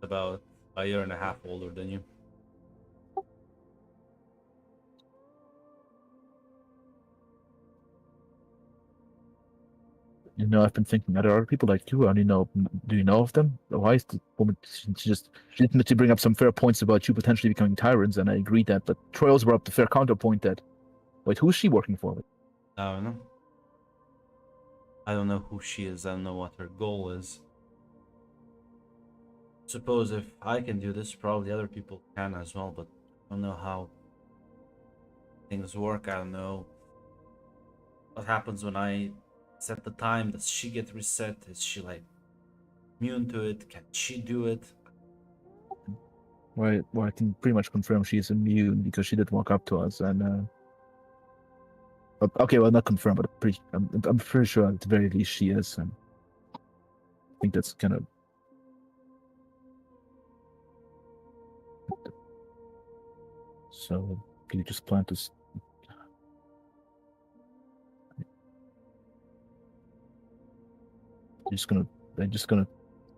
about a year and a half older than you. You know, I've been thinking, are there other people like you? I only know. Do you know of them? Why is the woman? She didn't to bring up some fair points about you potentially becoming tyrants, and I agreed that. But Troy also brought up the fair counterpoint that, wait, who's she working for? I don't know. I don't know who she is. I don't know what her goal is. Suppose if I can do this, probably other people can as well, but I don't know how things work. I don't know what happens when I set the time. Does she get reset? Is she like immune to it? Can she do it? Well, I can pretty much confirm she's immune because she did walk up to us, and okay, well, not confirm, but I'm pretty sure at the very least she is, and I think that's kind of. So, you just plan to. They're just gonna.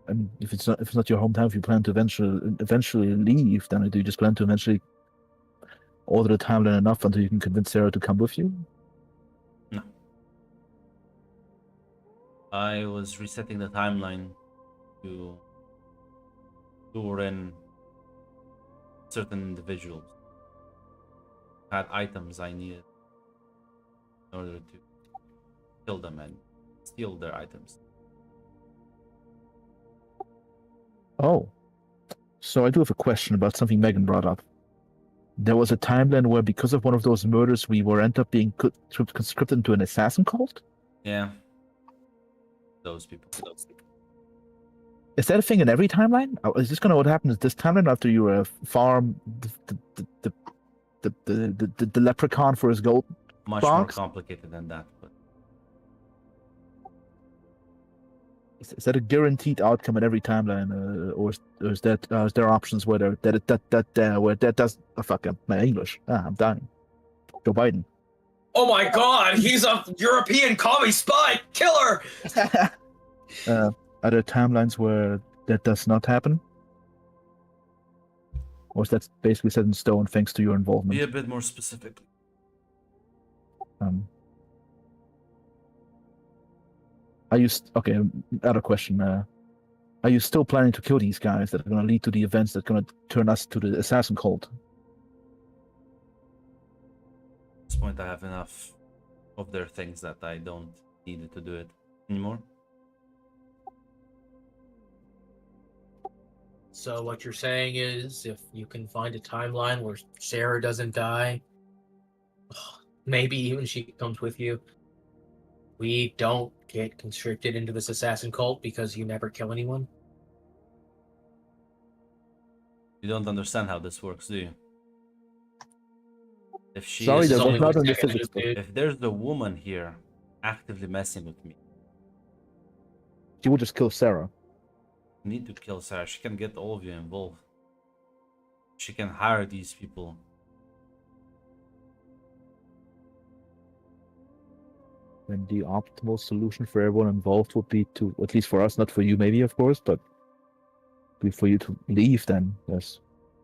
I mean, if it's not your hometown, if you plan to eventually leave, then do you just plan to eventually order the timeline enough until you can convince Sarah to come with you? No. I was resetting the timeline to lure in certain individuals. Had items I needed in order to kill them and steal their items. Oh, so I do have a question about something Megan brought up. There was a timeline where, because of one of those murders, we were end up being conscripted into an assassin cult. Yeah. Those people. Is that a thing in every timeline? Is this kind of what happens this timeline after you farm the leprechaun for his gold? Much Box? more complicated than that, but Is that a guaranteed outcome in every timeline, or is there options where where that does? Oh, fuck, my English. I'm dying. Joe Biden. Oh my god, he's a European commie spy killer! Are there timelines where that does not happen? Or is that basically set in stone thanks to your involvement? be a bit more specific. Okay, other question. Are you still planning to kill these guys that are going to lead to the events that are going to turn us to the assassin cult? At this point, I have enough of their things that I don't need to do it anymore. So what you're saying is, if you can find a timeline where Sarah doesn't die, maybe even she comes with you, we don't get conscripted into this assassin cult because you never kill anyone? You don't understand how this works, do you? If she Sorry, is that was only not my on the second physics book. dude. if there's a woman here actively messing with me, She will just kill Sarah. you need to kill Sarah. She can get all of you involved. She can hire these people. And the optimal solution for everyone involved would be to, at least for us, not for you maybe, of course, but be for you to leave then. Yes.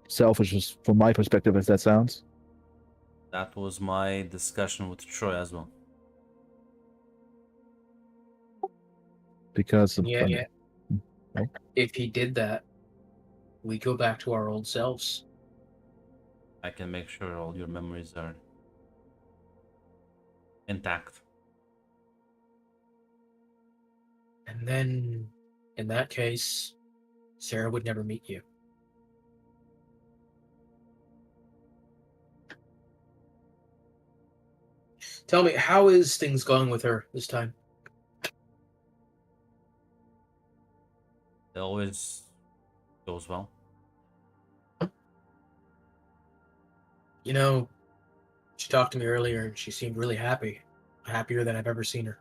Selfish as from my perspective as that sounds. That was my discussion with Troy as well. Because of, Yeah. Okay. If he did that, we go back to our old selves. I can make sure all your memories are intact. And then, in that case, Sarah would never meet you. Tell me, how is things going with her this time? It always goes well. You know, she talked to me earlier and she seemed really happy. Happier than I've ever seen her.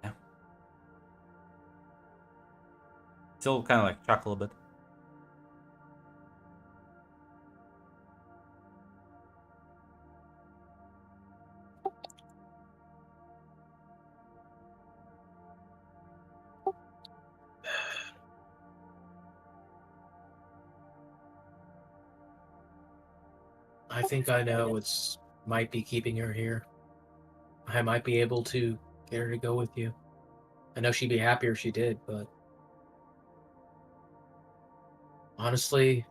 Yeah. Still kind of like chuckle a bit. I think I know what's might be keeping her here. I might be able to get her to go with you. I know she'd be happier if she did, but honestly,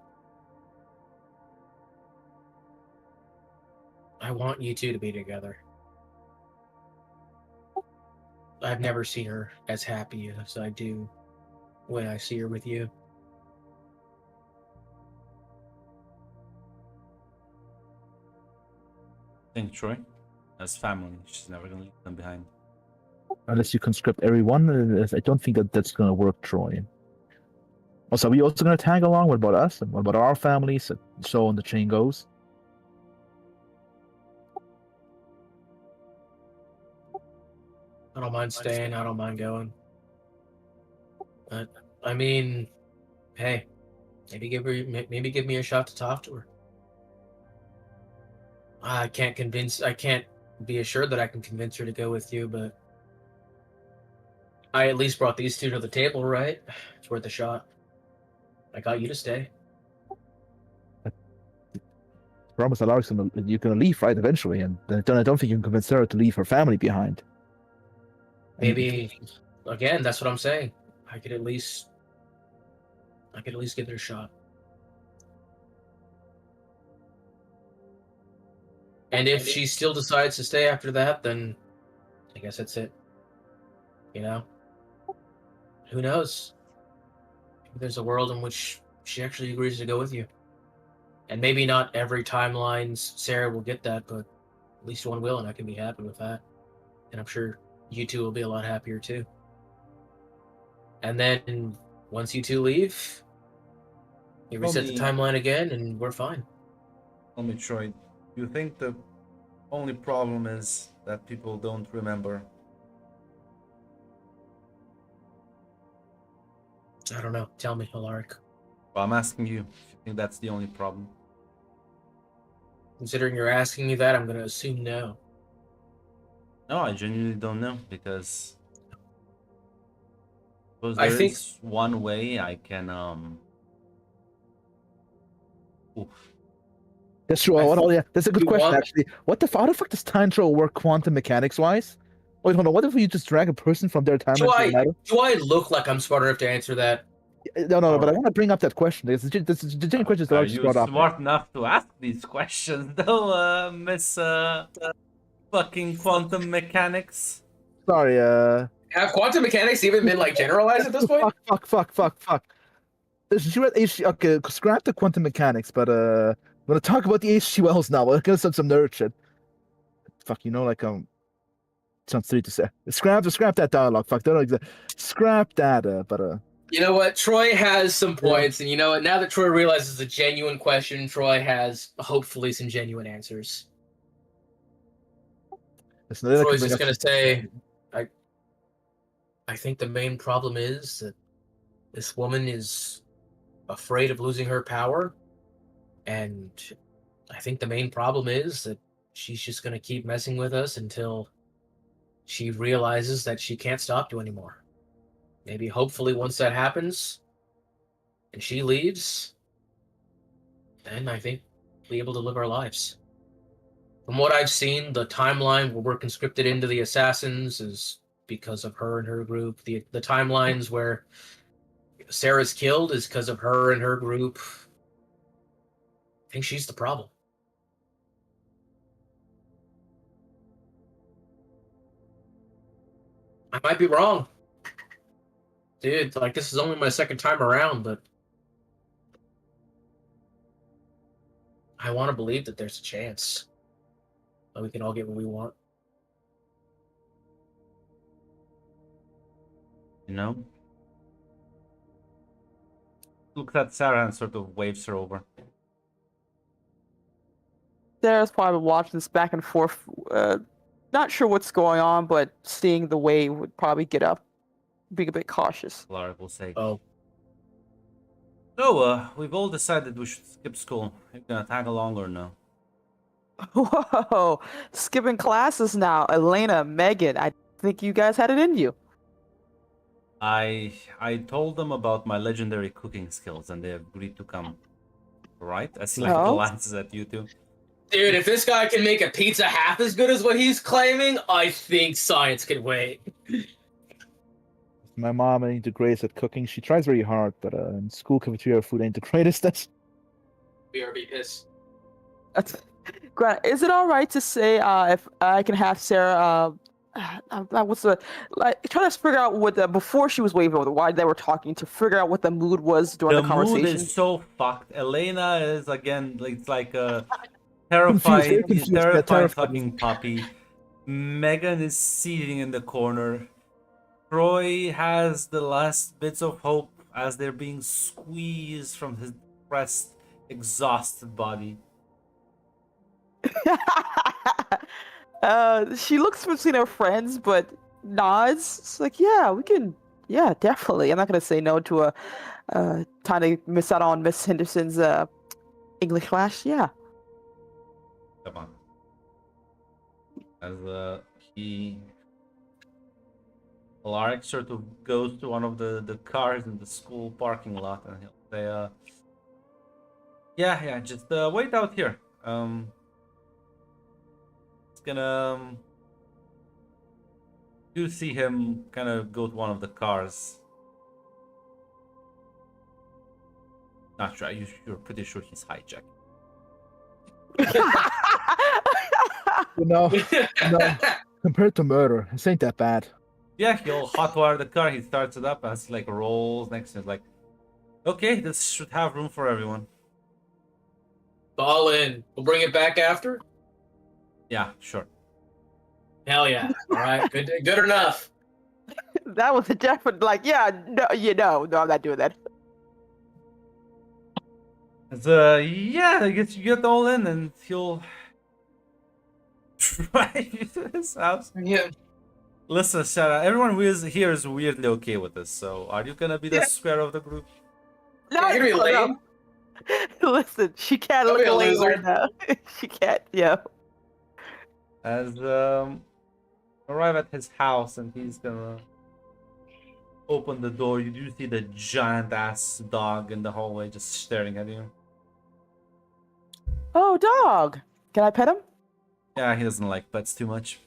I want you two to be together. I've never seen her as happy as I do when I see her with you. I think Troy, as family, she's never gonna leave them behind. Unless you conscript everyone, I don't think that's gonna work, Troy. Also, are we also gonna tag along? What about us? And what about our families? And so on the chain goes. I don't mind staying. I don't mind going. But I mean, hey, maybe give me a shot to talk to her. I can't be assured that I can convince her to go with you, but I at least brought these two to the table, right? It's worth a shot. I got you to stay. Promise Alaric's you're gonna leave, right? Eventually, and I don't think you can convince her to leave her family behind. Maybe, again, that's what I'm saying. I could at least give it a shot. And if she still decides to stay after that, then I guess that's it. You know? Who knows? Maybe there's a world in which she actually agrees to go with you. And maybe not every timeline Sarah will get that, but at least one will, and I can be happy with that. And I'm sure you two will be a lot happier too. And then once you two leave, you reset the timeline again, and we're fine. Tell me, Troy, you think the only problem is that people don't remember? I don't know. Tell me, Alaric. Well, I'm asking you if you think that's the only problem. Considering you're asking me that, I'm going to assume no. No, I genuinely don't know because I there think- is one way I can oof. That's true. Yeah, that's a good You question, want- actually. How the fuck does time travel work quantum mechanics wise? Wait, hold on. What if we just drag a person from their time into another? Do I look like I'm smart enough to answer that? No, but I want to bring up that question. This is the genuine question that I Are just you brought up. smart enough to ask these questions, though, Miss fucking quantum mechanics? Sorry, Have quantum mechanics even been like generalized at this point? fuck. She read H. Okay, scrap the quantum mechanics, but I'm gonna talk about the H.G. Wells novel. I'm gonna send some nerd shit. Fuck, sounds silly to say. Scrap that dialogue. Fuck, scrap that. You know what? Troy has some points, and you know what? Now that Troy realizes it's a genuine question, Troy has hopefully some genuine answers. Troy's just gonna say, I think the main problem is that this woman is afraid of losing her power, and I think the main problem is that she's just gonna keep messing with us until she realizes that she can't stop you anymore. Maybe hopefully once that happens and she leaves, then I think we'll be able to live our lives. From what I've seen, the timeline where we're conscripted into the assassins is because of her and her group. The timelines where Sarah's killed is because of her and her group. I think she's the problem. I might be wrong. Dude, like, this is only my second time around, but I want to believe that there's a chance that we can all get what we want. You know? Looks at Sarah and sort of waves her over. Sarah's probably watching this back and forth. Not sure what's going on, but seeing the wave would probably get up, being a bit cautious. Lara will say. Oh, So, we've all decided we should skip school. Are you gonna tag along or no? Whoa, skipping classes now. Elena, Megan, I think you guys had it in you. I told them about my legendary cooking skills and they agreed to come. Right? As he like Oh. glances at you two. dude, if this guy can make a pizza half as good as what he's claiming, I think science can wait. My mom ain't the greatest at cooking. She tries very hard, but in school cafeteria food ain't the greatest. That's BRB piss. Grant, is it all right to say if I can have Sarah? What's the like? Trying to figure out what the before she was waving over why they were talking to figure out what the mood was during The the conversation. mood is so fucked. Elena is again like, it's like a Confused, very terrified, confused, yeah, terrified terrified. fucking puppy. Megan is seething in the corner. Troy has the last bits of hope as they're being squeezed from his depressed, exhausted body. She looks between her friends, but nods. It's like, yeah, we can. Yeah, definitely. I'm not gonna say no to a time to miss out on Miss Henderson's English class. Yeah. Come on. As Alaric sort of goes to one of the cars in the school parking lot and he'll say, yeah, just wait out here. It's gonna you see him kind of go to one of the cars. Not sure. You're pretty sure he's hijacking. no, compared to murder, this ain't that bad. Yeah, he'll hotwire the car. He starts it up as he like rolls next to it. Like, okay, this should have room for everyone. All in. We'll bring it back after. Yeah, sure. Hell yeah! All right, good enough. That was a definite, like, yeah, no, no, I'm not doing that. It's, yeah, I guess you get all in and he'll drive you to his house. Yeah. Listen, Sarah, everyone who is here is weirdly okay with this, so are you gonna be the square of the group? No, Yeah, you're no, no. lame. Listen, she can't Don't look be a away loser. right now. She can't, yeah. As arrive at his house and he's gonna open the door, you do see the giant ass dog in the hallway just staring at you. Oh, dog. Can I pet him? Yeah, he doesn't like pets too much.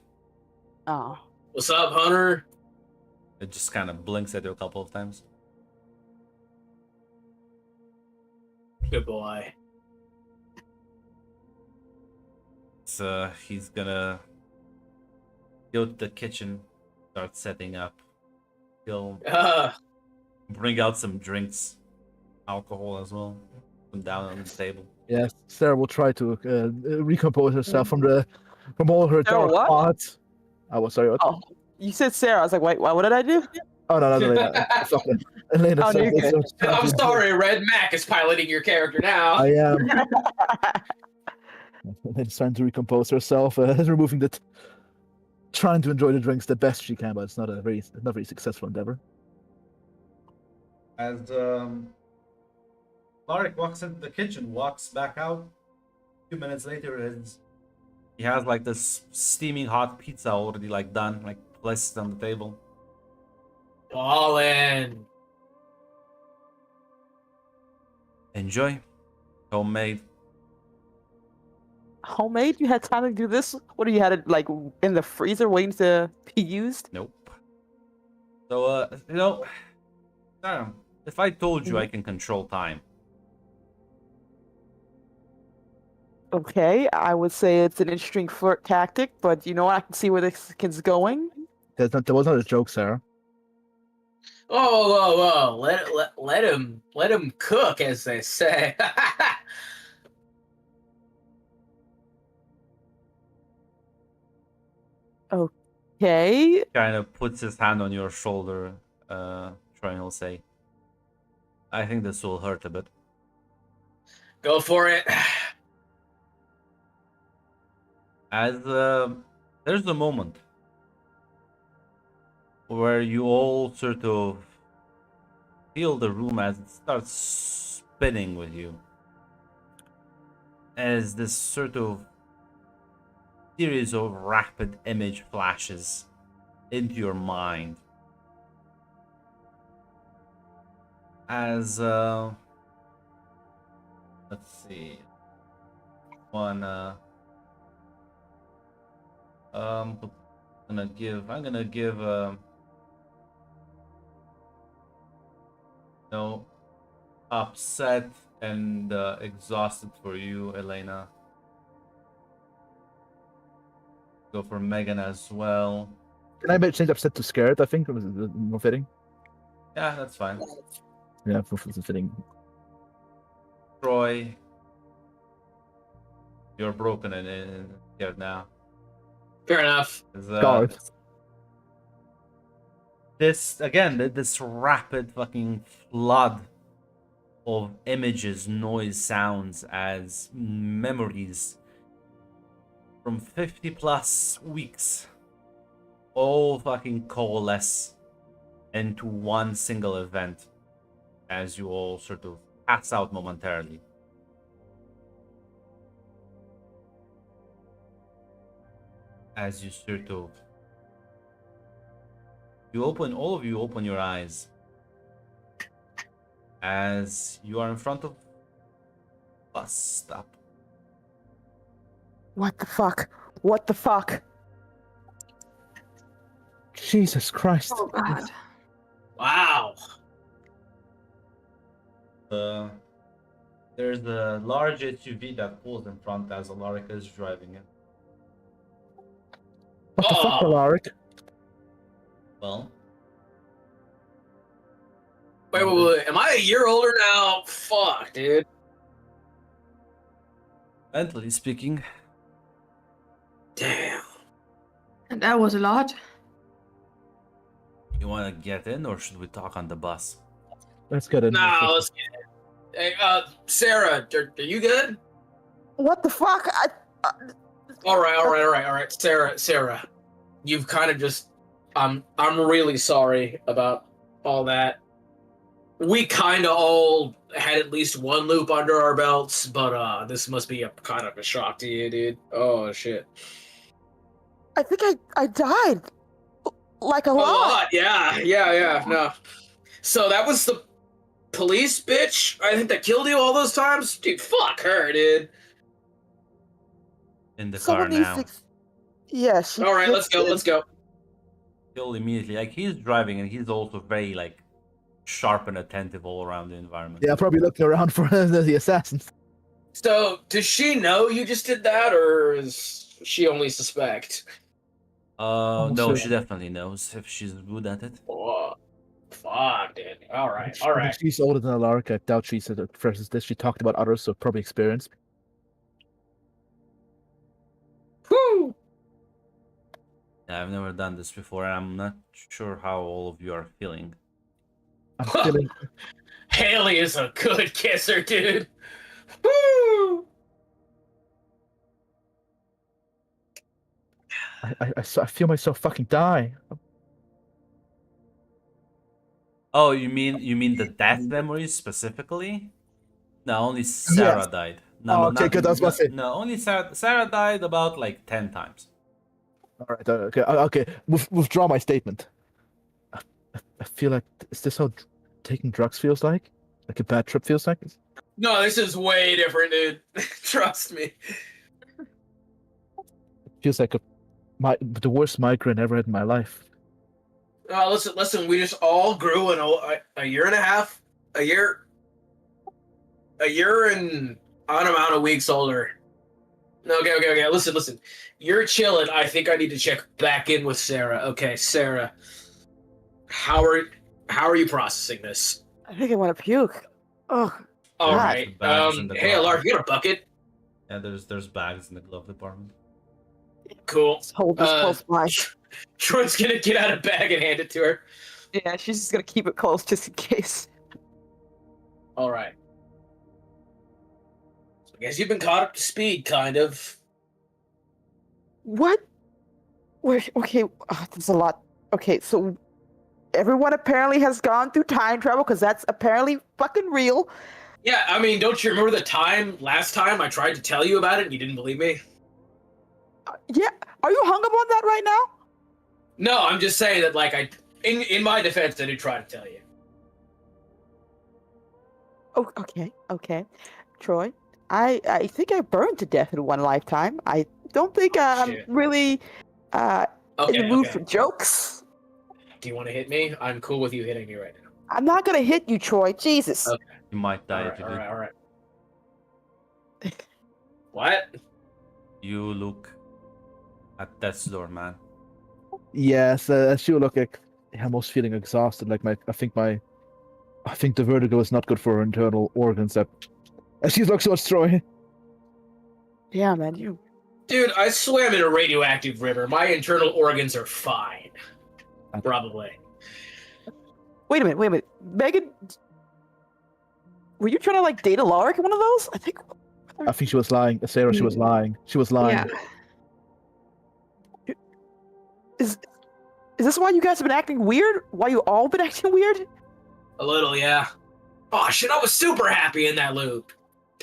Oh. What's up, Hunter? It just kind of blinks at you a couple of times. Good boy. So he's gonna go to the kitchen, start setting up. He'll bring out some drinks, alcohol as well, put them down on the table. Yes, Sarah will try to recompose herself from all her Sarah dark what? thoughts. I was sorry. What? Oh, you said Sarah. I was like, wait, what did I do? Oh no, fuck it. Elena, Oh, no, you're good. I'm sorry, Red Mac is piloting your character now. I am. Elaine's trying to recompose herself, removing trying to enjoy the drinks the best she can, but it's not a very successful endeavor. As Larek walks into the kitchen, walks back out. A few minutes later, he has like this steaming hot pizza already like done, like placed on the table. All in. Enjoy. Homemade. Homemade? You had time to do this? What do you had it like in the freezer waiting to be used? Nope. So, Sarah, if I told you I can control time, Okay, I would say it's an interesting flirt tactic, but you know what? I can see where this is going. There was not a joke, Sarah. Oh, let him cook, as they say. Okay. Kind of puts his hand on your shoulder. Troy, and he'll say, "I think this will hurt a bit." Go for it. As there's a moment where you all sort of feel the room as it starts spinning with you, as this sort of series of rapid image flashes into your mind. As let's see, one I'm gonna give no, upset and exhausted for you, Elena. Go for Megan as well. Can I change upset to scared? I think, or is it more fitting? Yeah, that's fine. Yeah, for fitting. Troy, you're broken and scared now. Fair enough. Guard. This again, this rapid fucking flood of images, noise, sounds as memories from 50 plus weeks all fucking coalesce into one single event as you all sort of pass out momentarily. As you sort of all of you open your eyes as you are in front of bus stop. What the fuck? What the fuck? Jesus Christ. Oh god. Wow. There's a large SUV that pulls in front as Alaric is driving it. What the fuck, Oh. Alaric? Well, Wait. Am I a year older now? Fuck, dude. mentally speaking, Damn. And that was a lot. you want to get in or should we talk on the bus? Let's get in. No, let's get it. Hey, Sarah, are you good? What the fuck? All right. Sarah, you've kind of just. I'm really sorry about all that. We kind of all had at least one loop under our belts, but this must be a kind of a shock to you, dude. Oh shit. I think I died. Like a A lot. lot, yeah. No. So that was the police bitch, I think, that killed you all those times? Dude, fuck her, dude. In the Someone car needs now. to. Yeah, she. All right, let's go. He'll immediately, like, he's driving and he's also very, like, sharp and attentive all around the environment. Yeah, probably looking around for the assassins. So, does she know you just did that, or is she only suspect? No, so- she definitely knows if she's good at it. Oh, fuck, dude. All right. She's older than Alaric. I doubt she said it versus this. She talked about others, so probably experience. Whew. Yeah, I've never done this before and I'm not sure how all of you are feeling. I'm feeling. Haley is a good kisser, dude. Woo! I feel myself fucking die. Oh, you mean the death memories specifically? No, only Sarah Yes. died. No, Oh, okay, good, I was about to say. No, only Sarah died about like 10 times. All right. Okay. Withdraw my statement. I feel like, is this how taking drugs feels like? Like a bad trip feels like? No, this is way different, dude. Trust me. It feels like the worst migraine I ever had in my life. Listen. We just all grew in a year and a half, a year and an amount of weeks older. Okay. Listen. You're chilling. I think I need to check back in with Sarah. Okay, Sarah. How how are you processing this? I think I want to puke. Oh, All God. right. Bags in the Hey, glove. Alark, you got a bucket? Yeah, there's bags in the glove department. Cool. Let's hold this close by. Troy's gonna get out a bag and hand it to her. Yeah, she's just gonna keep it close just in case. All right. So I guess you've been caught up to speed, kind of. What? Wait, okay, there's a lot. Okay, so everyone apparently has gone through time travel because that's apparently fucking real. Yeah, I mean, don't you remember the last time I tried to tell you about it and you didn't believe me? Yeah, are you hung up on that right now? No, I'm just saying that, like, in my defense, I did try to tell you. Oh, okay. Troy, I think I burned to death in one lifetime. I don't think I'm shit. really in the mood Okay. for jokes. Do you want to hit me? I'm cool with you hitting me right now. I'm not gonna hit you, Troy. Jesus. Okay. You might die All if you do. right. What? You look at death's door, man. Yes, she will look like almost feeling exhausted. Like I think the vertigo is not good for her internal organs. That she looks so Troy. Yeah, man, you. Dude, I swam in a radioactive river. My internal organs are fine. Probably. Wait a minute. Megan, were you trying to like date a Lark in one of those? I think she was lying. Sarah, she was lying. She was lying. Yeah. Is this why you guys have been acting weird? Why you all been acting weird? A little, yeah. Oh shit, I was super happy in that loop.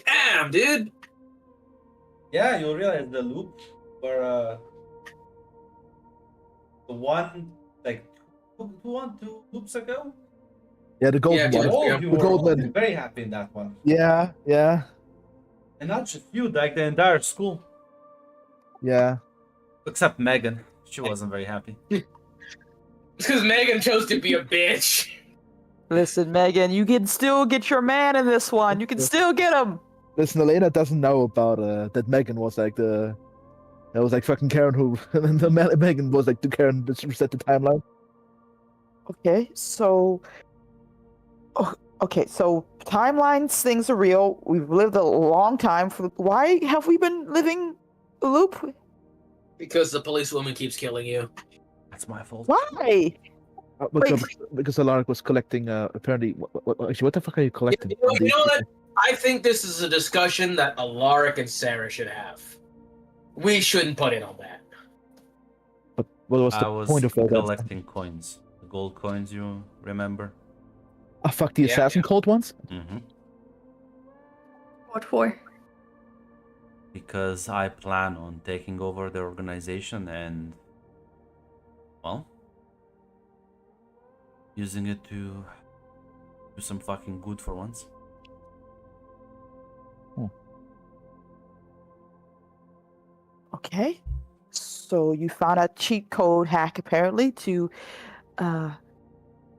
Damn, dude. Yeah, you'll realize the loop where the one like two loops ago. Yeah, the golden Yeah, one. dude. All of you The were golden. very happy in that one, Yeah. and not just you, like the entire school, except Megan. She wasn't very happy. It's because Megan chose to be a bitch. Listen, Megan, you can still get your man in this one. You can still get him. Listen, Elena doesn't know about that Megan was like that was like fucking Karen who and the Megan was like the Karen that reset the timeline. Okay, so timelines, things are real. We've lived a long time. Why have we been living a loop? Because the policewoman keeps killing you. That's my fault. Why? Because Alaric was collecting apparently actually what the fuck are you collecting? You know what? I think this is a discussion that Alaric and Sarah should have. We shouldn't put in on that. But what was I the was point of all that? collecting coins, the gold coins. You remember? Ah, fuck the Yeah, assassin cult ones? Mm-hmm. What for? Because I plan on taking over the organization and, well, using it to do some fucking good for once. Okay. So you found a cheat code hack apparently to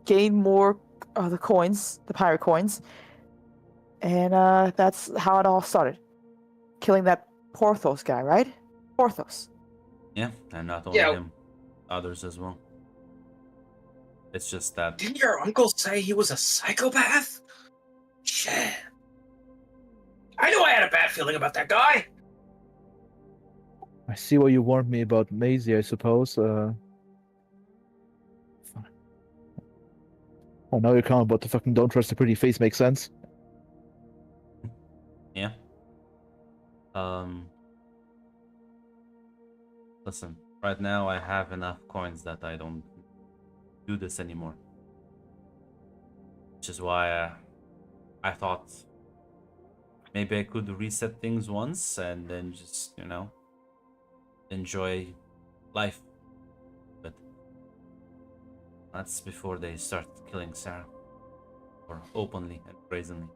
gain more the coins, the pirate coins. And that's how it all started. Killing that Porthos guy, right? Porthos. Yeah, and not only Yeah. him, others as well. It's just that Didn't your uncle say he was a psychopath? Shit. I knew I had a bad feeling about that guy. I see what you warned me about Maisie, I suppose. Oh, now you're calm about the fucking don't trust the pretty face makes sense. yeah. Listen, right now I have enough coins that I don't do this anymore. Which is why I thought maybe I could reset things once and then just, enjoy life. But that's before they start killing Sarah. Or openly and brazenly.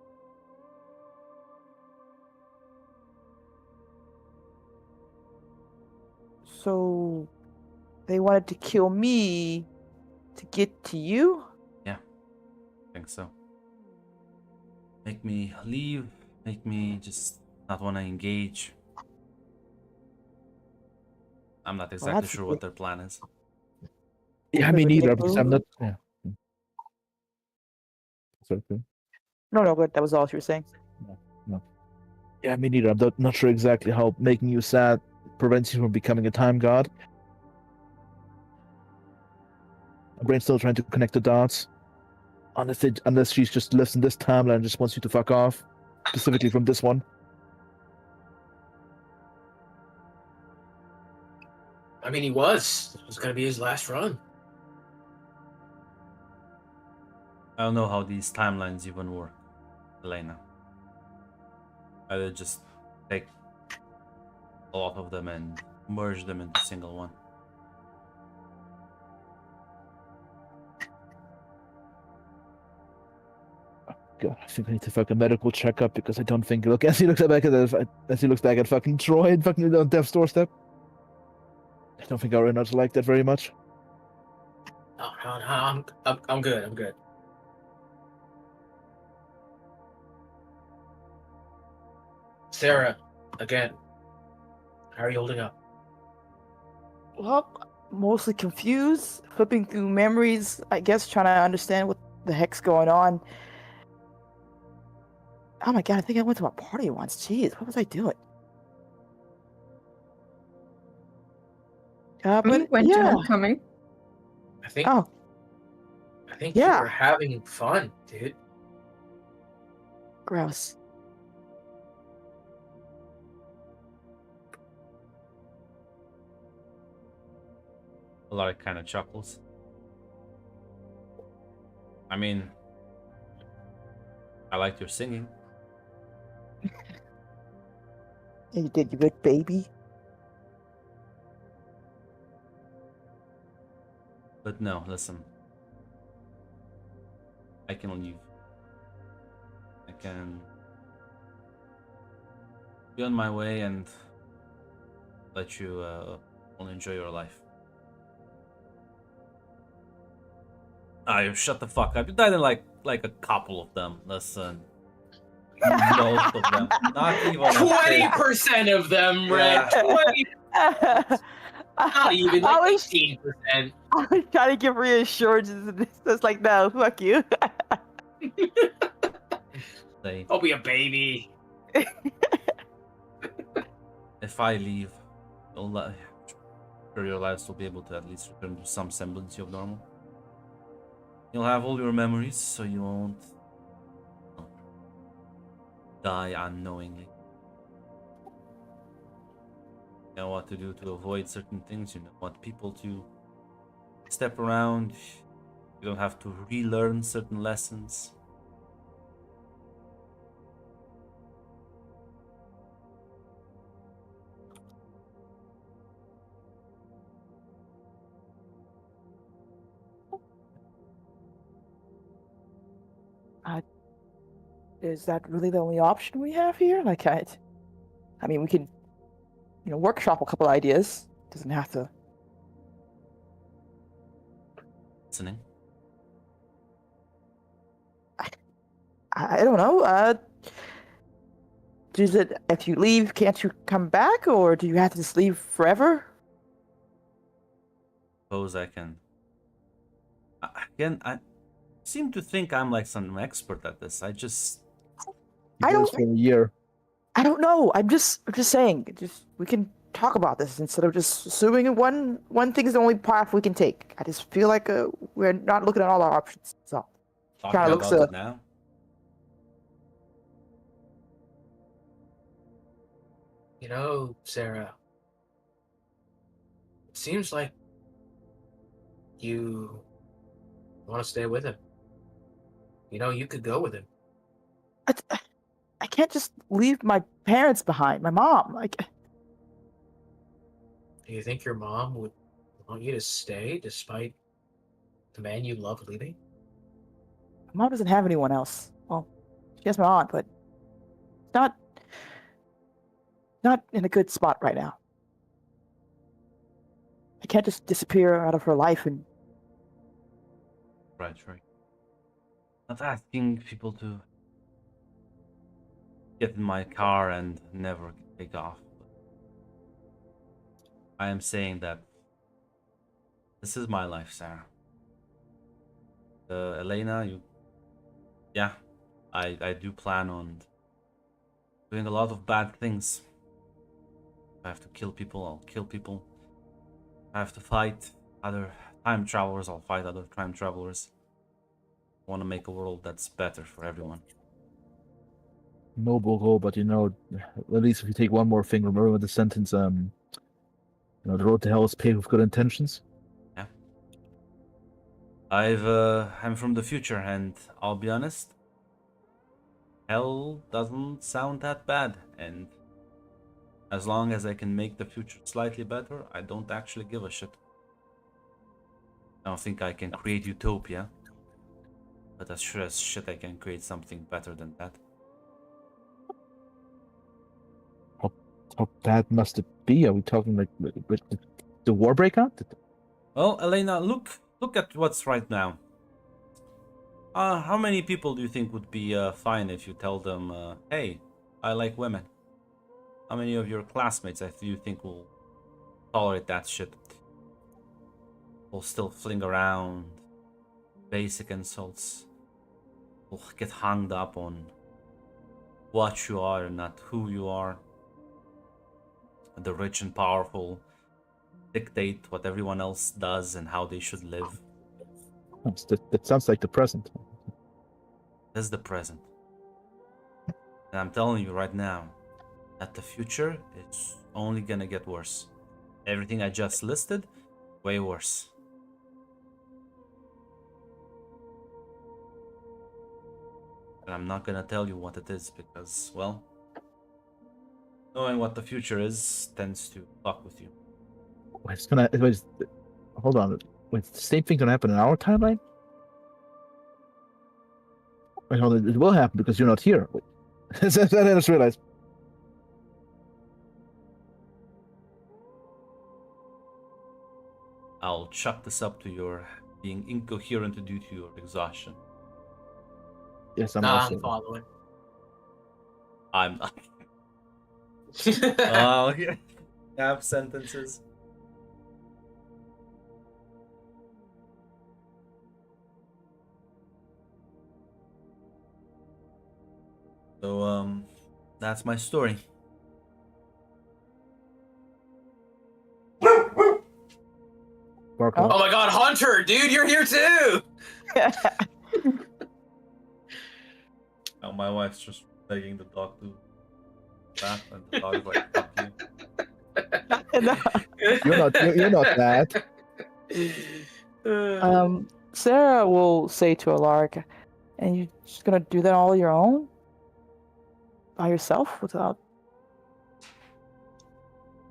So they wanted to kill me to get to you? I think so. Make me leave, make me just not want to engage. I'm not exactly that's sure what their plan is. Yeah, me neither, Ridiculous. because I'm not. Yeah. Sorry. No, good. That was all she was saying. Yeah, me neither. I'm not sure exactly how making you sad prevents you from becoming a time god. My brain's still trying to connect the dots. Unless she's just lives in this timeline and just wants you to fuck off, specifically from this one. I mean, he was. It was gonna be his last run. I don't know how these timelines even work, Elena. Either just take a lot of them and merge them into a single one. God, I think I need to fuck a medical checkup because I don't think as he looks back at fucking Troy and fucking on Death's doorstep. I don't think our Reynolds like that very much. No, I'm good. I'm good. Sarah, again, how are you holding up? Well, mostly confused, flipping through memories, I guess, trying to understand what the heck's going on. Oh my god, I think I went to a party once. Jeez, what was I doing? We But went to yeah. homecoming. I think Oh, you yeah. were having fun, dude. gross. A lot of kind of chuckles. I mean, I liked your singing. Yeah, you did, you good baby. But no, listen. I can leave. I can be on my way and let you all enjoy your life. Ah, you shut the fuck up. You died in like a couple of them. Listen. Most of them. Not even a 20% of them, Red. Yeah. 20, not even like I was 18%. I was trying to give reassurances, and it's like, no, fuck you. Say, I'll be a baby. if I leave, sure your lives will be able to at least return to some semblance of normal. You'll have all your memories, so you won't die unknowingly. You know what to do to avoid certain things, you know what people to step around. You don't have to relearn certain lessons. Is that really the only option we have here? Like, I mean, we could, workshop a couple ideas. Doesn't have to. Listening. I don't know. Is it if you leave, can't you come back, or do you have to just leave forever? Suppose I can. Again, I seem to think I'm like some expert at this. I just. He I does don't- for a year. I don't know. I'm just saying. We can talk about this instead of just assuming one thing is the only path we can take. I just feel like we're not looking at all our options. So Talking kinda looks, about it now. You know, Sarah, it seems like you want to stay with him. You know, you could go with him. I can't just leave my parents behind. My mom, like, Do you think your mom would want you to stay despite the man you love leaving? my mom doesn't have anyone else. Well, she has my aunt, but not in a good spot right now. I can't just disappear out of her life and Right. Not asking people to get in my car and never take off. I am saying that this is my life, Sarah. Elena, you yeah, I do plan on doing a lot of bad things. If I have to kill people, I'll kill people. If I have to fight other time travelers, I'll fight other time travelers. I want to make a world that's better for everyone. Noble goal, but at least if you take one more thing, remember the sentence, the road to hell is paved with good intentions. Yeah. I'm from the future, and I'll be honest, hell doesn't sound that bad, and as long as I can make the future slightly better, I don't actually give a shit. I don't think I can create utopia, but as sure as shit I can create something better than that. How bad must it be? Are we talking like the war break out? Well, Elena, look at what's right now. How many people do you think would be fine if you tell them, hey, I like women? How many of your classmates do you think will tolerate that shit? Will still fling around basic insults. Will get hung up on what you are and not who you are. The rich and powerful dictate what everyone else does and how they should live. That sounds like the present. This is the present. And I'm telling you right now that the future is only gonna get worse. Everything I just listed, way worse. And I'm not gonna tell you what it is because, well, knowing what the future is tends to fuck with you. Hold on. Wait, the same thing gonna happen in our timeline? Wait, hold on. It will happen because you're not here. Wait. I just realized. I'll chuck this up to your being incoherent due to your exhaustion. Yes, I'm Nah, also. I'm following. I'm not. Oh, okay. Have sentences. So, that's my story. Barker. Oh my god, Hunter, dude, you're here too! Oh, my wife's just begging the dog to laugh, and the dog is like, fuck you. You're not that. Sarah will say to Alaric, and you're just gonna do that all on your own? By yourself? Without...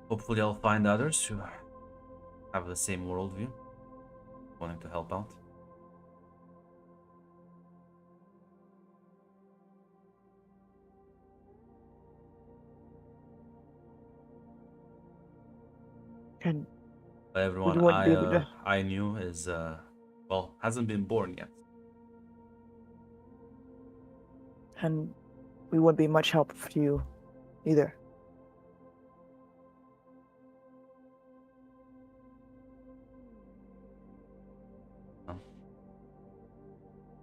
Hopefully I'll find others who have the same worldview, wanting to help out. And But everyone wouldn't be able to... I knew is, well, hasn't been born yet. And we wouldn't be much help for you either.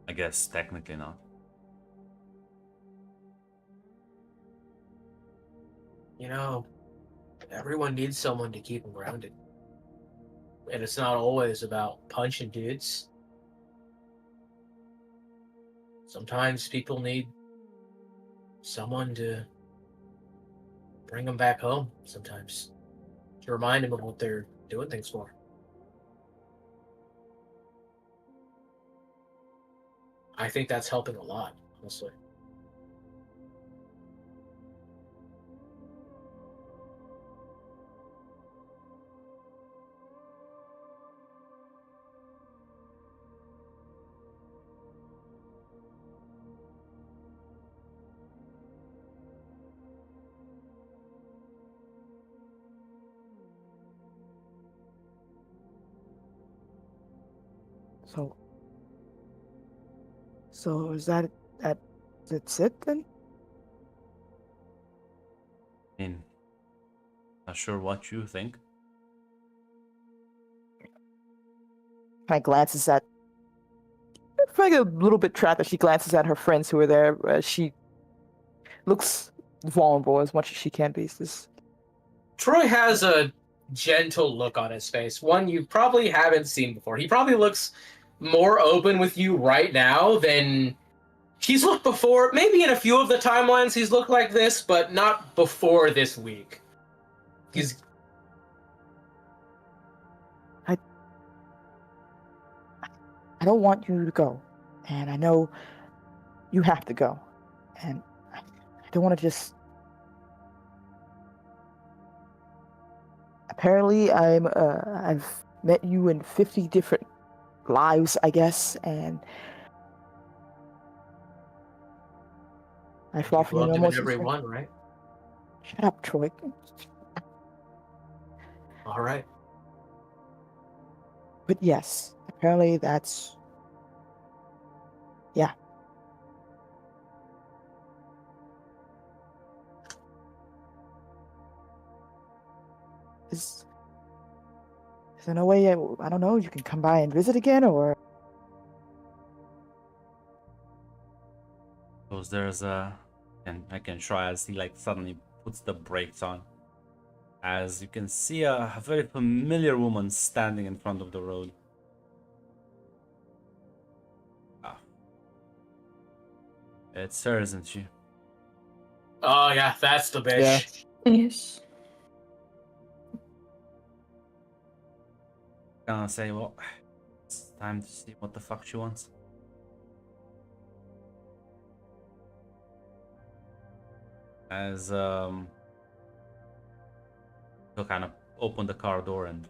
I guess technically not. You know, everyone needs someone to keep them grounded. And it's not always about punching dudes. Sometimes people need someone to bring them back home sometimes. To remind them of what they're doing things for. I think that's helping a lot, honestly. So is that's it then? I mean, not sure what you think. Kind of glances at feeling a little bit trapped as she glances at her friends who are there. She looks vulnerable as much as she can be. Troy has a gentle look on his face, one you probably haven't seen before. He probably looks more open with you right now than he's looked before. Maybe in a few of the timelines he's looked like this, but not before this week. I don't want you to go, and I know you have to go, and I don't want to just. Apparently, I've met you in 50 different lives, I guess, and I fall You've from you loved him in almost. every one, right? Shut up, Troy. All right. But yes, apparently that's. Yeah. Is there no way, I don't know, you can come by and visit again, or? Because there's and I can try as he like suddenly puts the brakes on. As you can see a very familiar woman standing in front of the road. Ah. It's her, isn't she? Oh yeah, that's the bitch. Yeah. Yes. Gonna say, well, it's time to see what the fuck she wants. As he'll kind of open the car door and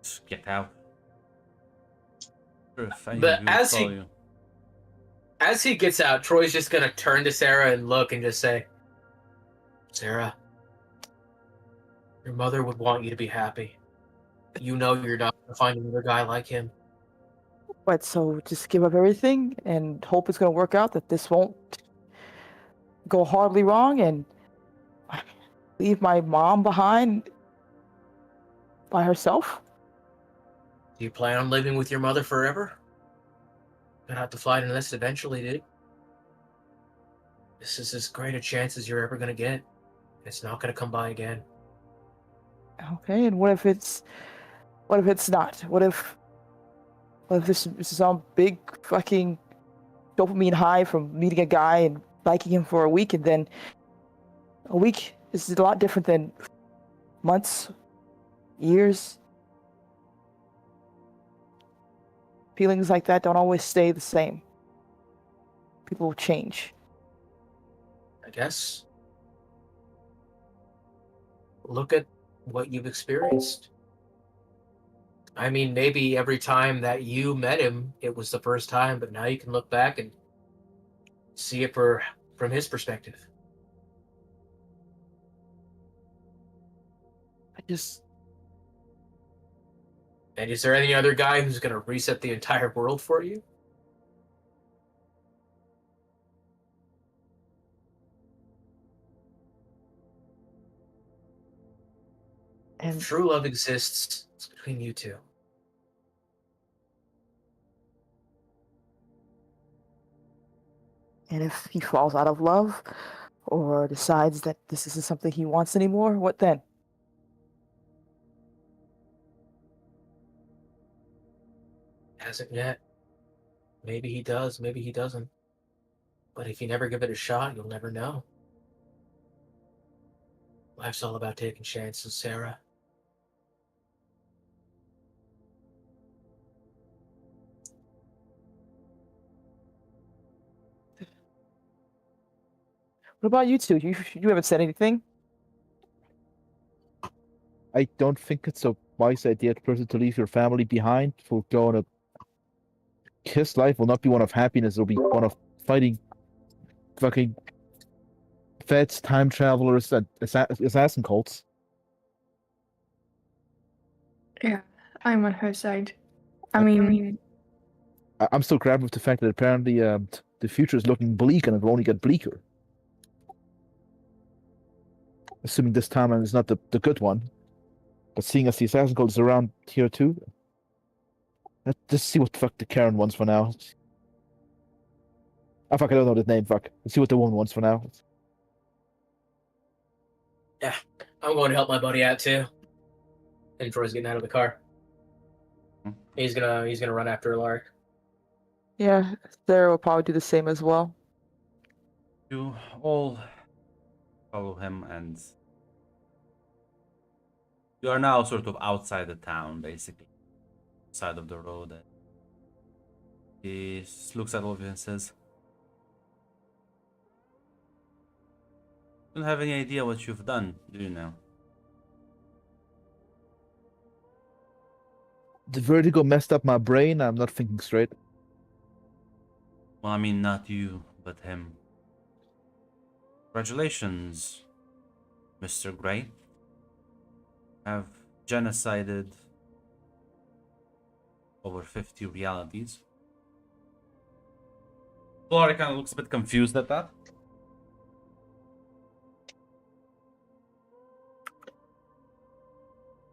just get out. Sure, if any But of you as follow he- you. As he gets out, Troy's just gonna turn to Sarah and look and just say, Sarah, your mother would want you to be happy. You know you're not gonna find another guy like him. What, so just give up everything and hope it's going to work out, that this won't go horribly wrong, and leave my mom behind by herself? Do you plan on living with your mother forever? Gonna have to fly to this eventually, dude. This is as great a chance as you're ever gonna get. It's not gonna come by again. Okay, and what if it's not? What if this is some big fucking dopamine high from meeting a guy and liking him for a week, and then a week is a lot different than months, years. Feelings like that don't always stay the same. People change. I guess. Look at what you've experienced. I mean, maybe every time that you met him, it was the first time, but now you can look back and see it from his perspective. And is there any other guy who's going to reset the entire world for you? And If true love exists, it's between you two. And if he falls out of love or decides that this isn't something he wants anymore, what then? Hasn't yet. Maybe he does, maybe he doesn't. But if you never give it a shot, you'll never know. Life's all about taking chances, Sarah. What about you two? You haven't said anything? I don't think it's a wise idea to leave your family behind for going to. His life will not be one of happiness. It'll be one of fighting fucking feds, time travelers, and assassin cults. Yeah, I'm on her side. I mean, I'm still grabbed with the fact that apparently the future is looking bleak and it will only get bleaker. Assuming this timeline is not the good one. But seeing as the assassin cult is around here too, Let's just see what the fuck the Karen wants for now. Oh fuck, I don't know the name. Fuck. Let's see what the woman wants for now. I'm going to help my buddy out too. And Troy's getting out of the car. He's gonna run after Lark. Yeah, Sarah will probably do the same as well. You all follow him, and you are now sort of outside the town, basically, side of the road. He looks at all of you and says, "Don't have any idea what you've done, do you now?" The vertigo messed up my brain. I'm not thinking straight. Well, I mean, not you, but him. Congratulations, Mr. Gray. Have genocided over 50 realities. Flora kind of looks a bit confused at that.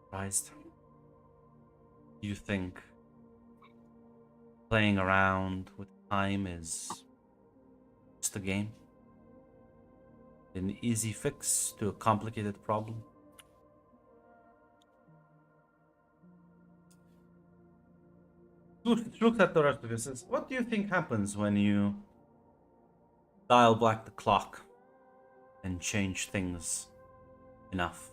Surprised. You think playing around with time is just a game? An easy fix to a complicated problem? Look at the rest of it. Says, what do you think happens when you dial back the clock and change things enough?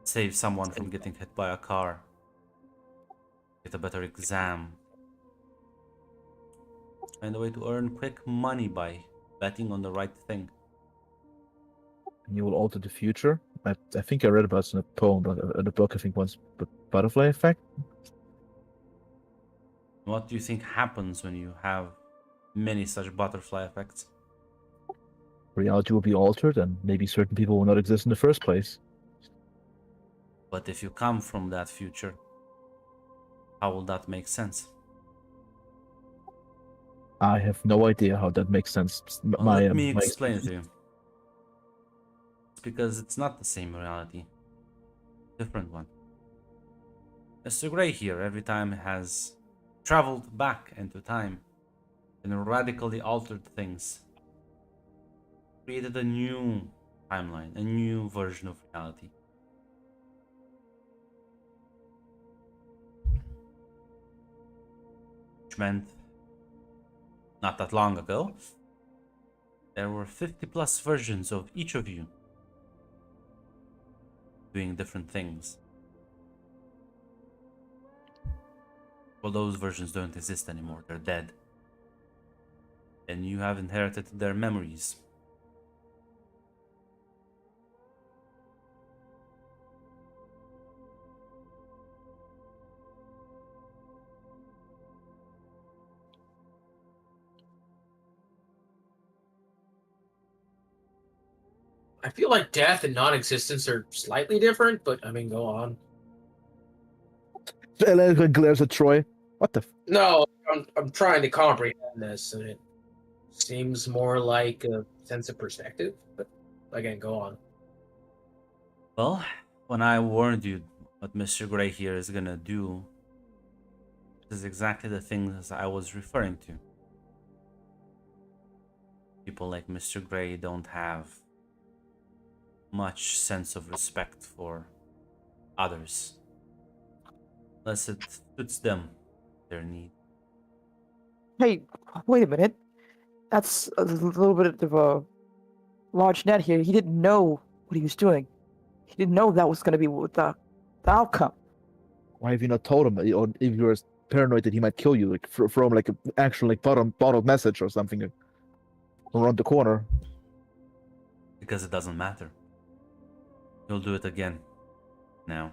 Save someone from getting hit by a car. Get a better exam. Find a way to earn quick money by betting on the right thing. You will alter the future. I think I read about it in a poem, but in a book I think once. But butterfly effect. What do you think happens when you have many such butterfly effects? Reality will be altered, and maybe certain people will not exist in the first place. But if you come from that future, how will that make sense? I have no idea how that makes sense. Well, let me explain it to you. It's because it's not the same reality. Different one. Mr. Gray here, every time has traveled back into time and radically altered things. Created a new timeline, a new version of reality. Which meant, not that long ago, there were 50 plus versions of each of you doing different things. Well, those versions don't exist anymore, they're dead. And you have inherited their memories. I feel like death and non-existence are slightly different, but I mean, go on. Elena glares at Troy. What the? No, I'm trying to comprehend this, and it seems more like a sense of perspective. But again, go on. Well, when I warned you what Mr. Gray here is gonna do, this is exactly the things I was referring to. People like Mr. Gray don't have much sense of respect for others, unless it suits them, their need. Hey, wait a minute. That's a little bit of a large net here. He didn't know what he was doing. He didn't know that was going to be the outcome. Why have you not told him? Or if you were paranoid that he might kill you, like from like an actual like bottled message or something around the corner. Because it doesn't matter. You'll do it again. Now.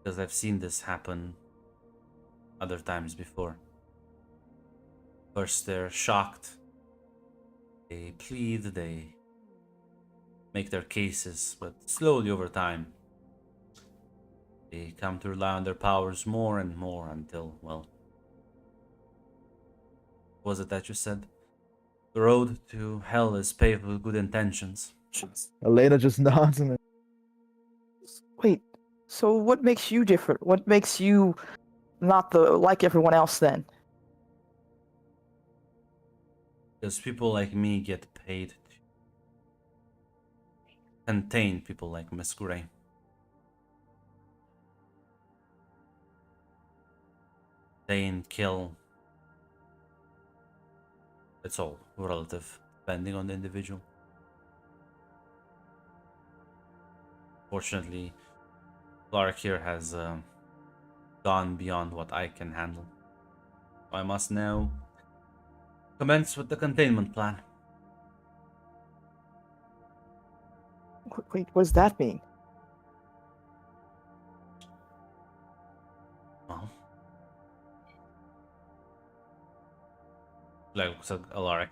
Because I've seen this happen other times before. First they're shocked. They plead, they make their cases, but slowly over time, they come to rely on their powers more and more until, well, what was it that you said? The road to hell is paved with good intentions. Elena just nods and Wait, so what makes you different? What makes you not like everyone else then? Because people like me get paid to contain people like Miss Gray. Contain, kill. It's all relative, depending on the individual. Fortunately, Clark here has gone beyond what I can handle. I must now commence with the containment plan. Wait, what does that mean? Well, like said Alaric,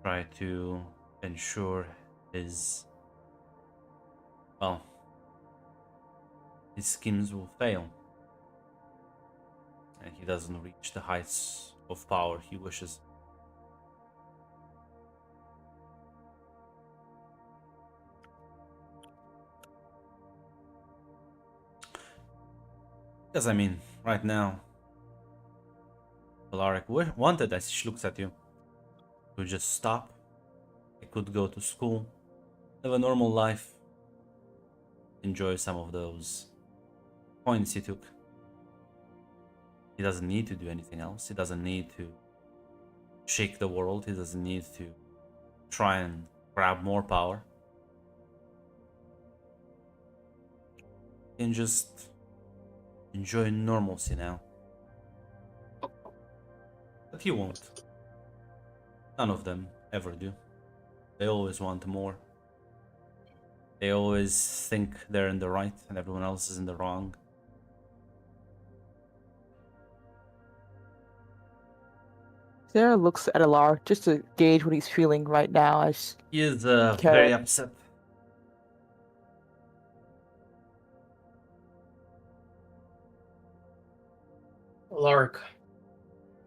try to ensure his, well, his schemes will fail and he doesn't reach the heights of power he wishes. Because I mean, right now, Alaric wanted, as she looks at you, to just stop. He could go to school, live a normal life, enjoy some of those points he took. He doesn't need to do anything else. He doesn't need to shake the world. He doesn't need to try and grab more power. He can just enjoy normalcy now. But he won't. None of them ever do. They always want more. They always think they're in the right and everyone else is in the wrong. Sarah looks at Alar just to gauge what he's feeling right now. As He is Okay. very upset. Lark,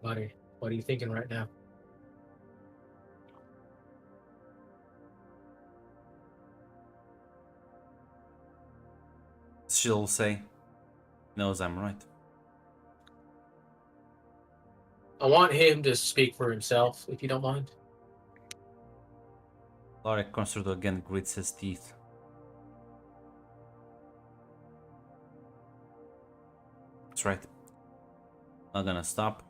buddy, what are you thinking right now? She'll say, knows I'm right. I want him to speak for himself, if you don't mind. Alaric Concerto again grits his teeth. That's right. Not gonna stop.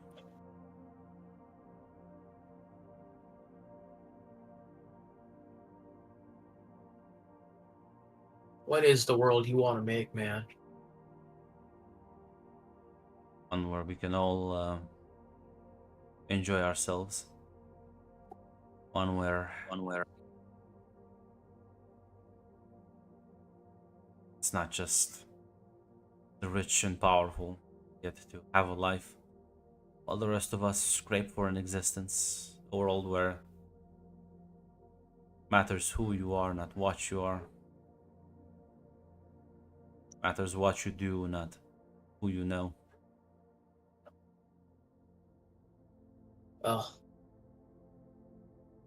What is the world you want to make, man? One where we can all enjoy ourselves. One where it's not just the rich and powerful get to have a life, while the rest of us scrape for an existence. A world where matters who you are, not what you are. Matters what you do, not who you know. Well,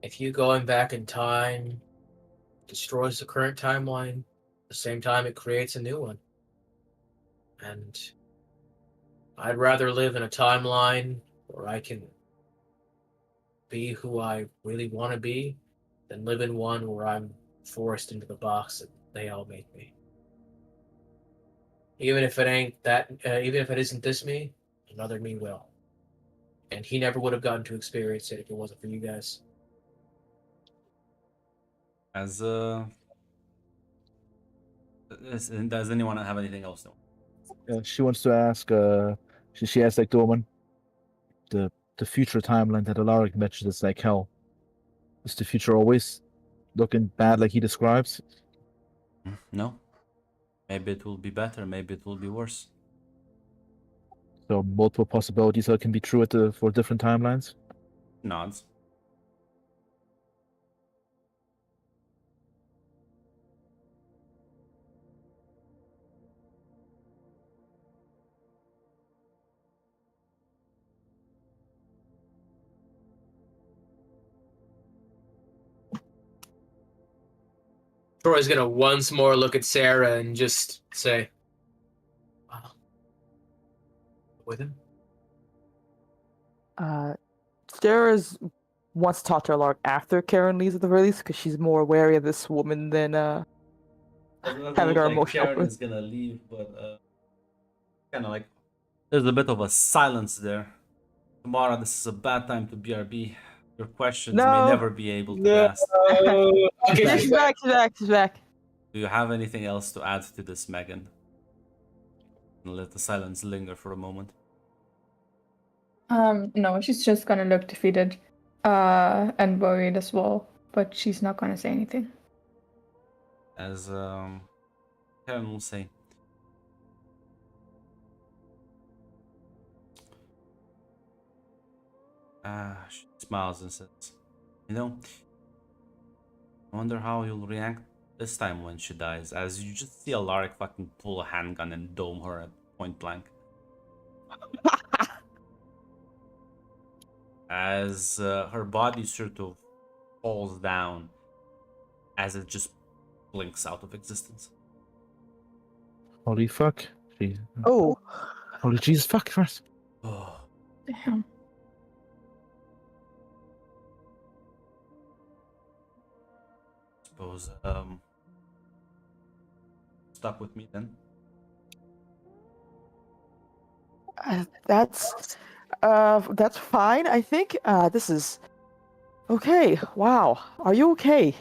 if you going back in time destroys the current timeline, at the same time it creates a new one. And I'd rather live in a timeline where I can be who I really want to be than live in one where I'm forced into the box that they all make me. Even if it ain't that, even if it isn't this me, another me will. And he never would have gotten to experience it if it wasn't for you guys. As does anyone have anything else though? She wants to ask. She asked like Dorman, the future timeline that Alaric mentioned is like hell. Is the future always looking bad like he describes? No. Maybe it will be better, maybe it will be worse. So multiple possibilities that can be true for different timelines. Nods. Troy's gonna once more look at Sarah and just say, "Wow, with him." Sarah's wants to talk to her like after Karen leaves at the very least, because she's more wary of this woman than Doesn't having look her like emotional. Karen is gonna leave, but kind of like there's a bit of a silence there. Tamara, this is a bad time to BRB. Your questions may No. never be able to be No. asked. Okay, Yeah, she's she's back. back. She's back. She's back. Do you have anything else to add to this, Megan? And let the silence linger for a moment. No, she's just gonna look defeated, and worried as well. But she's not gonna say anything. As Karen will say, she smiles and says, "You know, I wonder how you'll react this time when she dies." As you just see Alaric fucking pull a handgun and dome her at point blank. As her body sort of falls down as it just blinks out of existence. Holy fuck. Jeez. Oh, Holy Jesus fuck Christ. Oh, Damn. suppose stuck with me then. that's fine. I think this is okay. Wow, are you okay?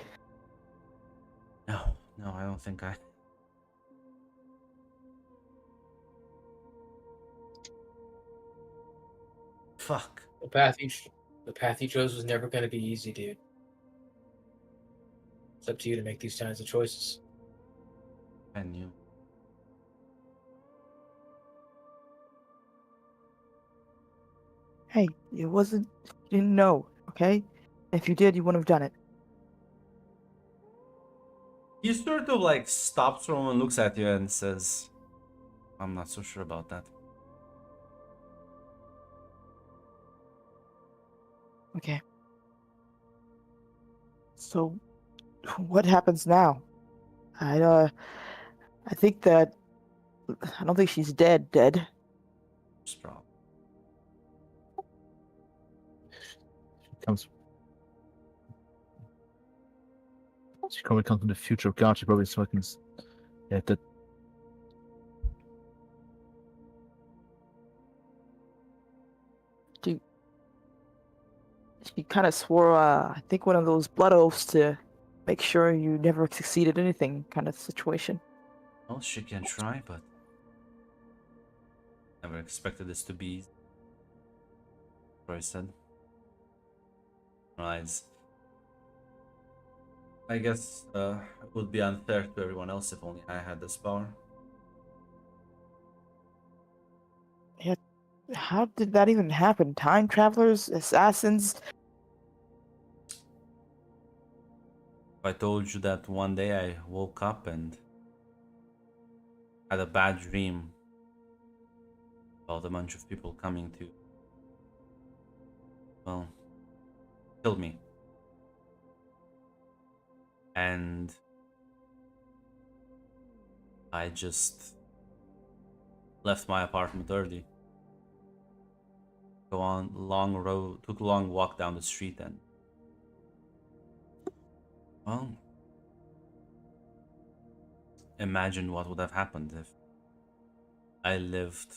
No, I don't think I. Fuck. The path you chose was never going to be easy, dude. It's up to you to make these kinds of choices. I knew. Hey, it wasn't. You didn't know, okay? If you did, you wouldn't have done it. He sort of like stops for a moment, looks at you, and says, "I'm not so sure about that." Okay. So, what happens now? I think that I don't think she's dead. Dead. Sprawl. She probably comes from the future of God. She probably fucking. Yeah, that. She kind of swore, I think, one of those blood oaths to make sure you never succeed at anything kind of situation. Well, she can try, but never expected this to be easy. Troy said. Right. I guess it would be unfair to everyone else if only I had this power. How did that even happen? Time travelers, assassins? I told you that one day I woke up and had a bad dream about a bunch of people coming to, well, kill me. And I just left my apartment early. Go on long road, took a long walk down the street, and well, imagine what would have happened if I lived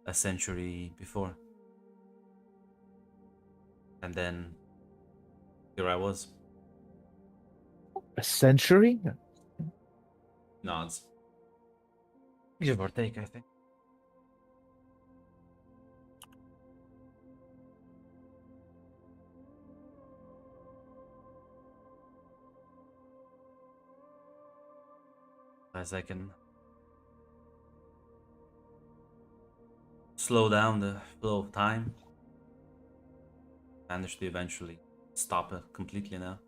a century before. And then here I was. A century? Nods. Give or take, I think. As I can slow down the flow of time, manage to eventually stop it completely now.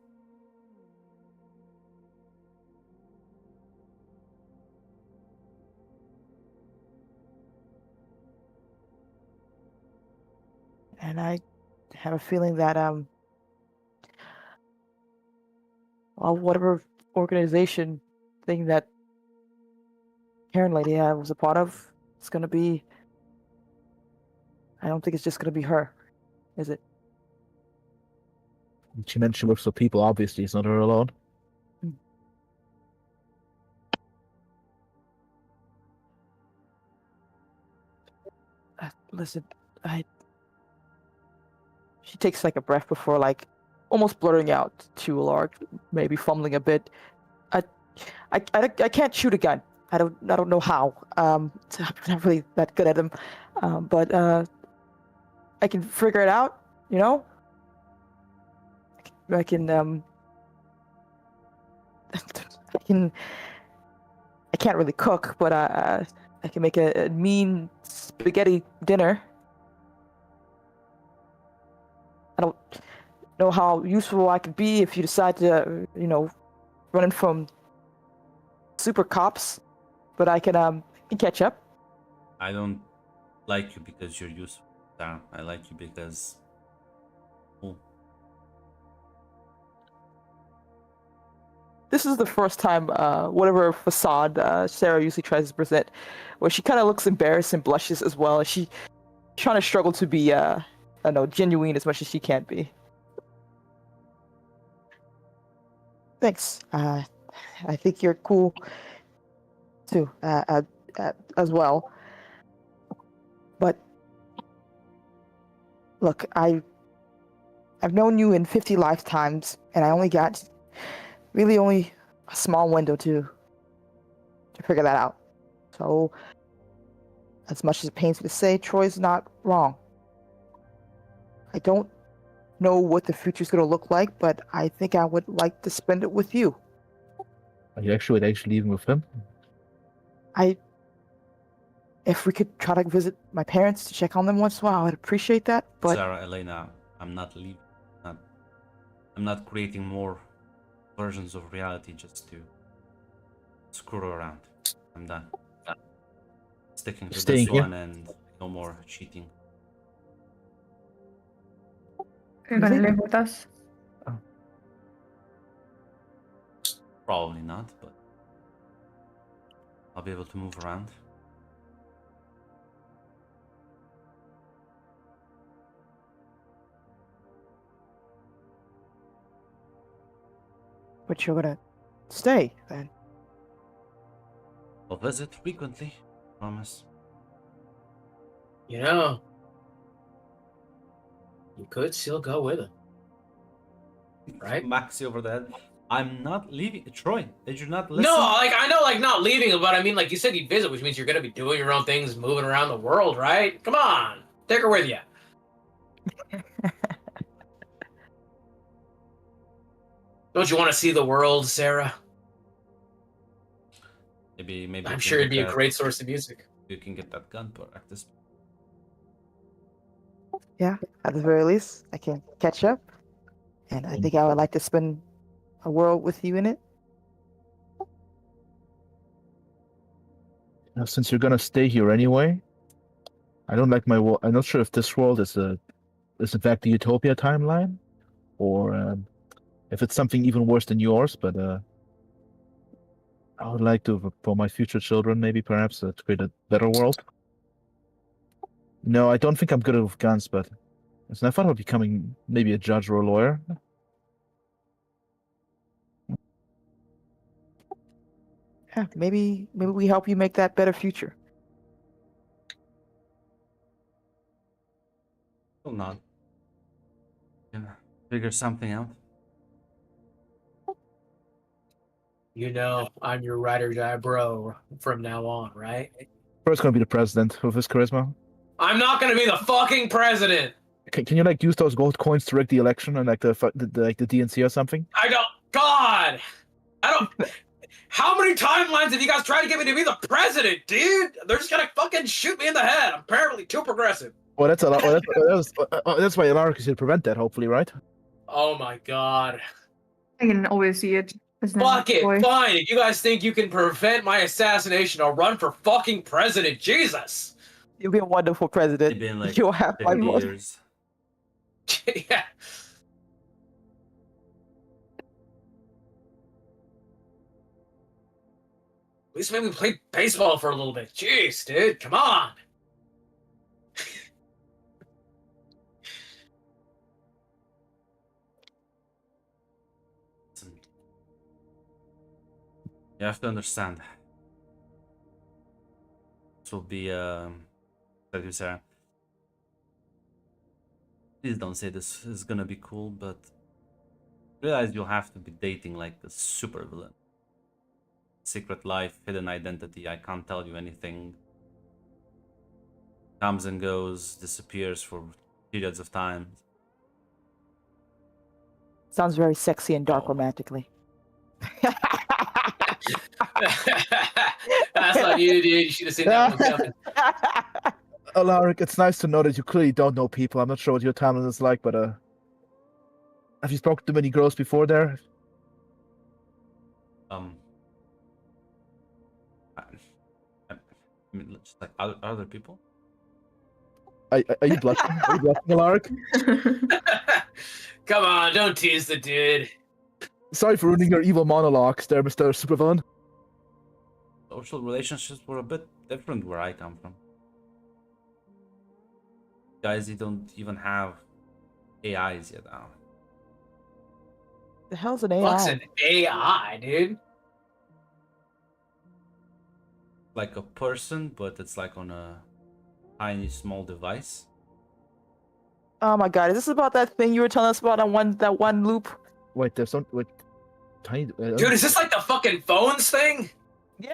And I have a feeling that well, whatever organization thing that Karen lady was a part of, it's gonna be. I don't think it's just gonna be her, is it? She mentioned she works for people. Obviously, it's not her alone. Listen, I. She takes like a breath before like almost blurting out to Alark, maybe fumbling a bit. I can't shoot a gun. I don't know how. I'm not really that good at them. But I can figure it out, you know? I can I can't really cook, but I can make a mean spaghetti dinner. I don't know how useful I could be if you decide to, running from super cops, but I can catch up. I don't like you because you're useful, Sarah. I like you because. Oh, This is the first time, whatever facade Sarah usually tries to present, where she kind of looks embarrassed and blushes as well. She's trying to struggle to be, genuine as much as she can be. Thanks. I think you're cool too, as well. But look, I've known you in 50 lifetimes, and I only got really only a small window to figure that out. So, as much as it pains me to say, Troy's not wrong. I don't know what the future's going to look like, but I think I would like to spend it with you. Are you actually leaving with him? If we could try to visit my parents to check on them once in a while, I'd appreciate that. But Sarah, Elena, I'm not leaving. I'm not creating more versions of reality just to screw around. I'm done. Sticking to Staying this here? one and no more cheating. You're gonna live with us? Probably not, but I'll be able to move around. But you're gonna stay then. I'll visit frequently, promise. You know, you could still go with him, right? Maxi over there. I'm not leaving. Troy, did you not listen? No, like I know, like not leaving, but I mean, like you said, you'd visit, which means you're gonna be doing your own things, moving around the world, right? Come on, take her with you. Don't you want to see the world, Sarah? Maybe. I'm you can sure it'd get be a that- great source of music. You can get that gun practice. Yeah, at the very least, I can catch up. And I think I would like to spend a world with you in it. Now, since you're gonna stay here anyway, I don't like my world. I'm not sure if this world is in fact the utopia timeline, or if it's something even worse than yours. But I would like to, for my future children, maybe perhaps to create a better world. No, I don't think I'm good with guns, but I thought about becoming maybe a judge or a lawyer. Yeah, maybe we help you make that better future. Will not. Can figure something out. You know, I'm your ride or die bro from now on, right? First, gonna be the president with his charisma. I'm not gonna be the fucking president. Can you like use those gold coins to rig the election and like the DNC or something? I don't. God, I don't. How many timelines have you guys tried to get me to be the president, dude? They're just gonna fucking shoot me in the head. I'm apparently too progressive. Well, that's a lot. That's why Alark should prevent that. Hopefully, right? Oh my god. I can always see it. Isn't Fuck it, boy? fine. If you guys think you can prevent my assassination, I'll run for fucking president. Jesus. You'll be a wonderful president. It's been like You'll have my 50 vote. years. Yeah. least maybe play baseball for a little bit. Jeez, dude, come on. Listen, you have to understand. This will be thank you, Sarah. Please don't say this is gonna be cool, but realize you'll have to be dating like a super villain. Secret life, hidden identity, I can't tell you anything. Comes and goes, disappears for periods of time. Sounds very sexy and dark romantically. That's on you, dude. You should have seen that one coming. Alaric, it's nice to know that you clearly don't know people. I'm not sure what your talent is like, but have you spoken to many girls before there? I mean, just like other people. Are you blushing? Are you blushing, Alaric? Come on, don't tease the dude. Sorry for ruining your evil monologues there, Mr. Supervillain. Social relationships were a bit different where I come from. Guys, you don't even have AIs yet now. The hell's an Fuck's AI? an AI, dude. Like a person, but it's like on a tiny small device. Oh my god, is this about that thing you were telling us about on that one loop? Wait, there's some wait. Tiny. Dude, is this like the fucking phones thing? Yeah.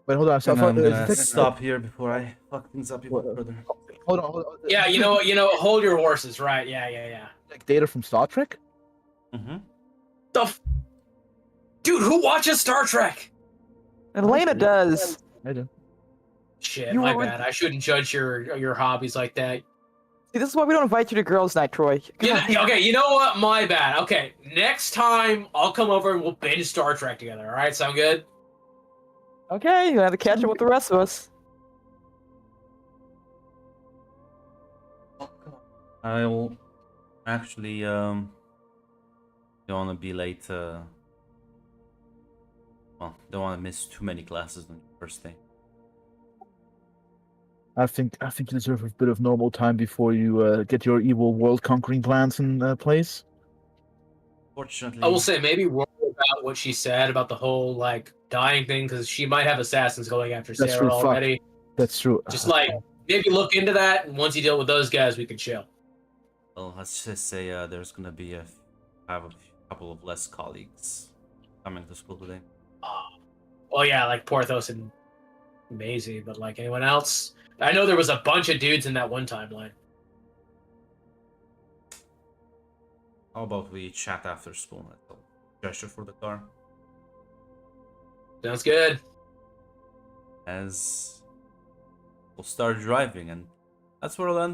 Wait, hold on. So, And I'm gonna take- stop here before I fuck things up even further. Hold on. Yeah, you know, hold your horses, right? Yeah. Like data from Star Trek? Mm-hmm. Dude, who watches Star Trek? Elena does. I do. Shit, You my were- bad. I shouldn't judge your hobbies like that. See, this is why we don't invite you to girls' night, Troy. Okay, you know what? My bad. Okay, next time I'll come over and we'll binge Star Trek together. All right, sound good? Okay, you have to catch up with the rest of us. I'll actually don't want to be late. Well, don't want to miss too many classes on your first day. I think you deserve a bit of normal time before you get your evil world conquering plans in place. Fortunately, I will say maybe worry about what she said about the whole like dying thing because she might have assassins going after That's Sarah true, fuck. already. That's true. Just like maybe look into that, and once you deal with those guys, we can chill. well, let's just say there's gonna be a couple of less colleagues coming to school today. Well, yeah, like Porthos and Maisie, but like anyone else, I know there was a bunch of dudes in that one timeline. How about we chat after school? I'll gesture for the car. Sounds good. As we'll start driving, and that's where we'll end up.